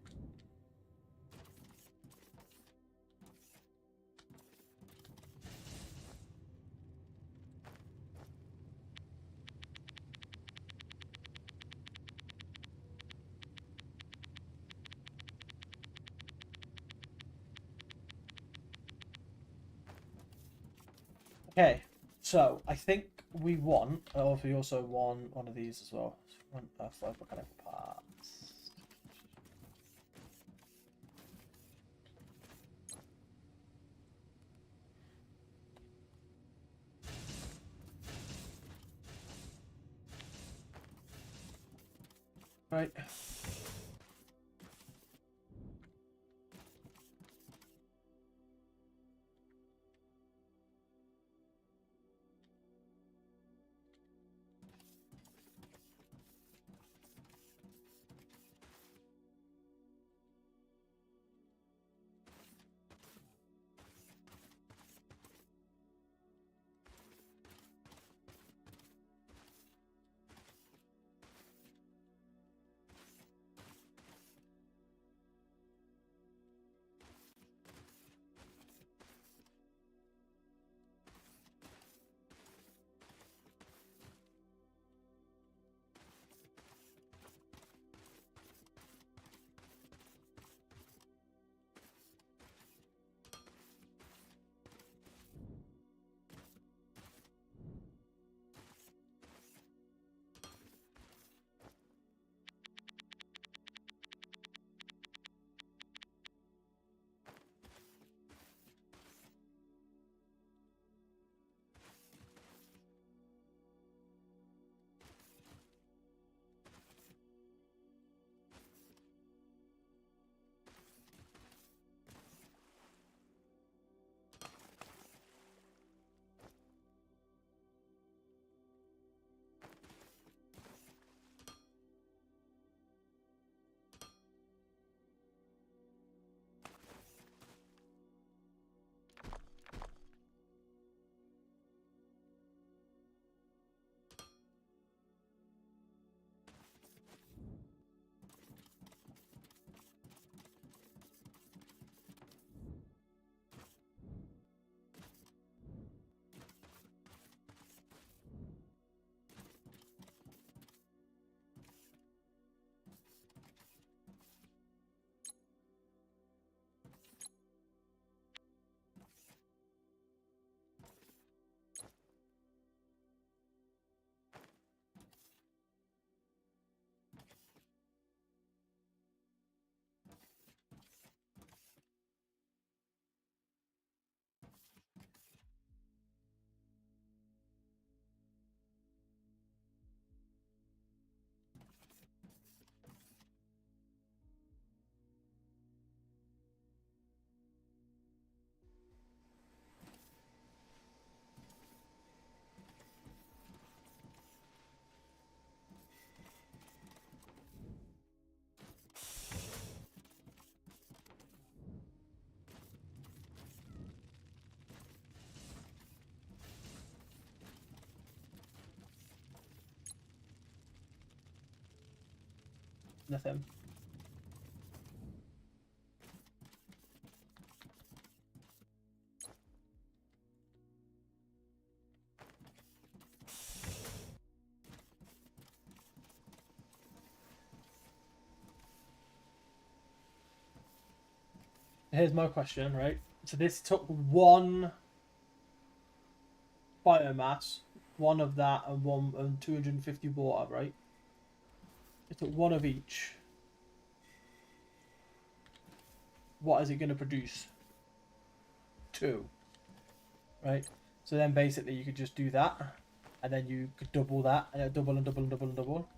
Okay, so I think we want, oh, we also want one of these as well. One, 5 mechanical parts. Right. Nothing. Here's my question, right? So this took one biomass, one of that, and 250 water, right? It took one of each. What is it going to produce? 2, right? So then basically you could just do that, and then you could double that, and double and double and double and double,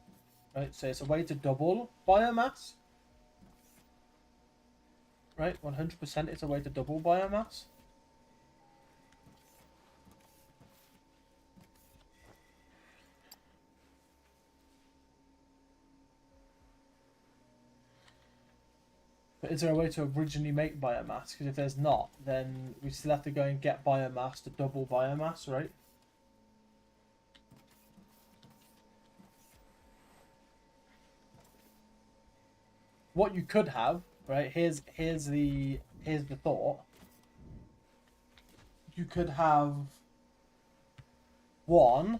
right? So it's a way to double biomass, right? 100% it's a way to double biomass. But is there a way to originally make biomass? Because if there's not, then we still have to go and get biomass to double biomass, right? What you could have, right? Here's the thought. You could have one,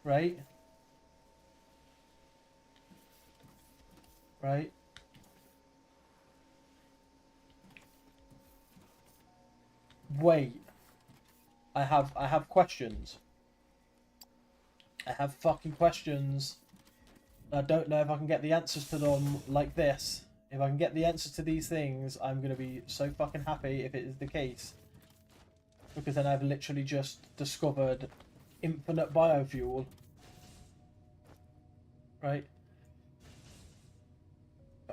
right? Right? Wait. I have questions. I have fucking questions. I don't know if I can get the answers to them like this. If I can get the answers to these things, I'm going to be so fucking happy if it is the case. Because then I've literally just discovered infinite biofuel. Right?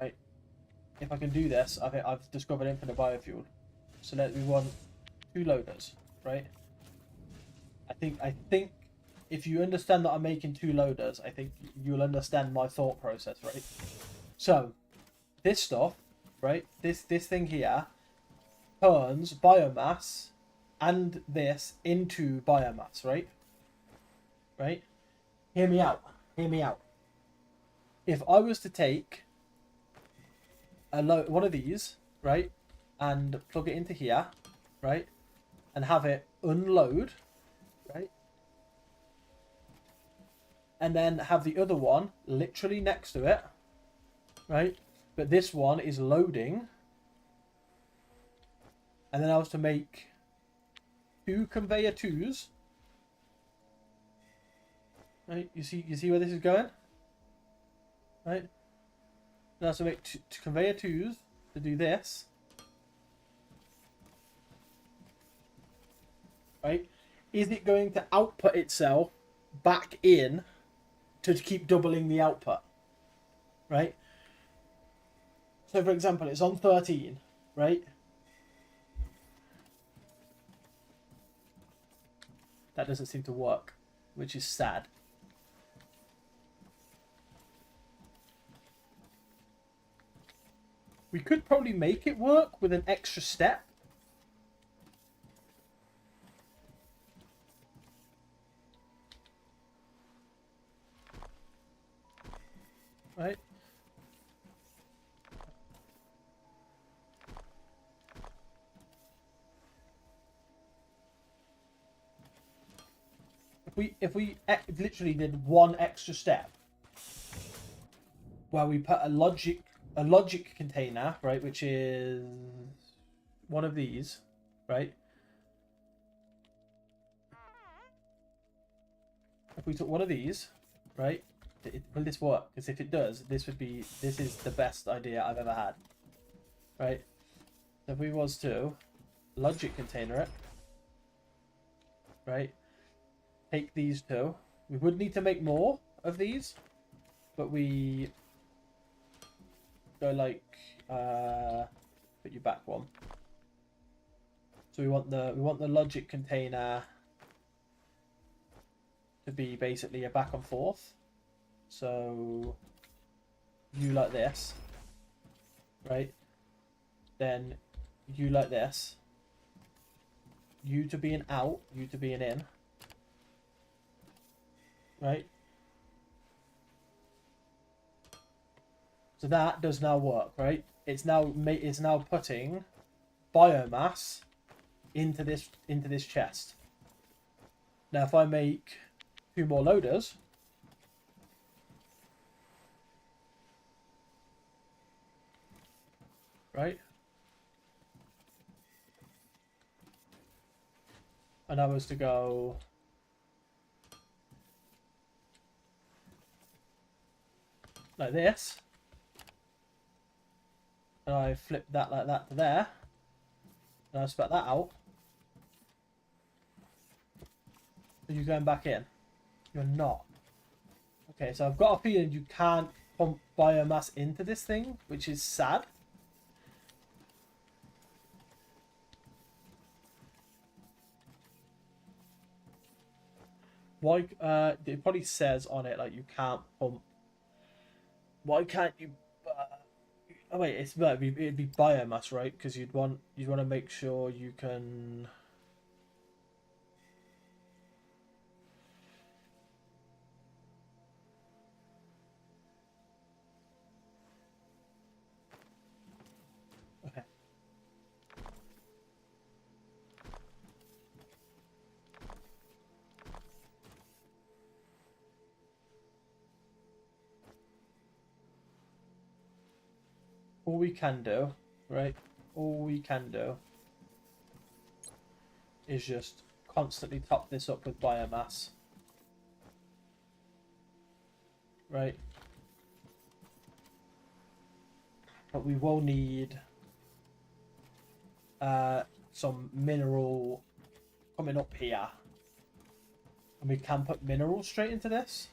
Right. If I can do this, I've discovered infinite biofuel. So we want 2 loaders, right? I think if you understand that I'm making 2 loaders, I think you'll understand my thought process, right? So this stuff, right? This thing here turns biomass and this into biomass, right? Right? Hear me out. Hear me out. If I was to take one of these, right, and plug it into here, right, and have it unload, right, and then have the other one literally next to it, right, but this one is loading, and then I was to make 2 conveyor 2s, right, you see where this is going, right, and I was to make 2 conveyor 2s to do this, right, is it going to output itself back in to keep doubling the output, right? So for example, it's on 13, right? That doesn't seem to work, which is sad. We could probably make it work with an extra step. Right? If we literally did one extra step where we put a logic container, right, which is one of these, right? If we took one of these, right, will this work? Because if it does, this is the best idea I've ever had, right? So if we was to logic container it, right, take these 2, we would need to make more of these, but we go like put you back one. So we want the logic container to be basically a back and forth. So you like this, right? Then you like this. You to be an out, you to be an in. Right? So that does now work, right? It's now putting biomass into this chest. Now, if I make 2 more loaders, right, and I was to go like this, and I flip that like that to there, and I spat that out, are you going back in? You're not. Okay, so I've got a feeling you can't pump biomass into this thing, which is sad. Why? It probably says on it like you can't pump. Why can't you? Oh wait, it'd be biomass, right? Because you'd want to make sure you can. Okay. All we can do, right? All we can do is just constantly top this up with biomass, right? But we will need some mineral coming up here, and we can put minerals straight into this.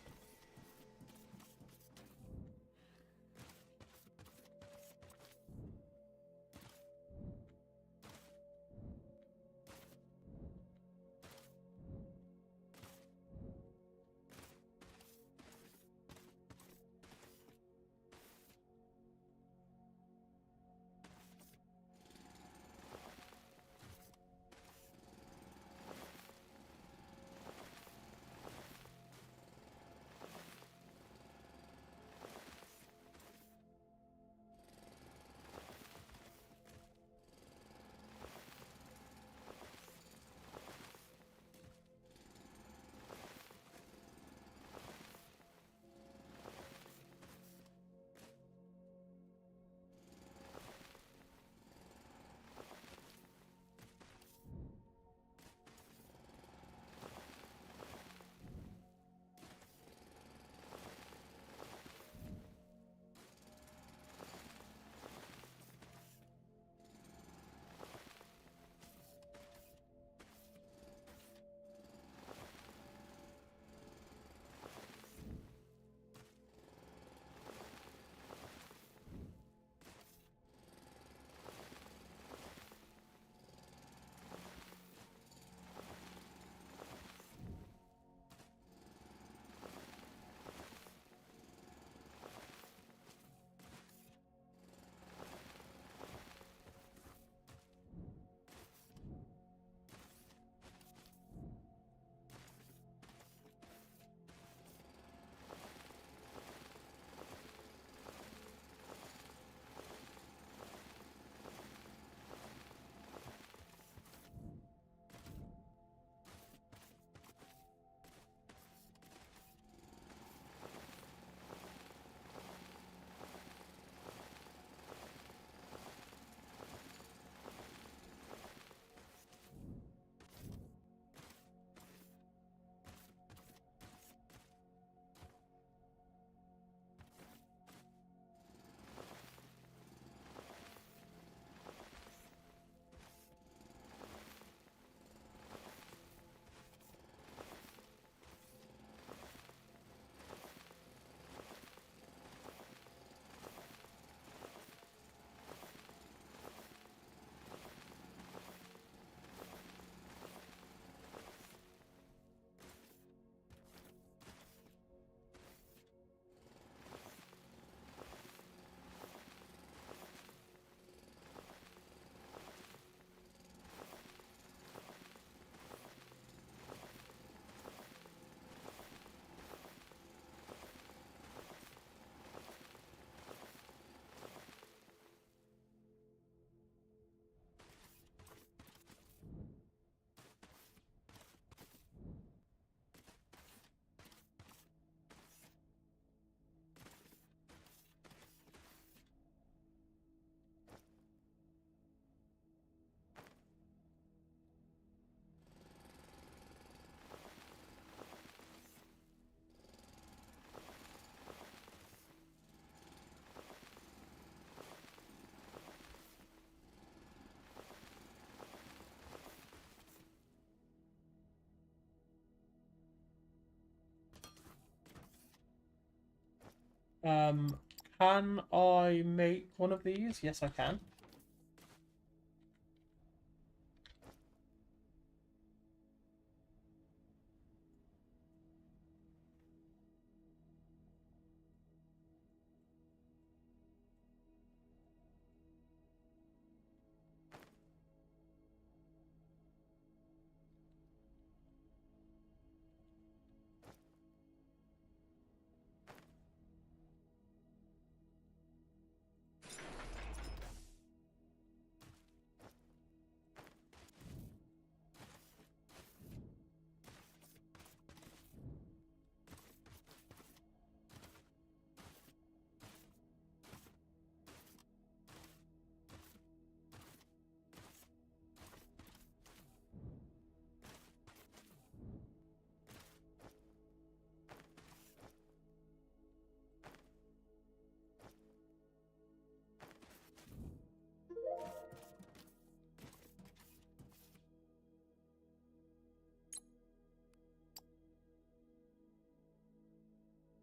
Can I make one of these? Yes, I can.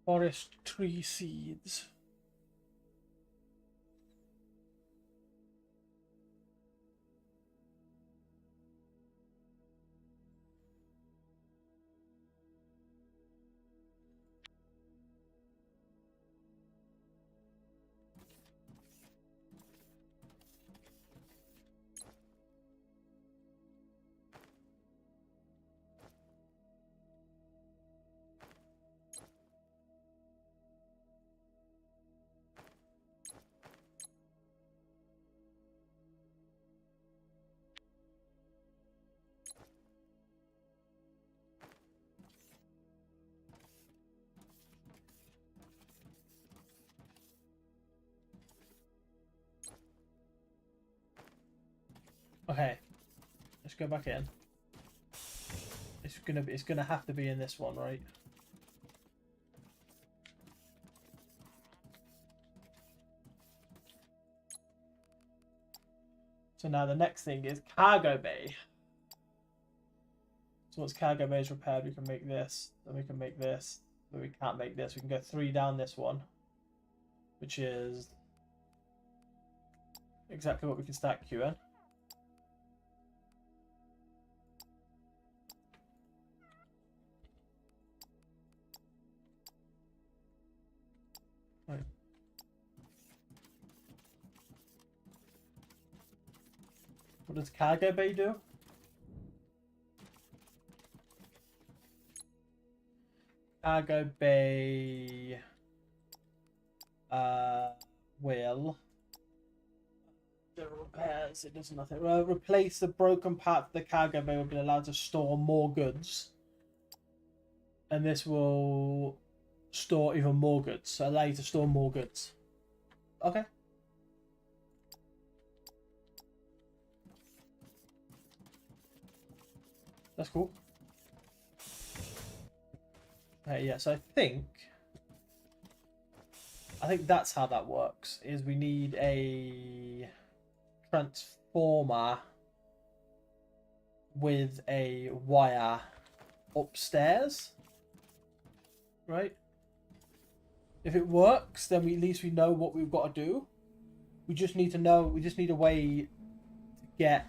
Forest tree seeds. Okay, let's go back in. It's gonna have to be in this one, right? So now the next thing is cargo bay. So once cargo bay is repaired, we can make this. Then we can make this. But we can't make this. We can go 3 down this one, which is exactly what we can stack Q in. Right. What does cargo bay do? Cargo bay will the repairs, it does nothing. Well, replace the broken part of the cargo bay will be allowed to store more goods. And this will store even more goods. So allow you to store more goods. Okay. That's cool. Yeah, so I think that's how that works. Is we need a transformer with a wire upstairs, right? If it works, then at least we know what we've got to do. We just need to know. We just need a way to get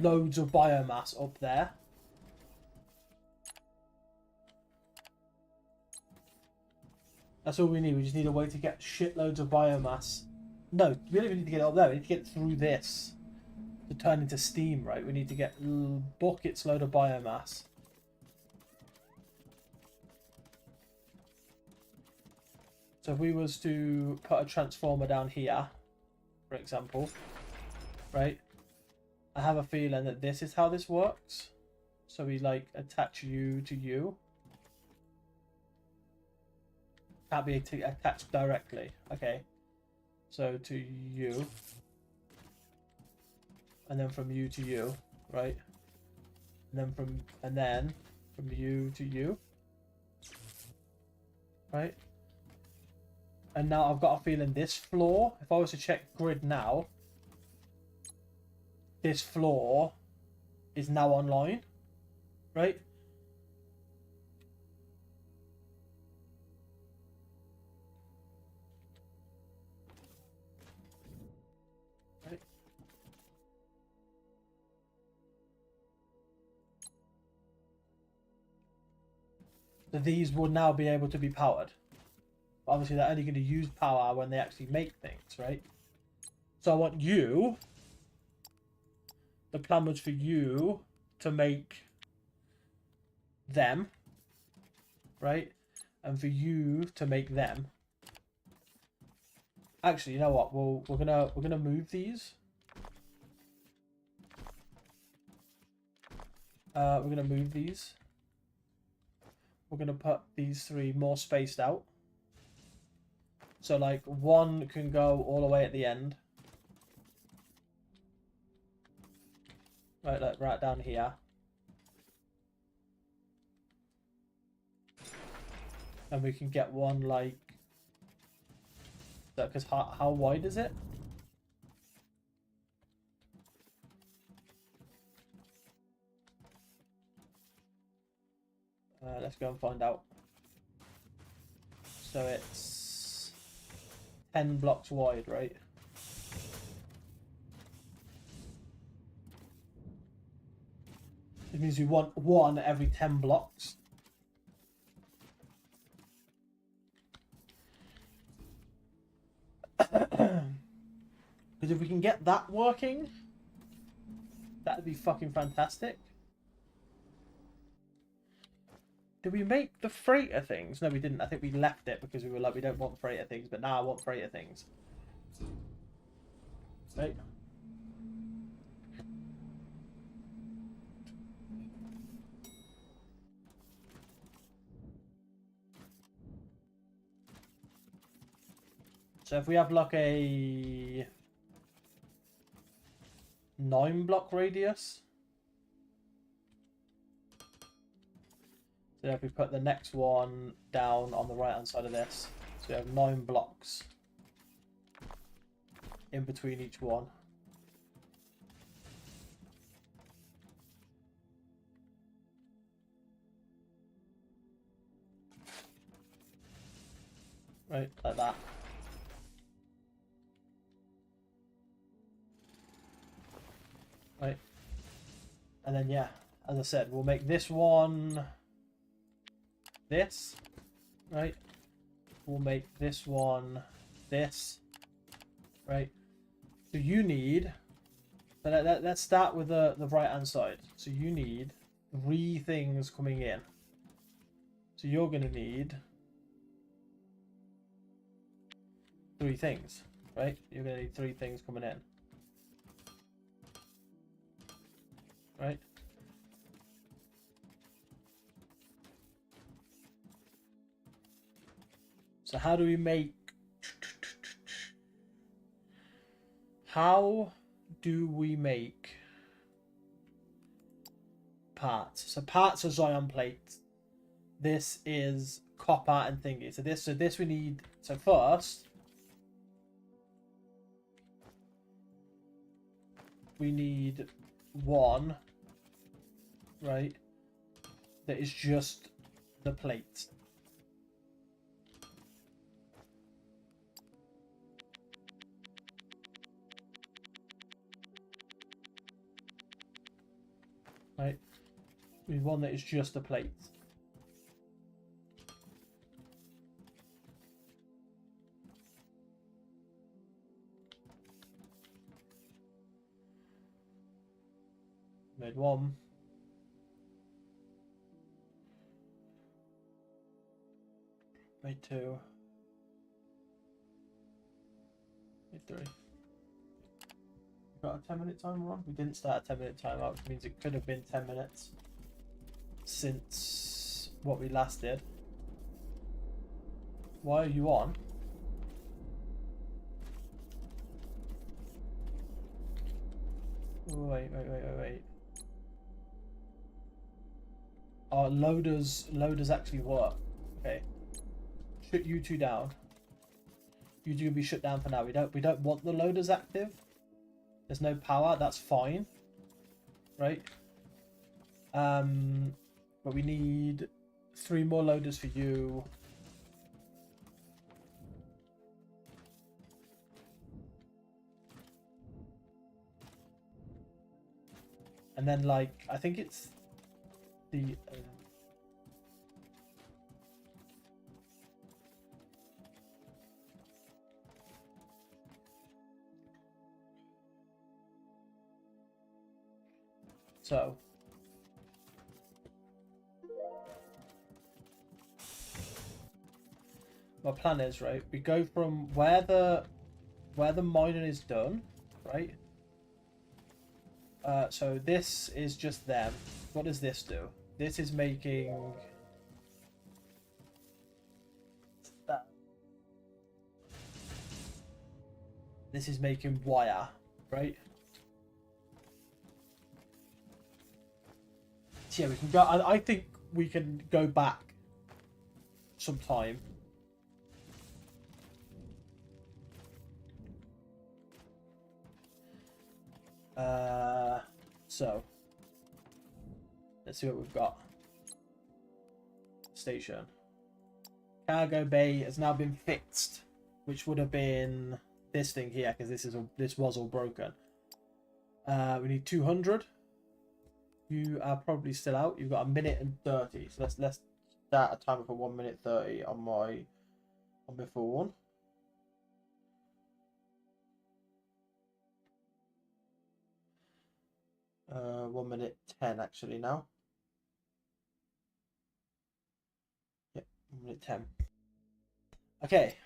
loads of biomass up there. That's all we need. We just need a way to get shitloads of biomass. No, we don't even need to get it up there. We need to get through this to turn into steam, right? We need to get buckets load of biomass. So if we was to put a transformer down here, for example, right? I have a feeling that this is how this works. So we like attach you to you. Can't be attached directly. Okay. So to you. And then from you to you, right? And then from you to you. Right? And now I've got a feeling this floor, if I was to check grid now, this floor is now online, right? So these will now be able to be powered. Obviously, they're only going to use power when they actually make things, right? So I want you... The plan was for you to make them, right? And for you to make them. Actually, you know what? We're gonna move these. We're gonna move these. We're gonna put these three more spaced out. So like one can go all the way at the end. Right, like right down here. And we can get one like that, because how wide is it? Let's go and find out. So it's 10 blocks wide, right? It means we want one every 10 blocks. Because if we can get that working, that'd be fucking fantastic. Did we make the freighter things? No, we didn't. I think we left it because we were like, we don't want freighter things, but now I want freighter things. Right. So if we have like a 9-block radius. So if we put the next one down on the right hand side of this, so we have 9 blocks in between each one. Right, like that. Right. And then yeah, as I said, we'll make this one this, right? We'll make this one this, right? So you need, let's start with the right hand side. So you need 3 things coming in. So you're going to need 3 things, right? You're going to need 3 things coming in. Right? So how do we make... How do we make parts? So parts are Zion plates. This is copper and thingy. So this we need... So first... We need 1... Right? That is just the plate. Right? We need 1 that is just a plate. Made 1. Made 2. Made 3. Got a 10-minute timer on? We didn't start a 10-minute timer, which means it could have been 10 minutes since what we last did. Why are you on? Wait. Oh, loaders actually work. Okay. Shut you 2 down. You 2 can be shut down for now. We don't want the loaders active. There's no power. That's fine. Right. But we need 3 more loaders for you. And then, like, I think it's the... So my plan is, right, we go from where the mining is done, right? So this is just them. What does this do? This is making that. This is making wire, right? So yeah, we can go. I think we can go back some time. So let's see what we've got. Station. Cargo bay has now been fixed, which would have been this thing here because this was all broken. We need 200. You are probably still out. You've got a minute and 30. So let's start a timer for 1 minute 30 on my phone. 1 minute 10 actually now. Yep, 1 minute 10. Okay.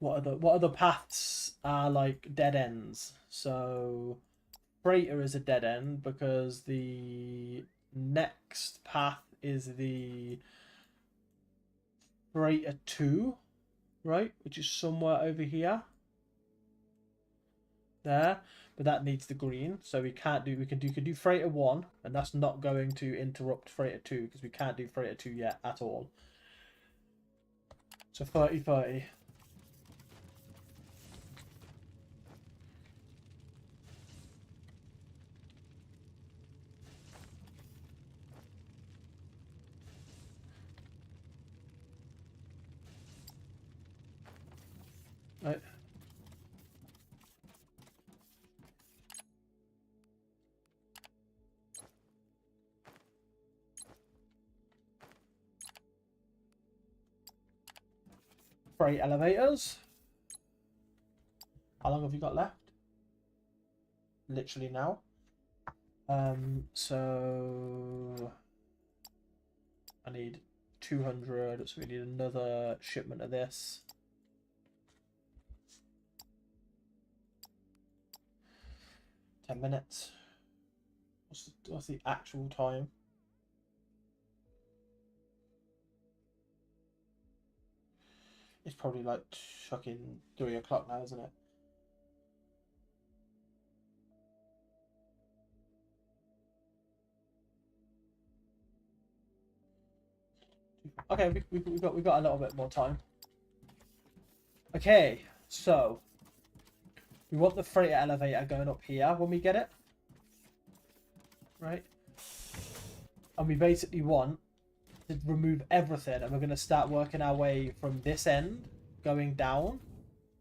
What other paths are like dead ends? So freighter is a dead end because the next path is the freighter 2, right? Which is somewhere over here. There, but that needs the green, so we can do freighter 1, and that's not going to interrupt freighter 2 because we can't do freighter 2 yet at all. So 30. Right. Freight elevators. How long have you got left? Literally now. So I need 200, so we need another shipment of this. Minutes. What's the actual time? It's probably like fucking 3 o'clock now, isn't it? Okay, we've got a little bit more time. Okay, so we want the freighter elevator going up here when we get it, right? And we basically want to remove everything, and we're going to start working our way from this end going down,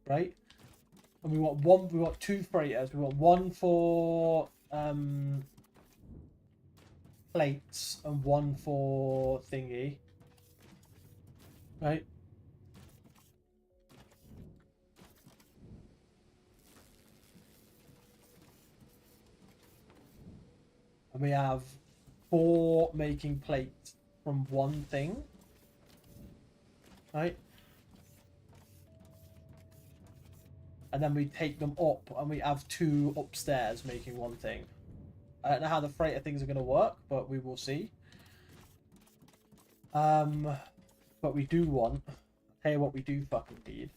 right? And we want 2 freighters. We want one for plates and one for thingy, right? And we have 4 making plates from one thing, right? And then we take them up and we have 2 upstairs making one thing. I don't know how the freighter things are going to work, but we will see. But we do want... I'll tell you what we do fucking need.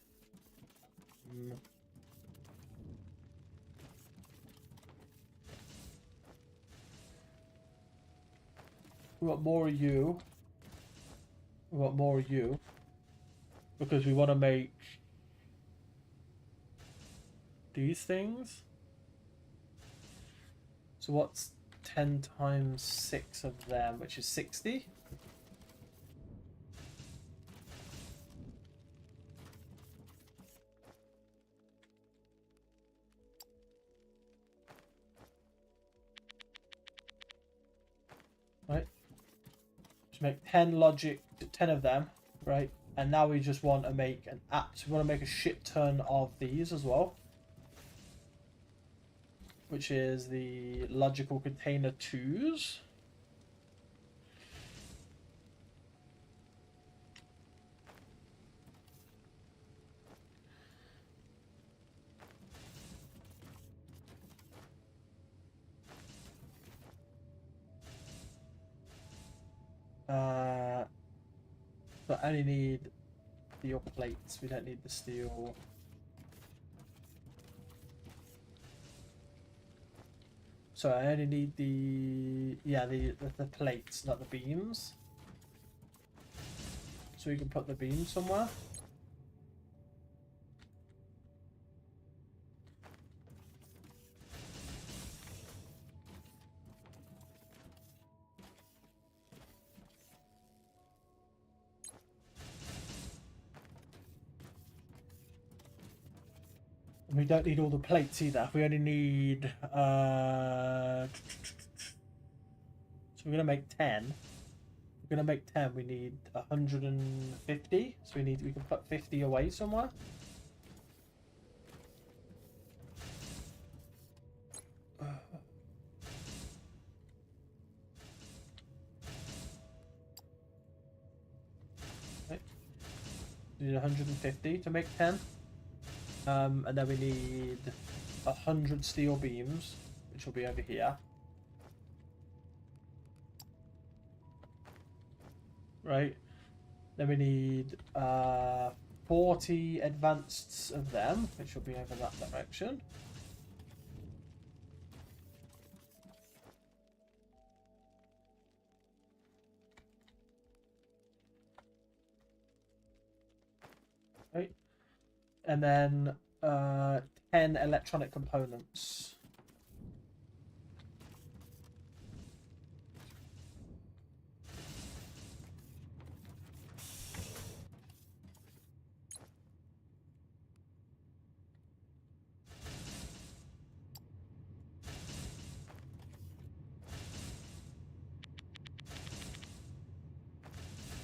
We want more of you. We want more of you. Because we want to make... these things. So what's 10 times 6 of them, which is 60? Right? To make 10 logic, 10 of them, right? And now we just want to make an app. So we want to make a shit ton of these as well. which is the logical container 2s. But I only need steel plates. We don't need the steel. So I only need the plates, not the beams. So we can put the beams somewhere. We don't need all the plates either. We only need so we're gonna make 10. We're gonna make 10. We need 150. So we can put 50 away somewhere. Okay. We need 150 to make 10. And then we need 100 steel beams, which will be over here. Right. Then we need 40 advanced of them, which will be over that direction. Right. And then 10 electronic components.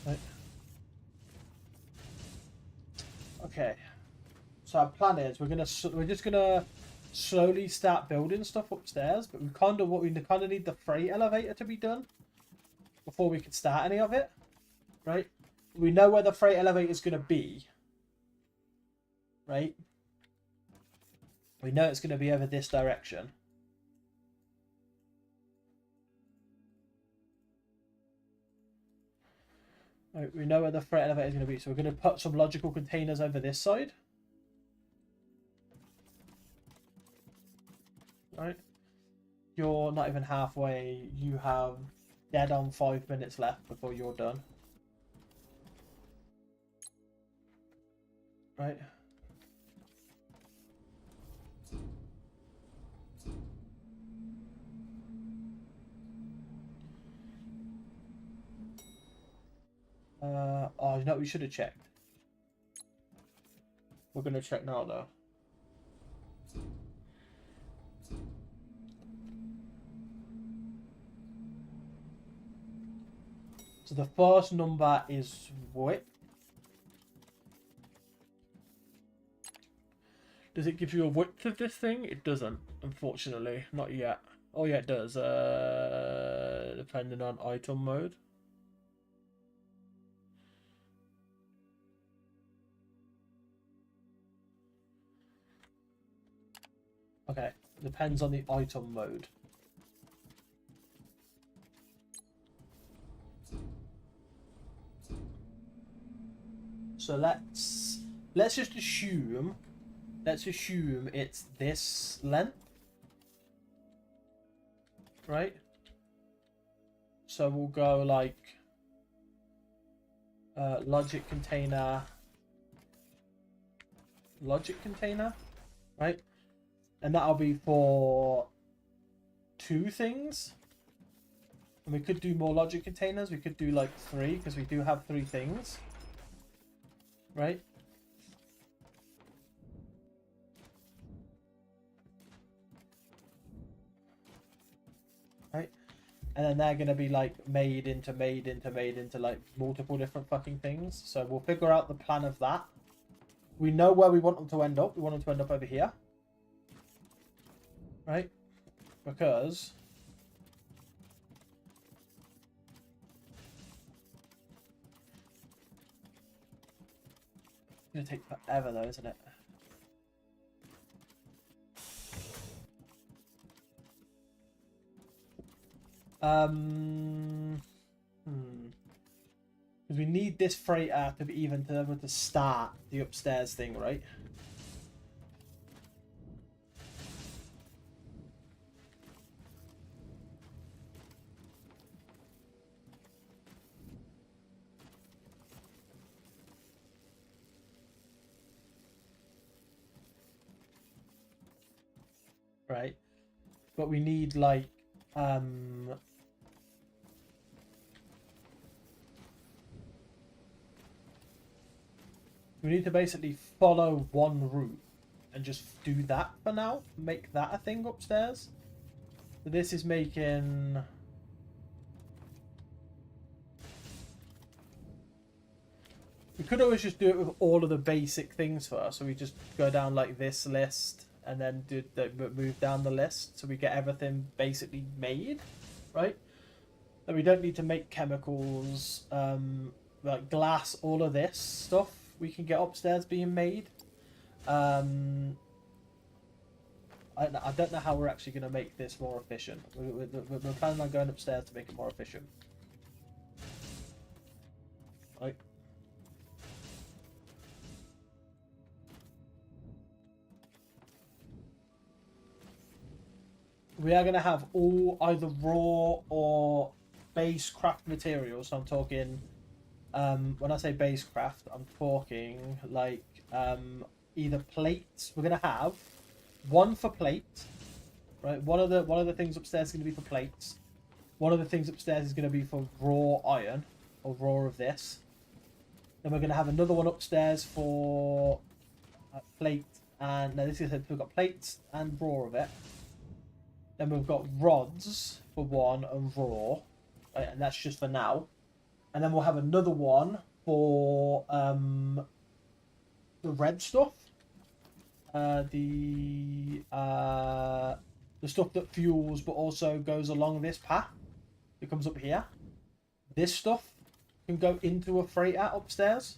Right. Okay. So our plan is we're just gonna slowly start building stuff upstairs, but we kind of need the freight elevator to be done before we can start any of it, right? We know where the freight elevator is gonna be, right? We know it's gonna be over this direction. Right, we know where the freight elevator is gonna be, so we're gonna put some logical containers over this side. Right, you're not even halfway. You have dead on 5 minutes left before you're done. Right. Oh, you know what we should have checked? We're gonna check now though. So the first number is width. Does it give you a width of this thing? It doesn't, unfortunately. Not yet. Oh yeah, it does. Depending on item mode. Okay, depends on the item mode. So let's just assume it's this length, right? So we'll go like logic container, right? And that'll be for 2 things. And we could do more logic containers. We could do like 3 because we do have 3 things. Right? Right? And then they're gonna be like made into like multiple different fucking things. So we'll figure out the plan of that. We know where we want them to end up. We want them to end up over here. Right? because it's gonna take forever though, isn't it? Because we need this freighter to be even to be able to start the upstairs thing, right? Right, but we need like we need to basically follow one route and just do that for now. Make that a thing upstairs. So this is making... We could always just do it with all of the basic things first. So we just go down like this list and then move down the list so we get everything basically made, right? And we don't need to make chemicals, like glass, all of this stuff we can get upstairs being made. I don't know how we're actually going to make this more efficient. We're planning on going upstairs to make it more efficient. Right. We are going to have all either raw or base craft materials. So I'm talking, when I say base craft, I'm talking like either plates. We're going to have one for plate, right? One of the things upstairs is going to be for plates. One of the things upstairs is going to be for raw iron or raw of this. Then we're going to have another one upstairs for plate, and no, this is we've got plates and raw of it. Then we've got rods for one and raw, right? And that's just for now. And then we'll have another one for the red stuff, the stuff that fuels but also goes along this path. It comes up here. This stuff can go into a freighter upstairs,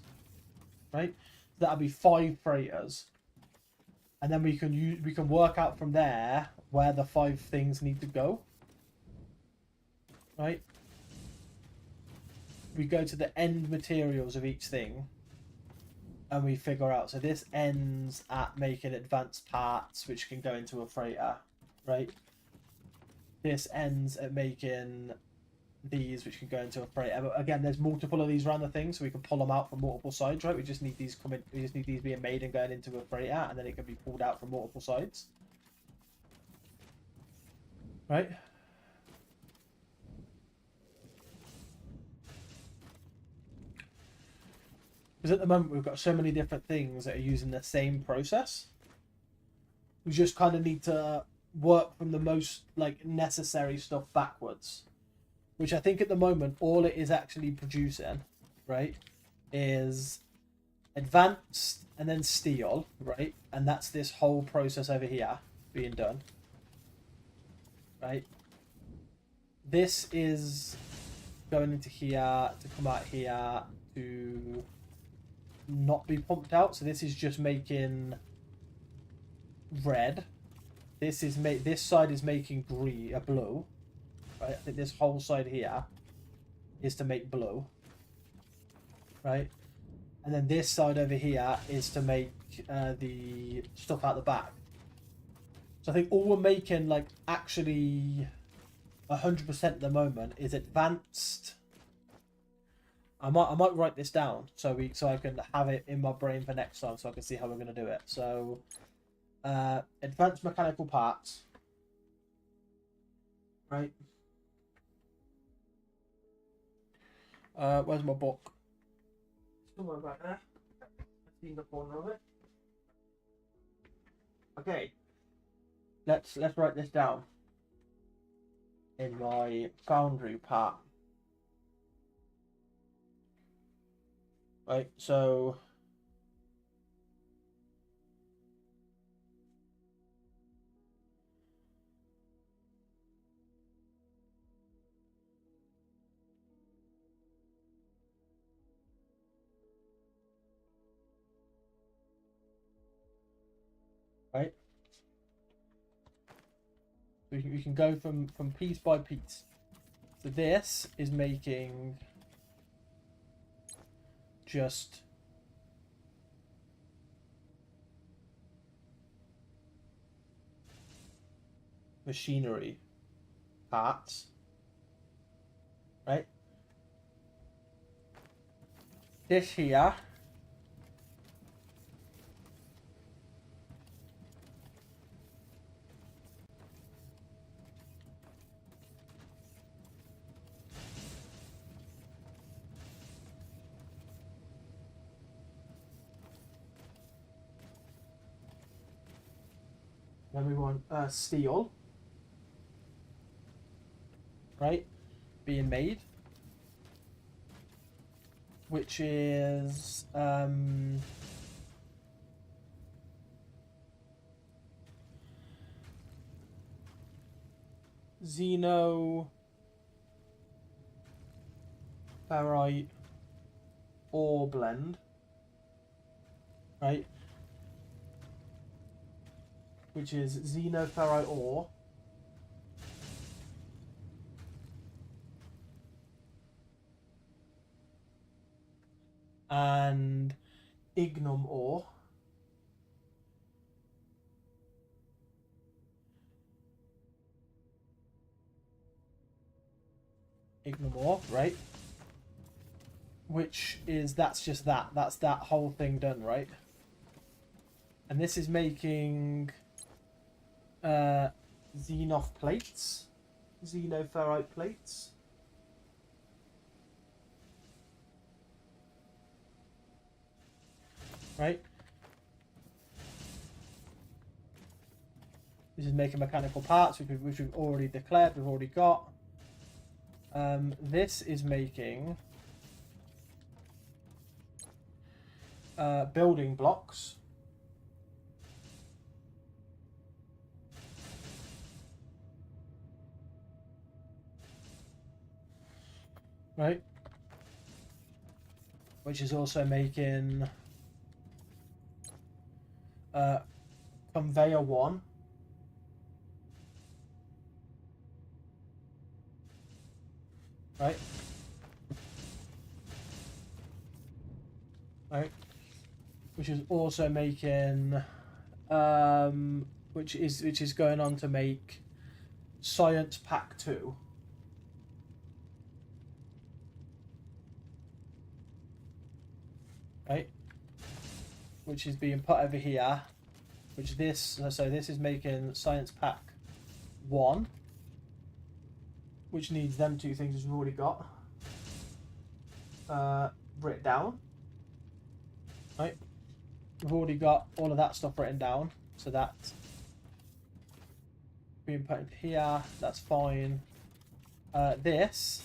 right? So that'll be 5 freighters, and then we can work out from there where the 5 things need to go, right? We go to the end materials of each thing and we figure out, so this ends at making advanced parts which can go into a freighter, right? This ends at making these which can go into a freighter. But again, there's multiple of these around the thing, so we can pull them out from multiple sides, right? We just need these being made and going into a freighter, and then it can be pulled out from multiple sides, right? Because at the moment we've got so many different things that are using the same process. We just kind of need to work from the most like necessary stuff backwards, which I think at the moment all it is actually producing, right, is advanced and then steel, right? And that's this whole process over here being done, right? This is going into here to come out here to not be pumped out. So this is just making red. This side is making green, blue. Right? I think this whole side here is to make blue. Right? And then this side over here is to make the stuff out the back. So I think all we're making, like, actually 100% at the moment is advanced. I might write this down so I can have it in my brain for next time, so I can see how we're gonna do it. So, advanced mechanical parts, right? Where's my book? Somewhere back there. I see in the corner of it. Okay. Let's write this down in my Foundry part. Right, so We can go from piece by piece. So this is making just machinery parts, right? This here then we want steel, right, being made, which is Xeno ferrite ore blend, right, which is Xeno ferrite ore and ignum ore, right? Which is, that's just that's that whole thing done, right? And this is making xenof plates, xenoferrite plates. Right? This is making mechanical parts, which we've already declared, we've already got. This is making building blocks. Right? Which is also making conveyor one. Right? Right? Which is also making which is going on to make Science Pack 2. Right? Which is being put over here. Which this is making Science Pack 1. Which needs them two things we've already got. Written down. Right? We've already got all of that stuff written down. So that's being put into here. That's fine. This.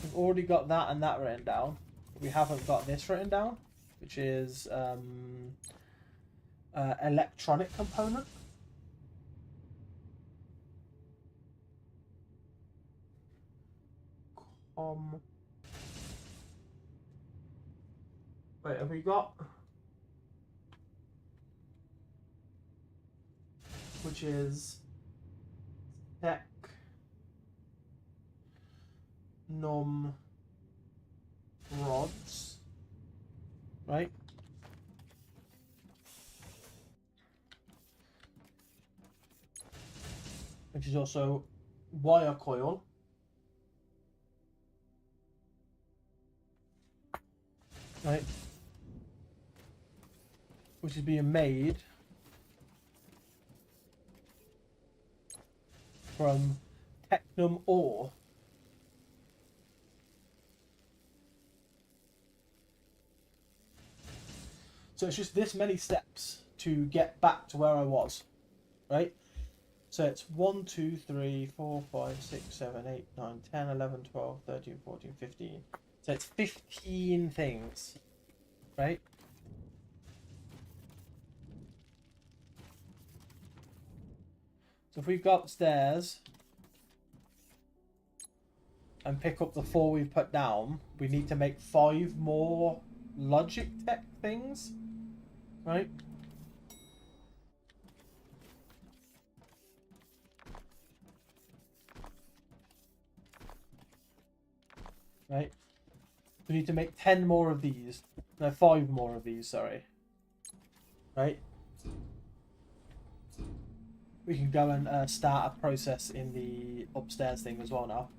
We've already got that and that written down. But we haven't got this written down. Which is electronic component. Wait, have we got? Which is tech num rods, right? Which is also wire coil. Right? Which is being made from technum ore. So it's just this many steps to get back to where I was, right? So it's 1, 2, 3, 4, 5, 6, 7, 8, 9, 10, 11, 12, 13, 14, 15. So it's 15 things, right? So if we go upstairs and pick up the 4 we've put down, we need to make 5 more logic tech things, right? Right? We need to make 10 more of these. No, 5 more of these, sorry. Right? We can go and start a process in the upstairs thing as well now.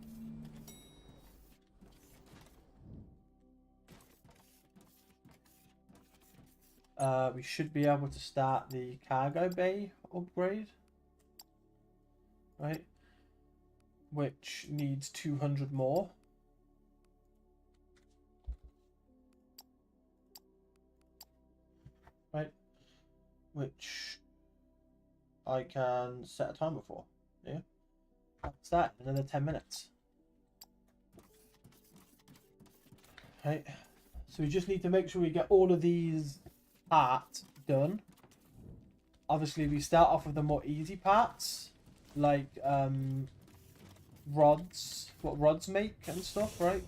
We should be able to start the cargo bay upgrade. Right? Which needs 200 more. Right? Which I can set a timer for. Yeah? That's that in another 10 minutes. Right? So we just need to make sure we get all of these parts done. Obviously, we start off with the more easy parts, like rods, what rods make and stuff, right?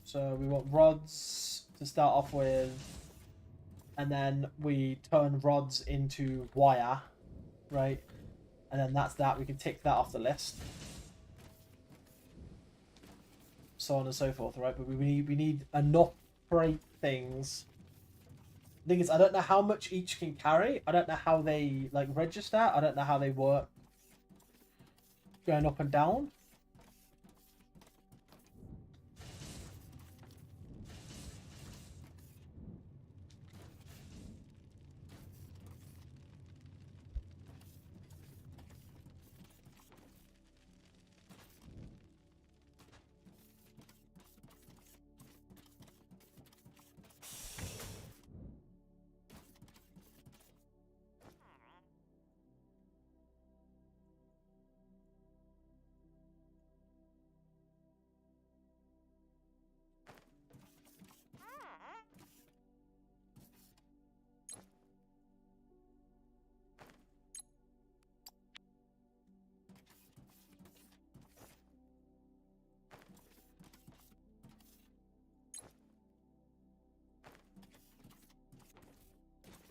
So we want rods to start off with, and then we turn rods into wire, right? And then that's that. We can tick that off the list. So on and so forth, right? But we need enough freight things. The thing is, I don't know how much each can carry. I don't know how they like register. I don't know how they work going up and down.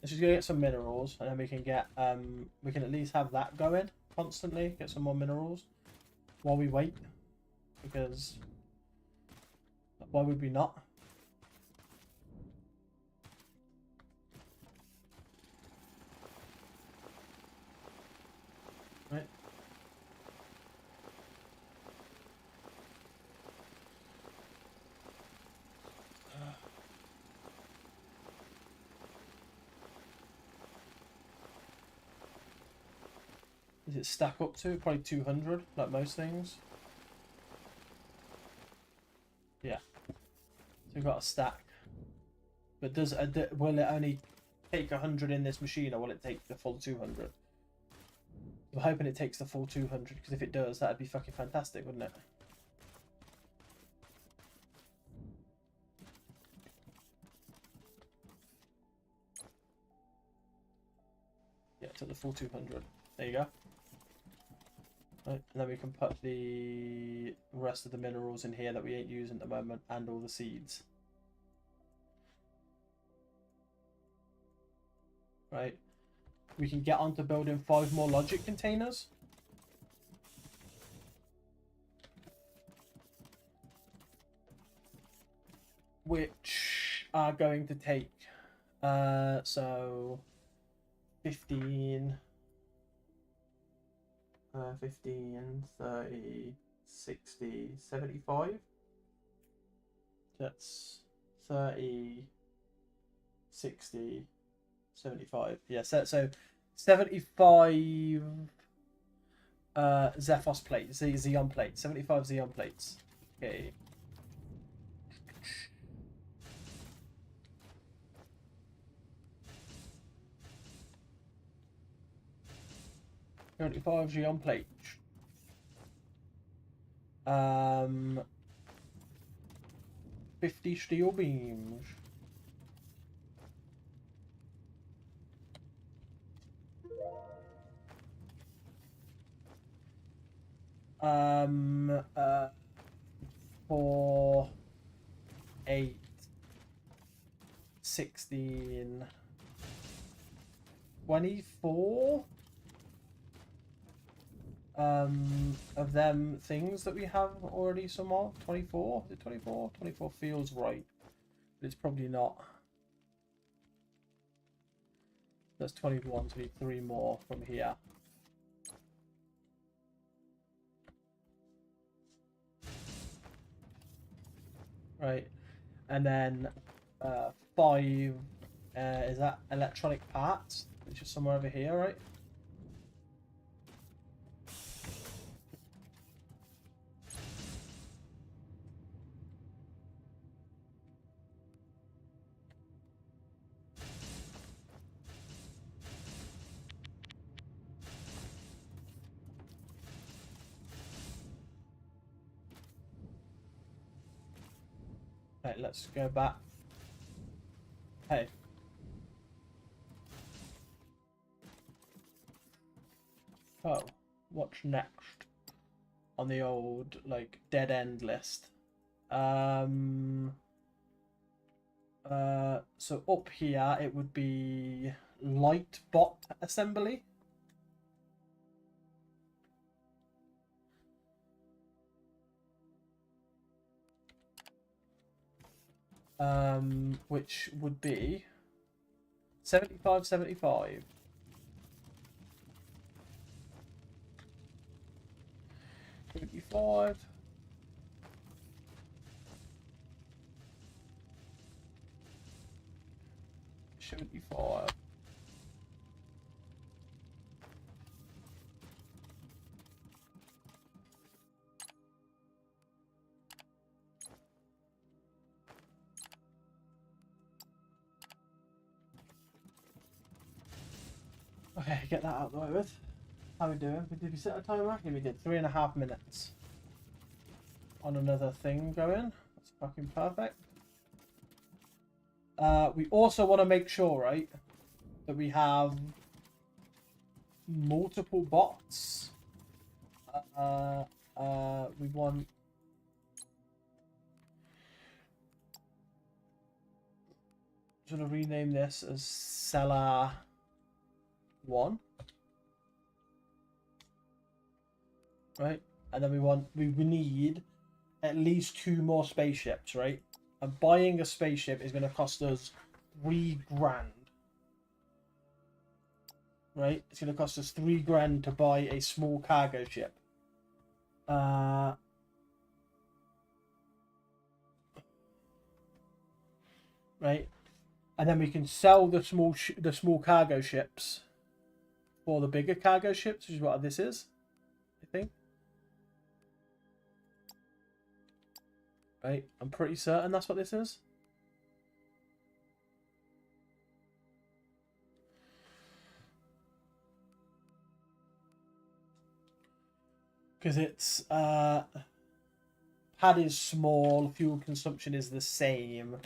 Let's just go get some minerals, and then we can get we can at least have that going constantly. Get some more minerals while we wait, because why would we not? Right. Does it stack up to? Probably 200, like most things. Yeah. So we've got a stack. But will it only take 100 in this machine, or will it take the full 200? I'm hoping it takes the full 200, because if it does, that'd be fucking fantastic, wouldn't it? Yeah, it took the full 200. There you go. Right, and then we can put the rest of the minerals in here that we ain't using at the moment, and all the seeds. Right. We can get on to building 5 more logic containers. Which are going to take so 15 15 30 60 75. That's 30 60 75. Yeah, so 75 Zephos plates, Xeon plates, 75 Xeon plates. Okay. $75 Xeon plates. 50 steel beams. Um, 4 8 16 24 of them things that we have already some more. 24? Is it 24? 24 feels right. But it's probably not. That's 21, so we need 3 more from here. Right. And then 5 is that electronic parts, which is somewhere over here, right? Right, let's go back. Hey. Oh, what's next on the old, like, dead end list? So up here it would be light bot assembly. Which would be 75, 75. $75. $75. Okay, get that out of the way with. How are we doing? Did we set a timer? Yeah, we did. 3.5 minutes on another thing going. That's fucking perfect. We also want to make sure, right, that we have multiple bots. We want to rename this as Seller 1. Right? And then we need at least 2 more spaceships, right? And buying a spaceship is going to cost us $3 grand. Right? It's going to cost us $3 grand to buy a small cargo ship. Right? And then we can sell the small cargo ships for the bigger cargo ships, which is what this is, I think. Right? I'm pretty certain that's what this is. Because it's pad is small, fuel consumption is the same.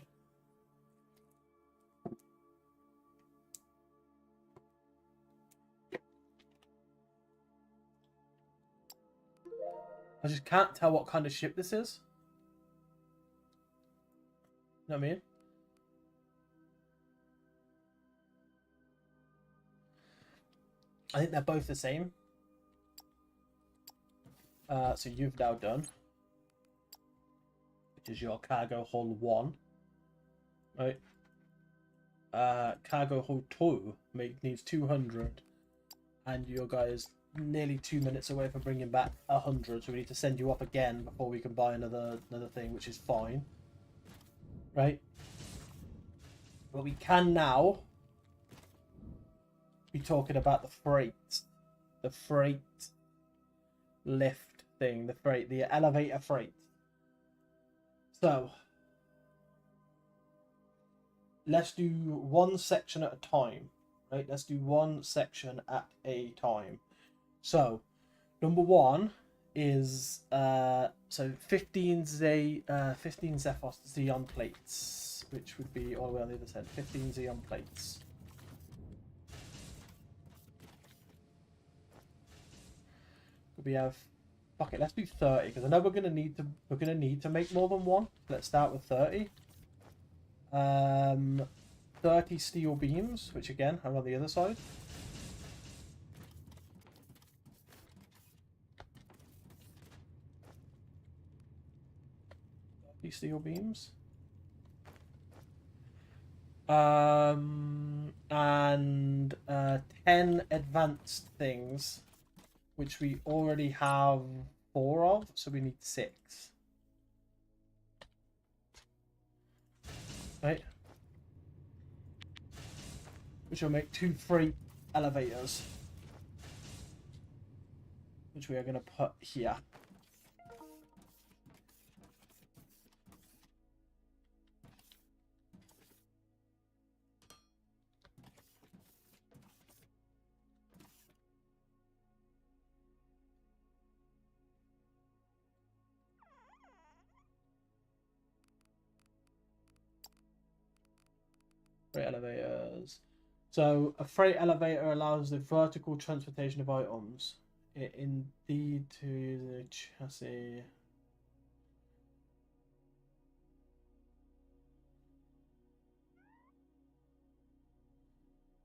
I just can't tell what kind of ship this is. You know what I mean? I think they're both the same. So you've now done, which is your cargo hull 1, right? Cargo hull 2 needs 200, and your guy is nearly 2 minutes away from bringing back 100. So we need to send you up again before we can buy another thing, which is fine, right? But we can now be talking about the freight lift thing, the elevator freight. So let's do one section at a time, right? Let's do one section at a time. So number 1 is so 15 Zephos Xeon plates, which would be all the way on the other side. 15 Xeon plates. We have, fuck it, let's do 30 because I know we're gonna need to make more than one. Let's start with 30. 30 steel beams, which again are on the other side. These steel beams. And 10 advanced things, which we already have 4 of, so we need 6. Right? Which will make 2 freight elevators, which we are going to put here. Freight elevators. So a freight elevator allows the vertical transportation of items. Indeed to the chassis.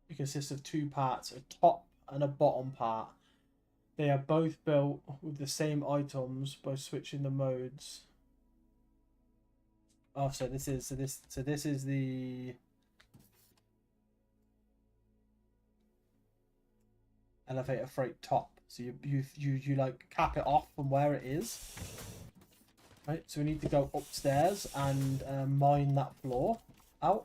It consists of 2 parts, a top and a bottom part. They are both built with the same items by switching the modes. Oh, so this is the elevator freight top. So you like cap it off from where it is. Right, so we need to go upstairs and mine that floor out.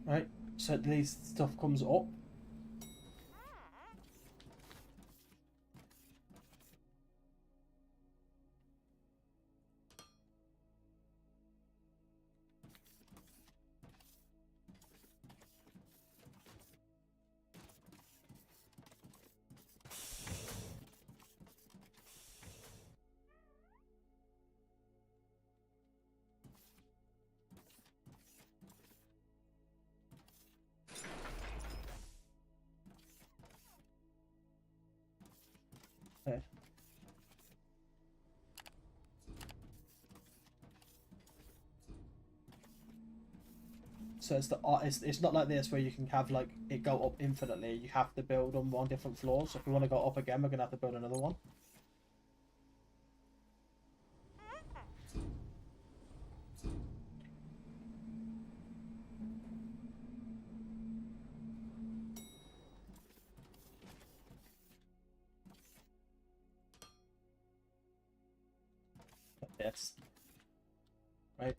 Right, so at least stuff comes up. Okay. So it's not like this where you can have like it go up infinitely. You have to build on different floors. So if we want to go up again, we're gonna have to build another one. Like this. Right.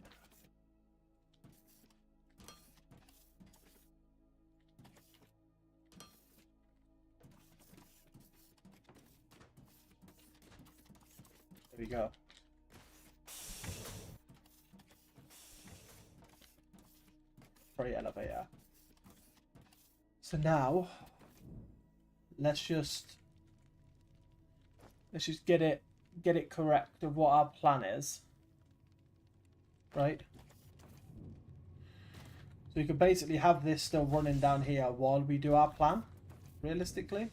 There we go. Freight elevator. So now let's just get it correct of what our plan is. Right? So you can basically have this still running down here while we do our plan, realistically,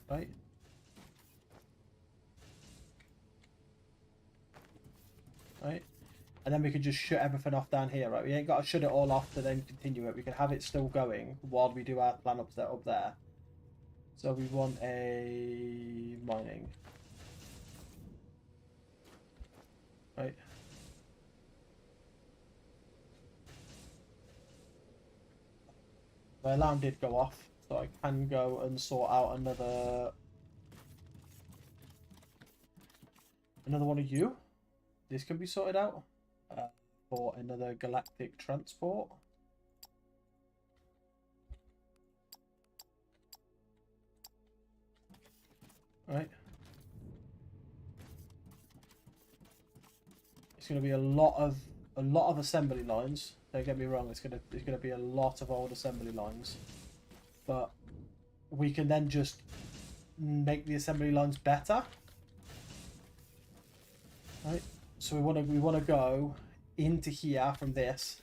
right? Right? And then we can just shut everything off down here, right? We ain't got to shut it all off to then continue it. We can have it still going while we do our plan up there. So we want a mining. Right? My alarm did go off, so I can go and sort out another one of you. This can be sorted out for another galactic transport. Right. It's going to be a lot of assembly lines. Don't get me wrong. It's going to be a lot of old assembly lines, but we can then just make the assembly lines better. Right. So we want to go into here from this.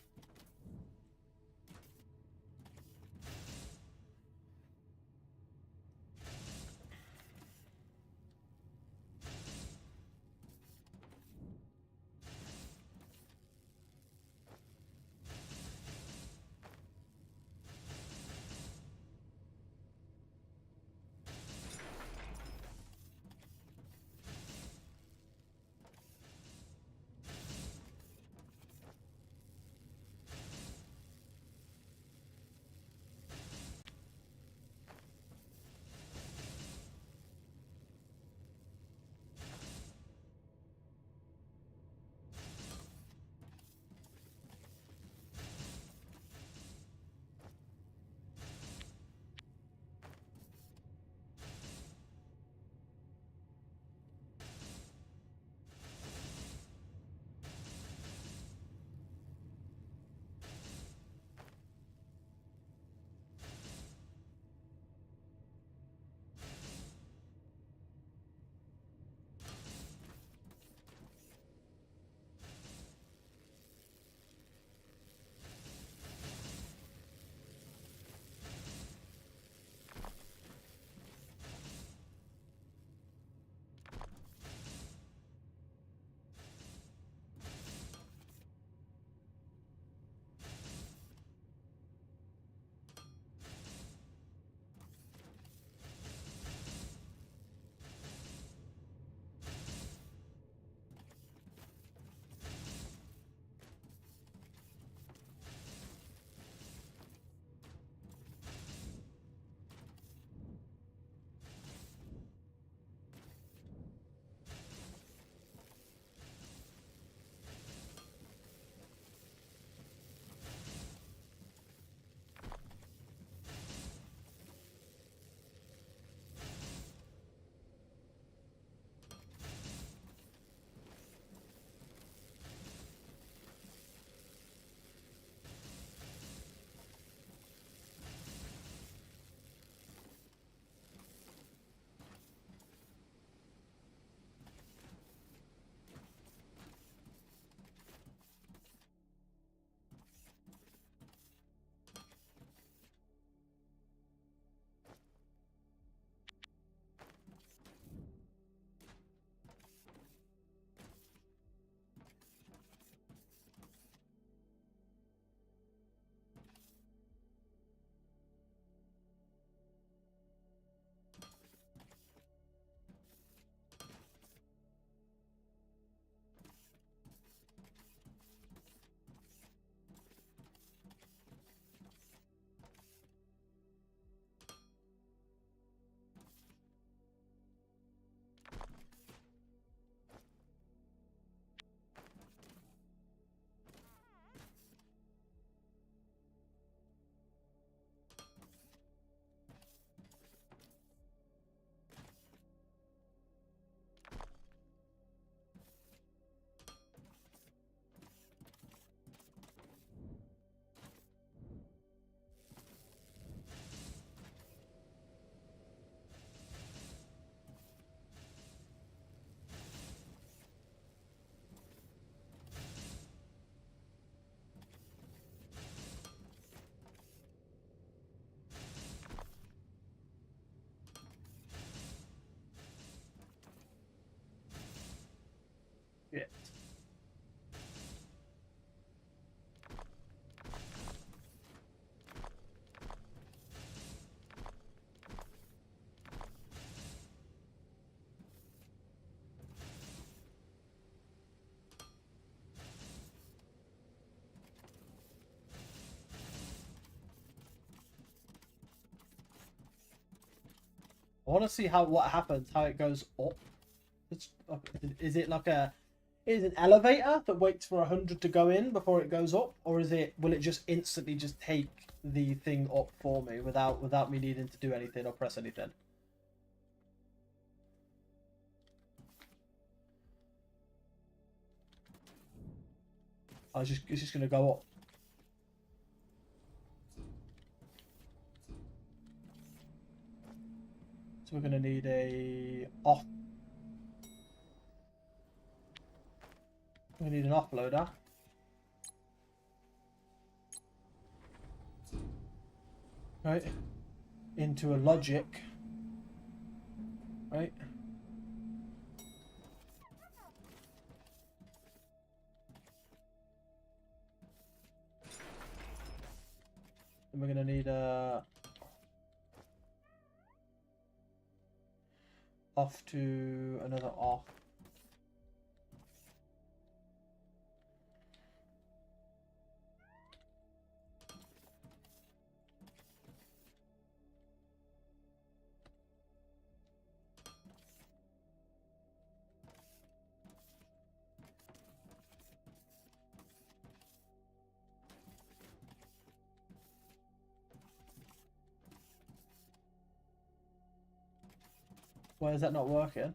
Shit. I want to see what happens, how it goes up. Is it like an elevator that waits for 100 to go in before it goes up, or will it just instantly just take the thing up for me without me needing to do anything or press anything? It's just gonna go up. So we're gonna need a off. We need an offloader. Right. Into a logic. Right. And we're gonna need a off to another off. Why is that not working?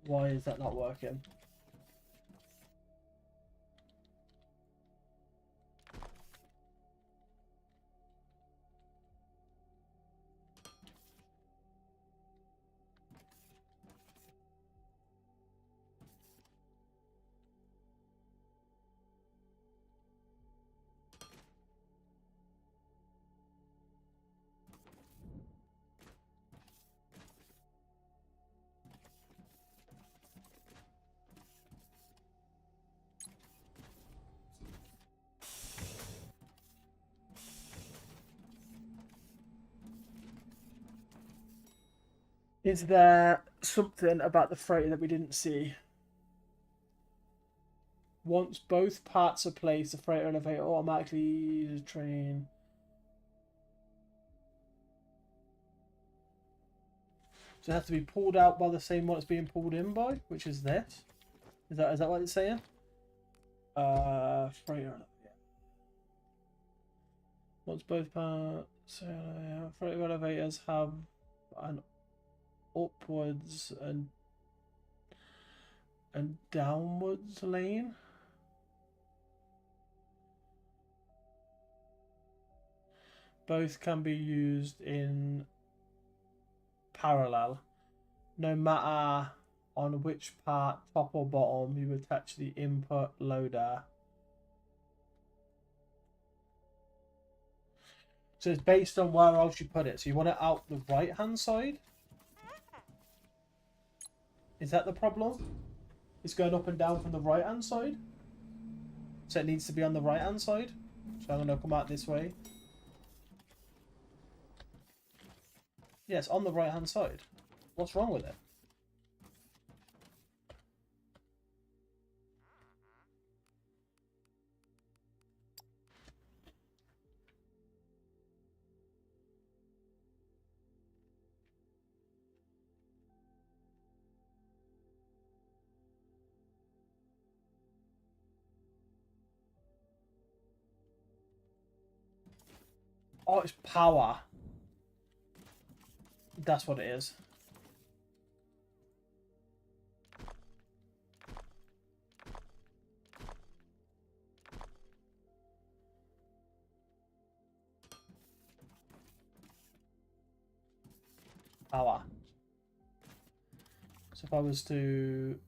Why is that not working? Is there something about the freighter that we didn't see? Once both parts are placed, the freighter elevator automatically uses train. So it has to be pulled out by the same one it's being pulled in by, which is this. Is that what it's saying? Freighter elevator. Once both parts, freighter elevators have an upwards and downwards lane. Both can be used in parallel, no matter on which part, top or bottom, you attach the input loader. So it's based on where else you put it. So you want it out the right hand side? Is that the problem? It's going up and down from the right hand side? So it needs to be on the right hand side? So I'm going to come out this way. Yes, on the right hand side. What's wrong with it? Oh, it's power. That's what it is. Power. So if I was to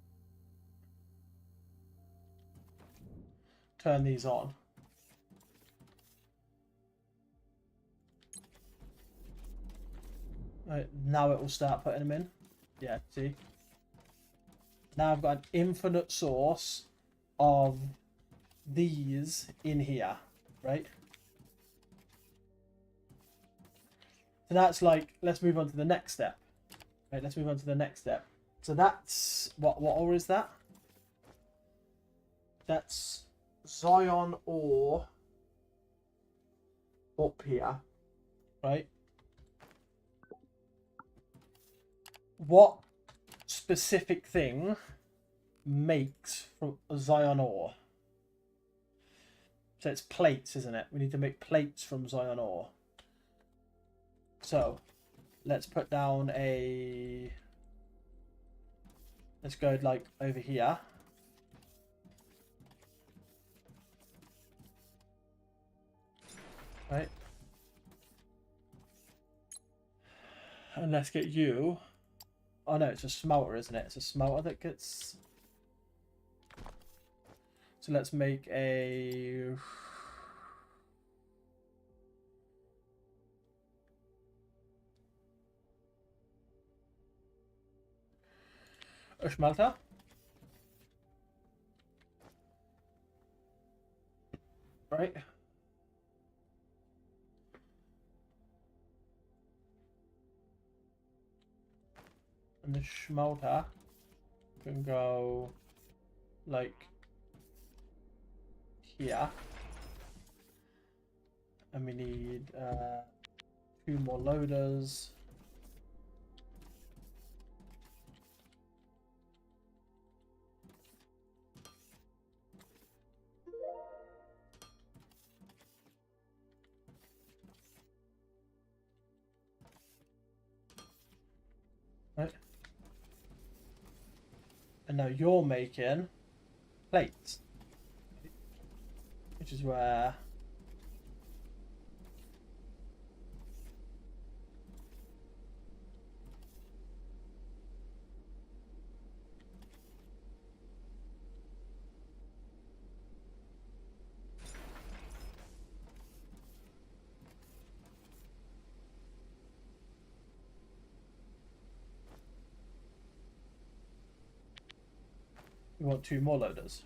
turn these on. Right, now it will start putting them in. Yeah, see? Now I've got an infinite source of these in here, right? So that's like, let's move on to the next step. Right, let's move on to the next step. So that's, what ore is that? That's Zion ore up here, right? What specific thing makes from Zion ore? So it's plates, isn't it? We need to make plates from Zion ore. So let's put down a... Let's go like over here. Right. And let's get you... Oh no, it's a smelter, isn't it? It's a smelter that gets... So let's make a smelter. Right. And the smelter can go like here. And we need 2 more loaders. Right. And now you're making plates, which is where we want 2 more loaders.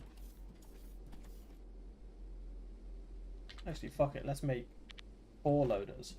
Actually, fuck it. Let's make 4 loaders.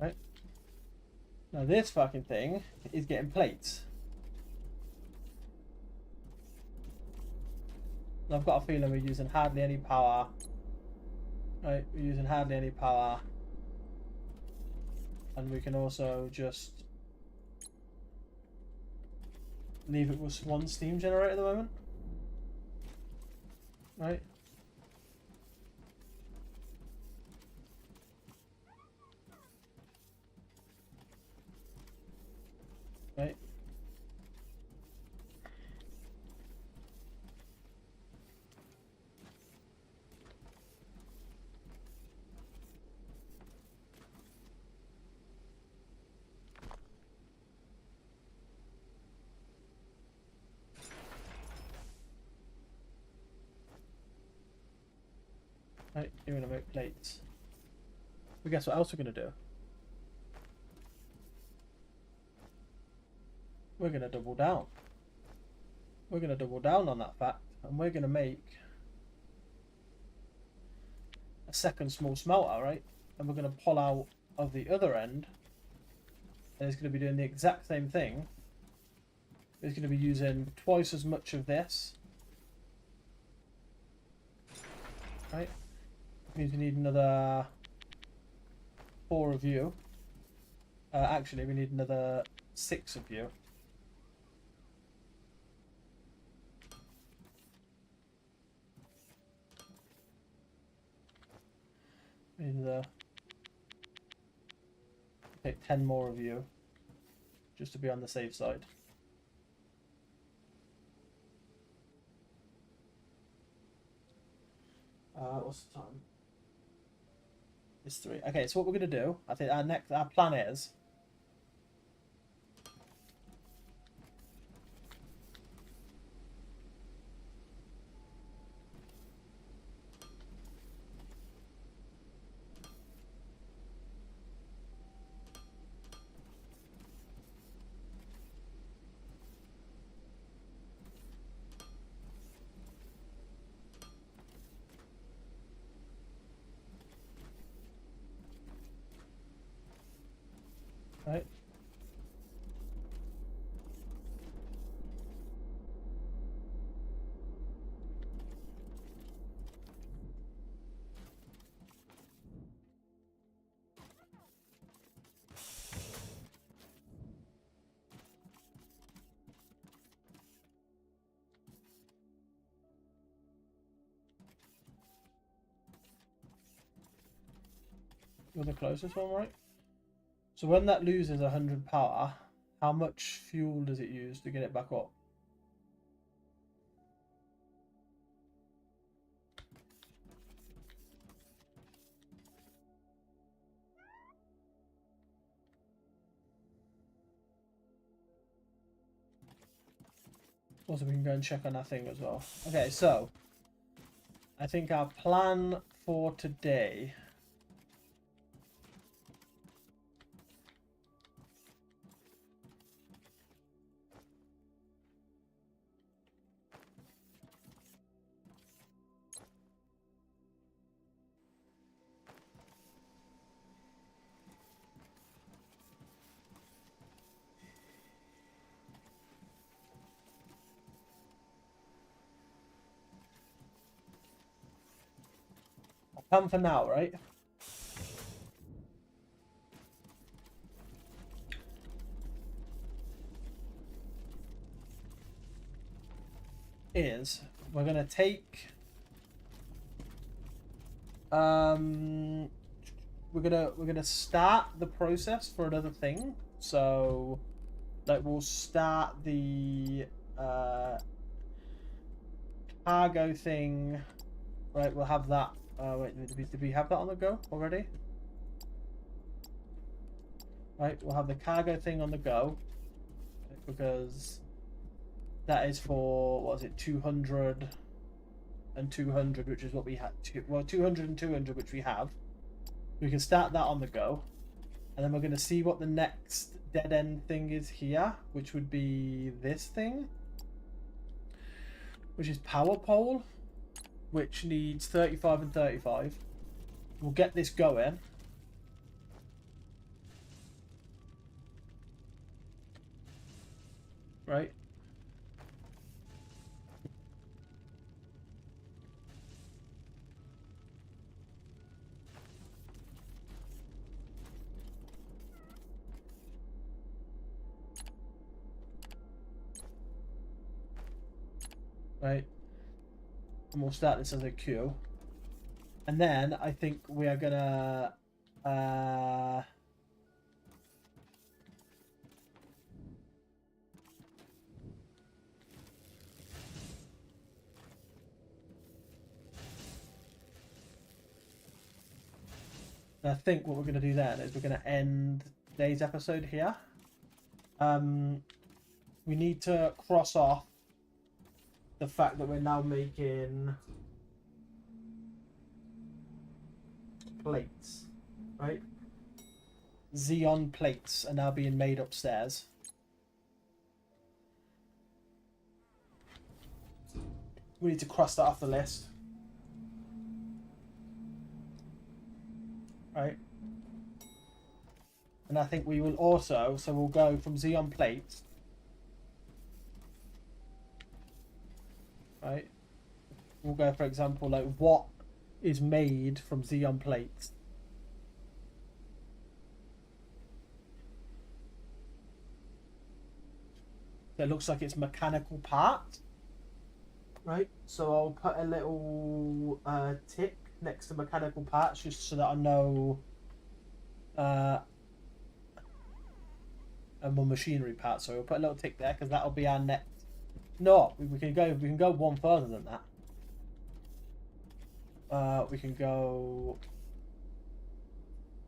Right. Now this fucking thing is getting plates. And I've got a feeling we're using hardly any power. Right, we're using hardly any power. And we can also just leave it with 1 steam generator at the moment. Right. Right. Right, you're gonna make plates. But guess what else we're gonna do? We're gonna double down. We're gonna double down on that fact, and we're gonna make a second small smelter, right? And we're gonna pull out of the other end, and it's gonna be doing the exact same thing. It's gonna be using twice as much of this, right? Means we need another 4 of you. Actually, we need another 6 of you. the... Take 10 more of you. Just to be on the safe side. What's the time? It's 3. Okay, so what we're going to do, I think our plan is... Right. You're the closest one, right? So when that loses 100 power, how much fuel does it use to get it back up? Also, we can go and check on that thing as well. Okay, so I think our plan for today... Come for now, right? Is we're gonna take we're gonna start the process for another thing. So like we'll start the cargo thing, right? We'll have that. Wait, did we have that on the go already? Right, we'll have the cargo thing on the go because that is for, what is it, 200 and 200, which is what we had. Well, 200 and 200, which we have. We can start that on the go, and then we're going to see what the next dead end thing is here, which would be this thing, which is power pole, which needs 35 and 35. We'll get this going. Right. Right. And we'll start this as a queue. And then I think we are gonna I think what we're gonna do then is we're gonna end today's episode here. We need to cross off the fact that we're now making plates, right? Xeon plates are now being made upstairs. We need to cross that off the list. Right. And I think we will also, so we'll go from Xeon plates. Right. We'll go, for example, like what is made from Xeon plates. So it looks like it's mechanical part. Right. So I'll put a little tick next to mechanical parts, just so that I know. And more machinery parts. So we'll put a little tick there because that'll be our next. No, we can go one further than that. We can go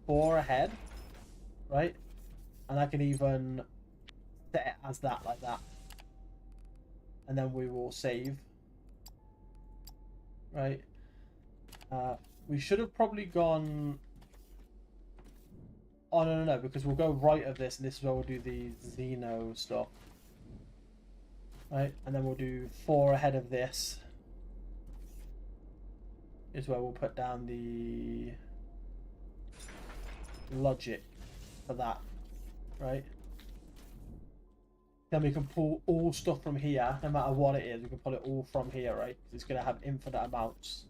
4 ahead, right? And I can even set it as that, like that. And then we will save. Right. We should have probably gone. Oh, no, because we'll go right of this, and this is where we'll do the Xeno stuff. Right, and then we'll do 4 ahead of this. Is where we'll put down the logic for that. Right. Then we can pull all stuff from here, no matter what it is. We can pull it all from here, right? It's going to have infinite amounts.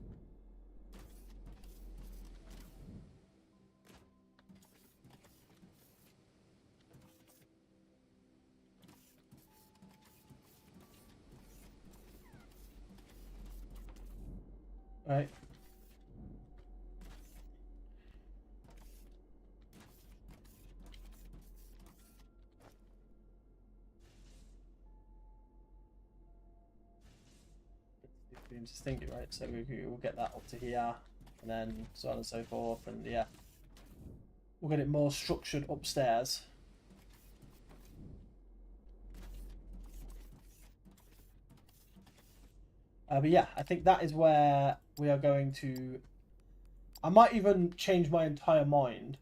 Right. Just thinking, right? So we'll get that up to here, and then so on and so forth, and yeah, we'll get it more structured upstairs. But yeah, I think that is where we are going to. I might even change my entire mind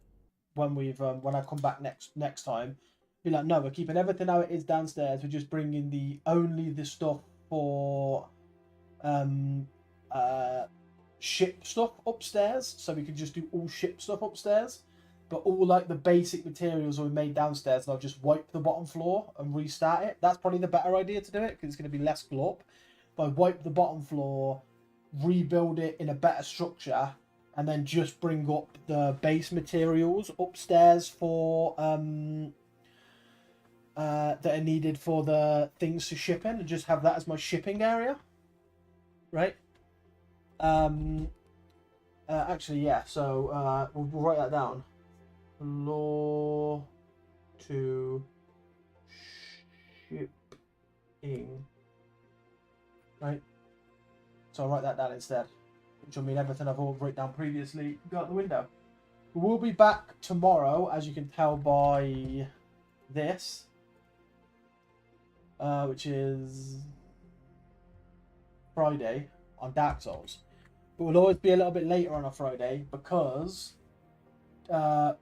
when when I come back next time. Be like, no, we're keeping everything how it is downstairs. We're just bringing only the stuff for ship stuff upstairs, so we can just do all ship stuff upstairs. But all like the basic materials are made downstairs, and I'll just wipe the bottom floor and restart it. That's probably the better idea to do it because it's going to be less glop. But I wipe the bottom floor, rebuild it in a better structure, and then just bring up the base materials upstairs for that are needed for the things to ship in, and just have that as my shipping area, right? Actually, yeah. So we'll write that down. Floor to shipping. Right, so I'll write that down instead, which will mean everything I've all written down previously go out the window. We'll be back tomorrow, as you can tell by this, which is Friday on Dark Souls. But we'll always be a little bit later on a Friday because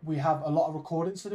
we have a lot of recordings to do.